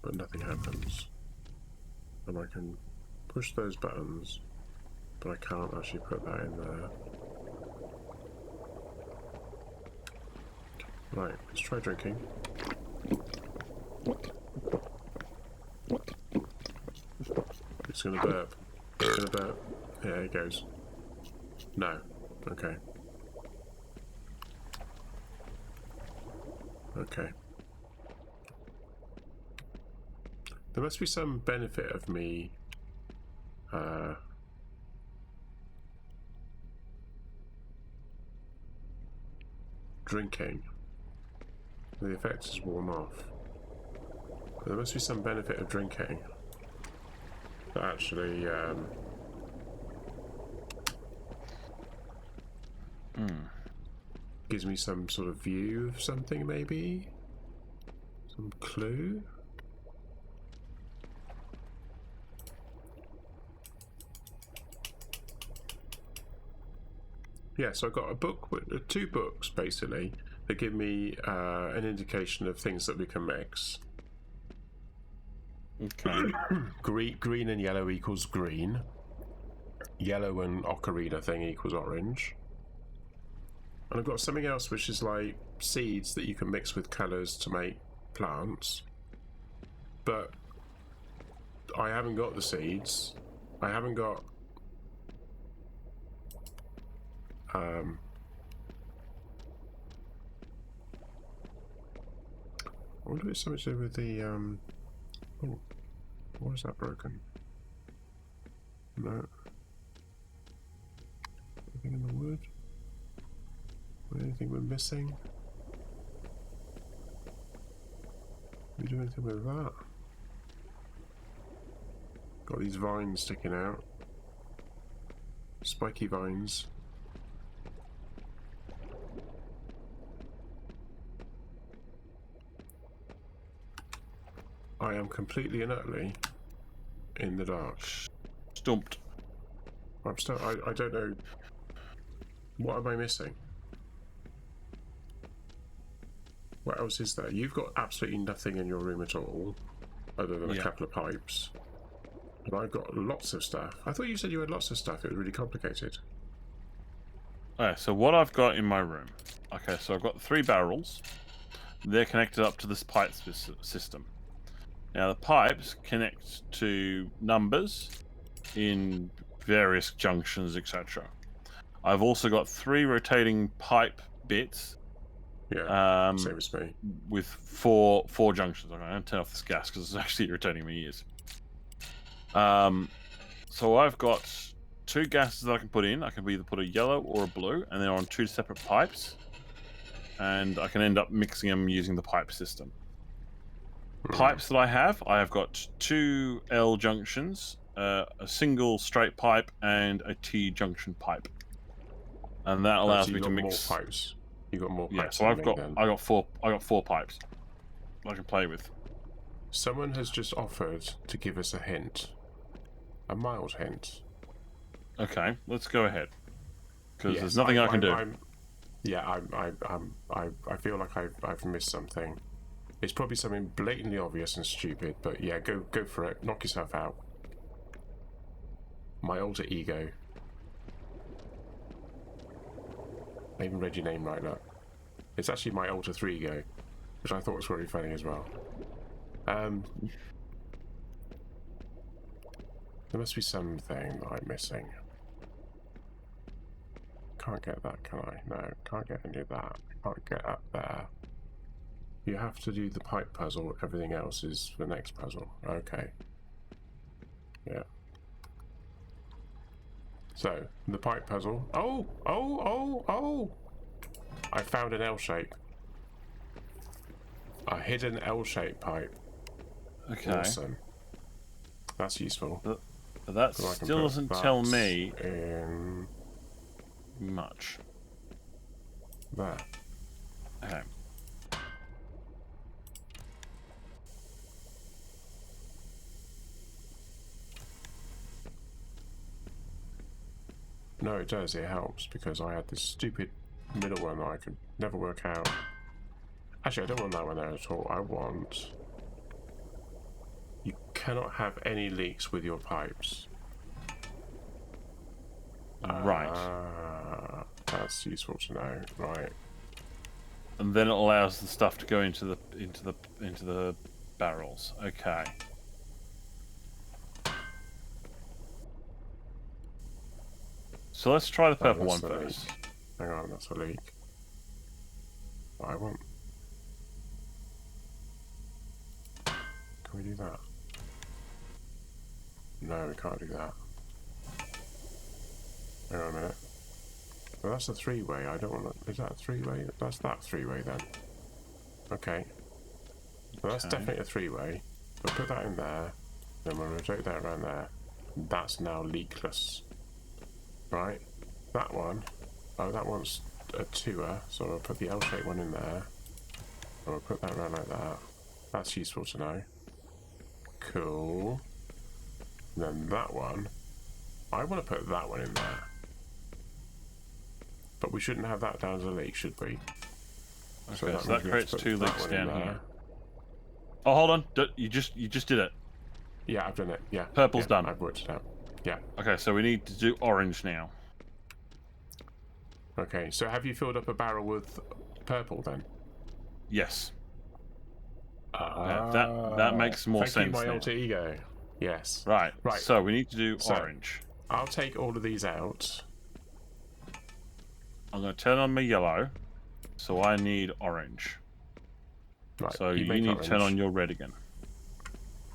but nothing happens. And I can push those buttons, but I can't actually put that in there. Right, let's try drinking. It's gonna burp. It's gonna burp. Yeah, it goes. No. Okay. Okay. There must be some benefit of me drinking. The effect is worn off. There must be some benefit of drinking that actually gives me some sort of view of something, maybe? Some clue? Yeah, so I've got a book, two books basically, that give me an indication of things that we can mix. Okay. Green and yellow equals green. Yellow and ocarina thing equals orange. And I've got something else which is like seeds that you can mix with colours to make plants. But I haven't got the seeds. I haven't got I wonder if it's something to do with the oh, why is that broken? No. Anything in the wood? Anything we're missing? We do anything with that? Got these vines sticking out. Spiky vines. I am completely and utterly in the dark. Stumped. I'm still. I don't know. What am I missing? What else is there? You've got absolutely nothing in your room at all, other than a couple of pipes. And I've got lots of stuff. I thought you said you had lots of stuff. It was really complicated. Okay, so what I've got in my room. Okay, so I've got 3 barrels. They're connected up to this pipe system. Now the pipes connect to numbers in various junctions, etc. I've also got 3 rotating pipe bits. Yeah, same as me. With four junctions. Okay, I'm going to turn off this gas because it's actually irritating my ears. So I've got 2 gases that I can put in. I can either put a yellow or a blue, and they're on 2 separate pipes. And I can end up mixing them using the pipe system. Pipes that I have got 2 L junctions, a single straight pipe, and a T junction pipe. And that allows me to mix more pipes. You got more pipes. Yeah, so I got 4 pipes I can play with. Someone has just offered to give us a hint. A mild hint. Okay, let's go ahead. Because there's nothing I can do. I feel like I've missed something. It's probably something blatantly obvious and stupid, but yeah, go for it. Knock yourself out. My alter ego. I even read your name right now. It's actually my alter 3 ego, which I thought was really funny as well. There must be something that I'm missing. Can't get that, can I? No, can't get any of that. Can't get up there. You have to do the pipe puzzle, everything else is the next puzzle. Okay. Yeah. So, the pipe puzzle. Oh! I found an L shape. A hidden L-shaped pipe. Okay. Awesome. That's useful. But that So I can still put doesn't that tell me in much. there. Okay. No, it does. It helps because I had this stupid middle one that I could never work out. Actually, I don't want that one there at all. I want... You cannot have any leaks with your pipes. Right. That's useful to know. Right. And then it allows the stuff to go into the barrels. Okay. So let's try the purple one that's a first. leak. Hang on, that's a leak. What I want. Can we do that? No, we can't do that. Hang on a minute. Well, that's a three-way. I don't want to... Is that a three-way? That's that three-way then. Okay. Well, that's Okay. definitely a three-way. We'll put that in there. Then we'll rotate that around there. That's now leakless. Right? That one. Oh, that one's a two-er. So I'll put the L-shaped one in there. And we'll put that around like that. That's useful to know. Cool. And then that one. I want to put that one in there. But we shouldn't have that down as a leak, should we? Okay, so means that we have creates to put two that leaks one in down there. here. Oh, hold on. You just did it. Yeah, I've done it. Yeah. Purple's yeah, done. I've worked it out. Yeah. Okay, so we need to do orange now. Okay, so have you filled up a barrel with purple then? Yes. That makes more Thank you, sense my now. alter ego. Yes. Right. Right. So we need to do So- orange. I'll take all of these out. I'm going to turn on my yellow. So I need orange. Right. So you make need to turn orange. on your red again.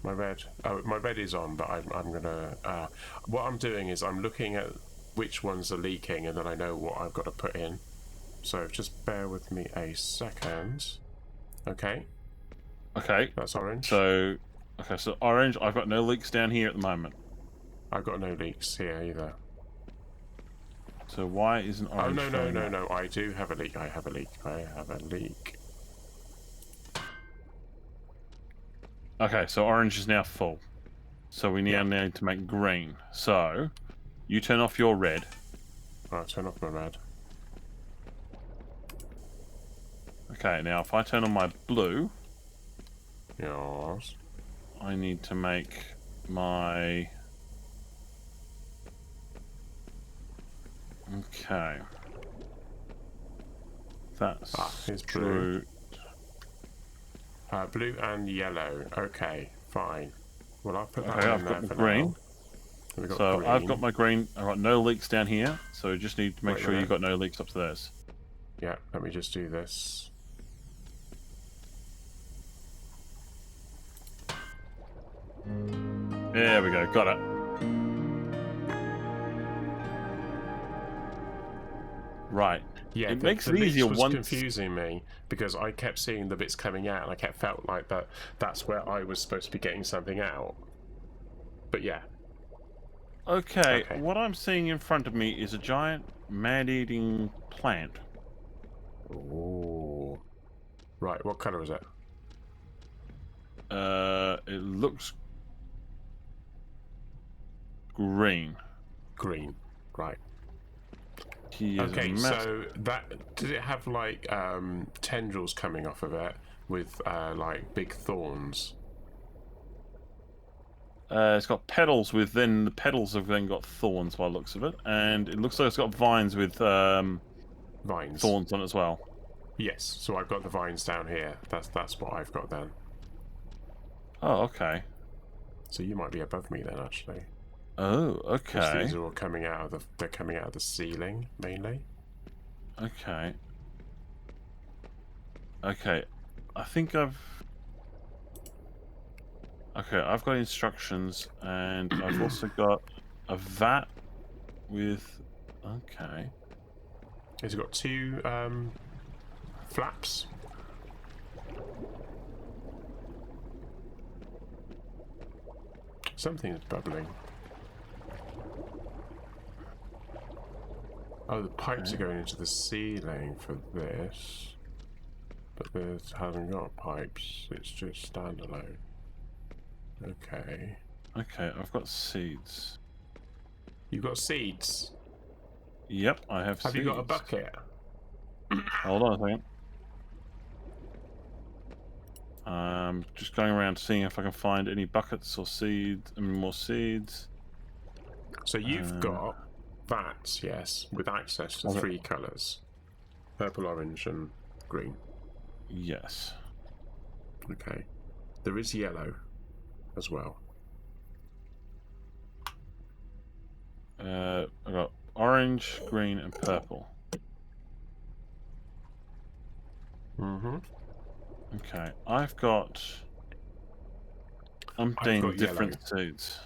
My red. Oh, my red is on, but I'm gonna. What I'm doing is I'm looking at which ones are leaking, and then I know what I've got to put in. So just bear with me a second. Okay, Okay. that's orange. So orange. I've got no leaks down here at the moment. I've got no leaks here either. So why isn't Oh orange? no filling up? no! I do have a leak. I have a leak. I have a leak. Okay, so orange is now full. So we now need to make green. So you turn off your red. I'll turn off my red. Okay, now if I turn on my blue, Yes. I need to make my... Okay. That's here's true. Blue and yellow. Okay, fine. Well, I'll put that Okay, one I've in got there the for green. now. We've got So green. I've got my green. I've got no leaks down here. So we just need to make Wait a sure you've minute. got no leaks upstairs. Yeah, let me just do this. There we go. Got it. Right. Yeah, It the, makes the it leaks easier was once. confusing me because I kept seeing the bits coming out, and I kept felt like that's where I was supposed to be getting something out. But yeah, Okay, Okay. what I'm seeing in front of me is a giant man-eating plant. ooh, right. What color is it? It looks green. Green. Right. He is Okay, a mass- so that did it have like tendrils coming off of it with like big thorns? It's got petals with then the petals have then got thorns by the looks of it, and it looks like it's got vines with Vines. thorns on it as well. Yes. So I've got the vines down here. That's what I've got then. Oh, okay. So you might be above me then, actually. Oh, 'Cause okay. these are all coming out of they're coming out of the ceiling mainly. Okay. Okay. I think I've... Okay, I've got instructions, and I've also got a vat with... Okay. It's got two flaps. Something's bubbling. Oh, the pipes are going into the ceiling for this. But this hasn't got pipes, it's just standalone. Okay. Okay, I've got seeds. You've got seeds. Yep, I have. Have you got a seeds. bucket? Hold on a second. Just going around seeing if I can find any buckets or seeds. I mean, more seeds. So you've got vats, yes, with access to Okay. 3 colours: purple, orange, and green. Yes. Okay. There is yellow as well. I got orange, green, and purple. Mm-hmm. Okay, I've got umpteen got different seeds.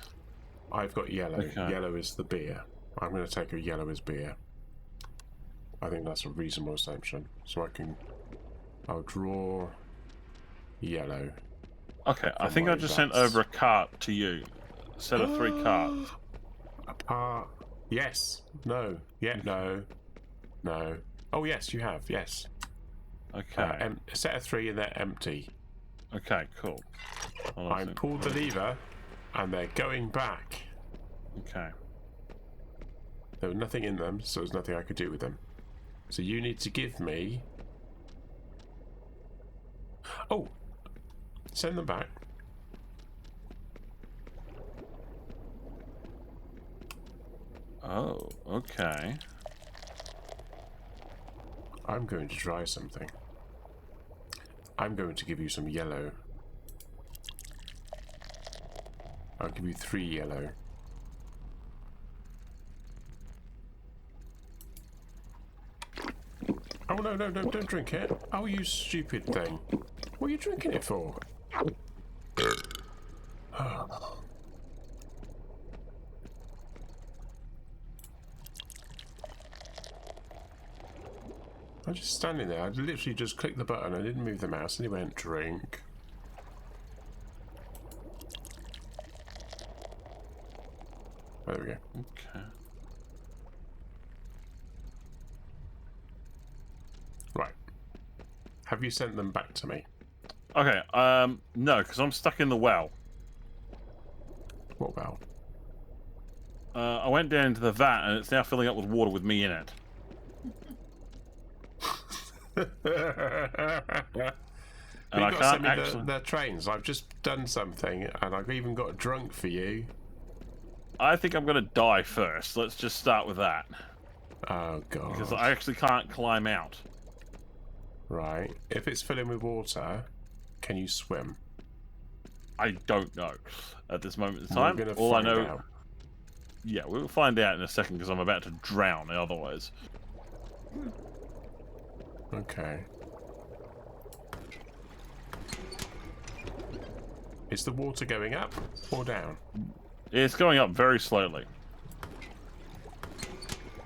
I've got yellow. Okay. Yellow is the beer. I'm going to take a yellow as beer. I think that's a reasonable assumption. So I'll draw yellow. Okay, I think I just sent that's- over a cart to you. A set of 3 carts. Apart. Yes. No. Yeah. No. No. Oh yes, you have. Yes. Okay. A set of 3 and they're empty. Okay, cool. Hold on a I second. pulled the lever, and they're going back. Okay. There was nothing in them, so there's nothing I could do with them. So you need to give me. Oh, send them back. Oh, okay. I'm going to try something. I'm going to give you some yellow. I'll give you 3 yellow. Oh no, no, no, don't drink it. Oh, you stupid thing. What are you drinking it for? I'm just standing there. I literally just clicked the button. I didn't move the mouse, and he went drink. Oh, there we go. Okay. Right. Have you sent them back to me? Okay, no, because I'm stuck in the well. What about? I went down into the vat and it's now filling up with water with me in it. And I You've got to can't send me actually. the trains. I've just done something, and I've even got drunk for you. I think I'm gonna die first. Let's just start with that. Oh god. Because I actually can't climb out. Right. If it's filling with water, can you swim? I don't know at this moment in We're time. gonna All I find know. out. Yeah, we'll find out in a second because I'm about to drown otherwise. Okay. Is the water going up or down? It's going up very slowly.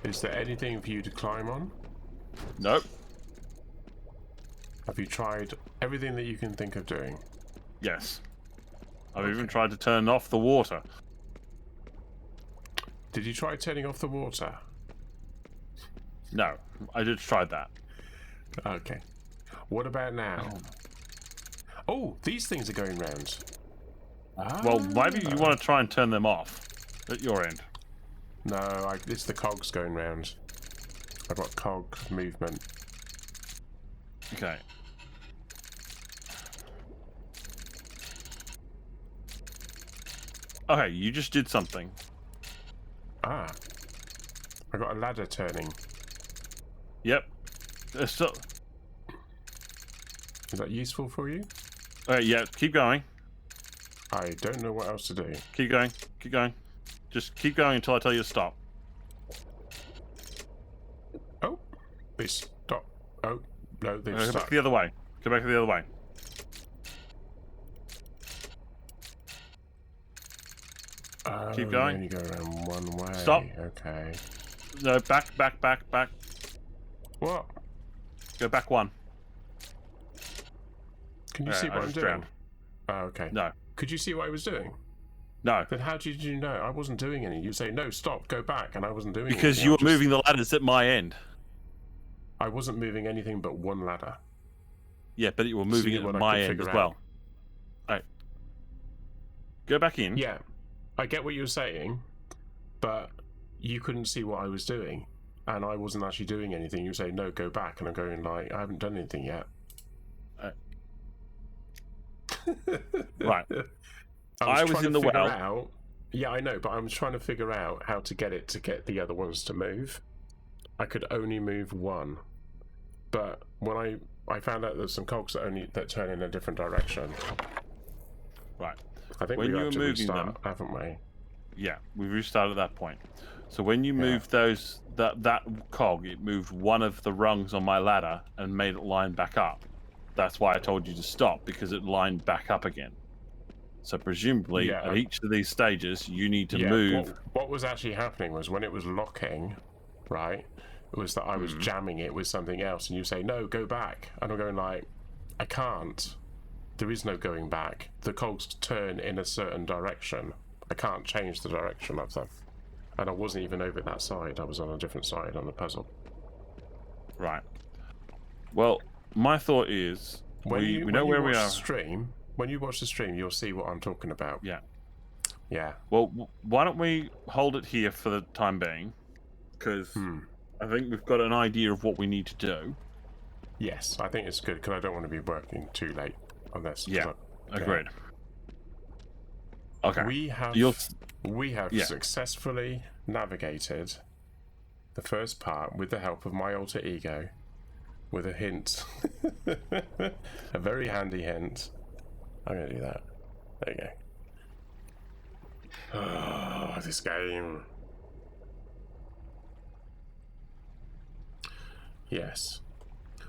Is there anything for you to climb on? Nope. Have you tried everything that you can think of doing? Yes. I've even tried to turn off the water. Did you try turning off the water? No, I did try that. Okay. What about now? Oh, these things are going round. Well, maybe you want to try and turn them off at your end. No, it's the cogs going round. I've got cog movement. Okay. Okay, you just did something. Ah. I got a ladder turning. Yep. So, Is that useful for you? yeah, keep going. I don't know what else to do. Keep going. Keep going. Just keep going until I tell you to stop. Oh, they stop. Oh, no, they've Go back stuck. the other way. Go back the other way. Oh, keep you going. only go around one way. Stop. Okay. No, back. What? Go back 1. Can you Alright, see I what I'm just doing? drowned. Oh, okay. No. Could you see what I was doing? No. Then how did you know? I wasn't doing any. You say, no, stop, go back, and I wasn't doing Because anything. you I were was just- moving the ladders at my end. I wasn't moving anything but one ladder. Yeah, but you were moving See it what at I my could end figure as well. out. Alright. Go back in. Yeah, I get what you were saying, but you couldn't see what I was doing. and I wasn't actually doing anything. You say, no, go back. And I'm going like, I haven't done anything yet. Right. I was in the figure well. out, yeah, I know, but I was trying to figure out how to get the other ones to move. I could only move one. But when I found out there's some cogs that turn in a different direction. Right. I think When we you have to were moving restart, them- haven't we? Yeah, we've restarted at that point. So when you moved that cog, it moved one of the rungs on my ladder and made it line back up. That's why I told you to stop, because it lined back up again. So presumably Yeah. at each of these stages, you need to Yeah, move. what was actually happening was when it was locking, right? It was that I was jamming it with something else, and you say, no, go back. And I'm going like, I can't. There is no going back. The cogs turn in a certain direction. I can't change the direction of them. And I wasn't even over that side. I was on a different side on the puzzle. Right. Well, my thought is we know where we are. When you watch the stream, you'll see what I'm talking about. Yeah. Yeah. Well, why don't we hold it here for the time being? Because I think we've got an idea of what we need to do. Yes, I think it's good because I don't want to be working too late on this. Yeah. Agreed. Okay. We have Yeah. successfully navigated the first part with the help of my alter ego, with a hint, a very handy hint. I'm gonna do that. There you go. Oh, this game. Yes.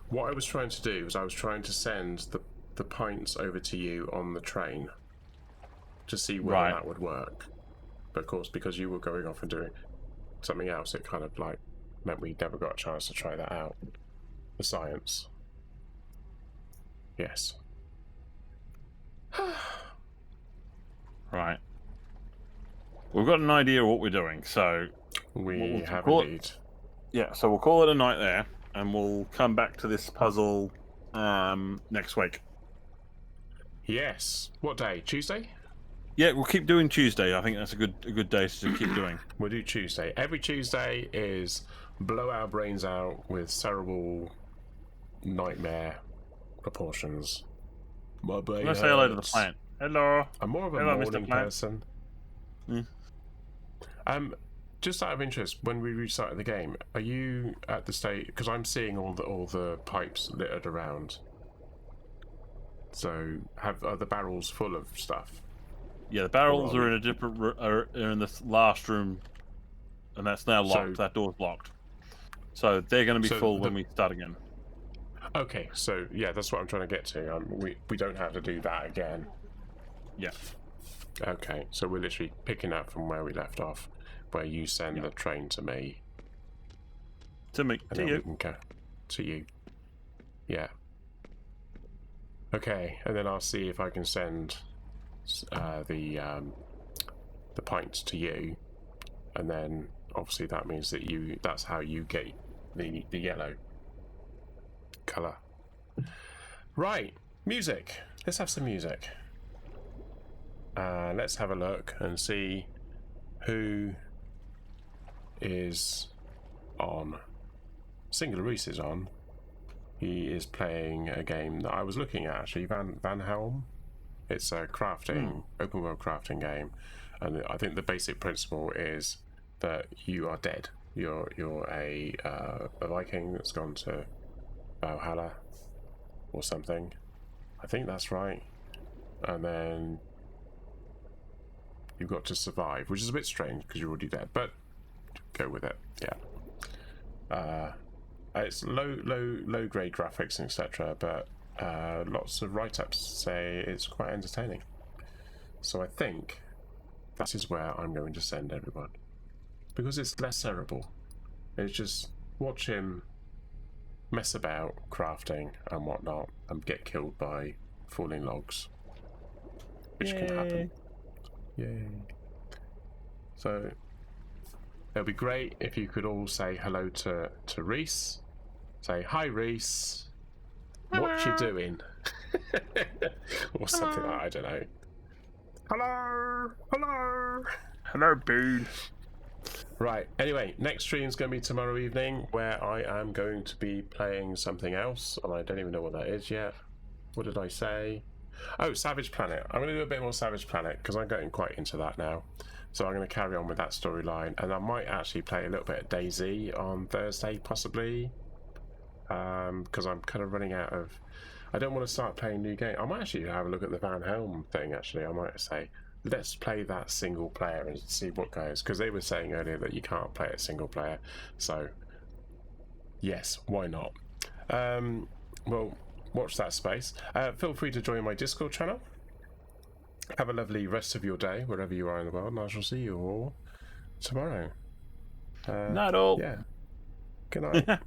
What I was trying to do was I was trying to send the pints over to you on the train to see whether Right. that would work. But of course, because you were going off and doing something else, it kind of like meant we never got a chance to try that out. The science. Yes. Right. We've got an idea of what we're doing, so We We'll have call it- indeed. yeah. So we'll call it a night there, and we'll come back to this puzzle next week. Yes. What day? Tuesday? Yeah, we'll keep doing Tuesday. I think that's a good day to keep doing. We'll do Tuesday. Every Tuesday is blow our brains out with cerebral nightmare proportions. My brain Let's say hello to the hurts. plant. Hello. I'm more of a Hello, Mr. morning Plant. person. Hmm. Just out of interest, when we restarted the game, are you at the state? Because I'm seeing all the pipes littered around. So are the barrels full of stuff? Yeah, the barrels Or are are in a different are in this last room, and that's now locked. So- That door's locked. So they're going to be So full the- when we start again. Okay, so yeah, that's what I'm trying to get to. We don't have to do that again. Yeah. Okay, so we're literally picking up from where we left off, where you send the train to me, To me. and To then we you. can go to you. Yeah. Okay, and then I'll see if I can send the pints to you, and then obviously that means that that's how you get the yellow color. Right, music. Let's have some music. Let's have a look and see who is on. Singular Reese is on. He is playing a game that I was looking at actually, Van Helm. It's a crafting, open world crafting game, and I think the basic principle is that you are dead. You're a Viking that's gone to Valhalla or something. I think that's right. And then you've got to survive, which is a bit strange because you're already dead, but go with it. Yeah. It's low grade graphics, etc., but lots of write-ups say it's quite entertaining. So I think that is where I'm going to send everyone, because it's less cerebral. It's just watch him mess about crafting and whatnot and get killed by falling logs, which can happen. Yay. So it'll be great if you could all say hello to Reese. Say, hi Reese, what you doing? Or something like that, I don't know. Hello! Hello! Hello, Boone. Right. Anyway, next stream is going to be tomorrow evening, where I am going to be playing something else, and I don't even know what that is yet. What did I say? Oh, Savage Planet. I'm going to do a bit more Savage Planet because I'm getting quite into that now. So I'm going to carry on with that storyline, and I might actually play a little bit of DayZ on Thursday, possibly, because I'm kind of running out of. I don't want to start playing new game. I might actually have a look at the Van Helm thing. Actually, I might say, let's play that single player and see what goes, because they were saying earlier that you can't play it single player. So yes, why not? Well, watch that space. Feel free to join my Discord channel. Have a lovely rest of your day wherever you are in the world, and I shall see you all tomorrow. Not all. Yeah. Good night.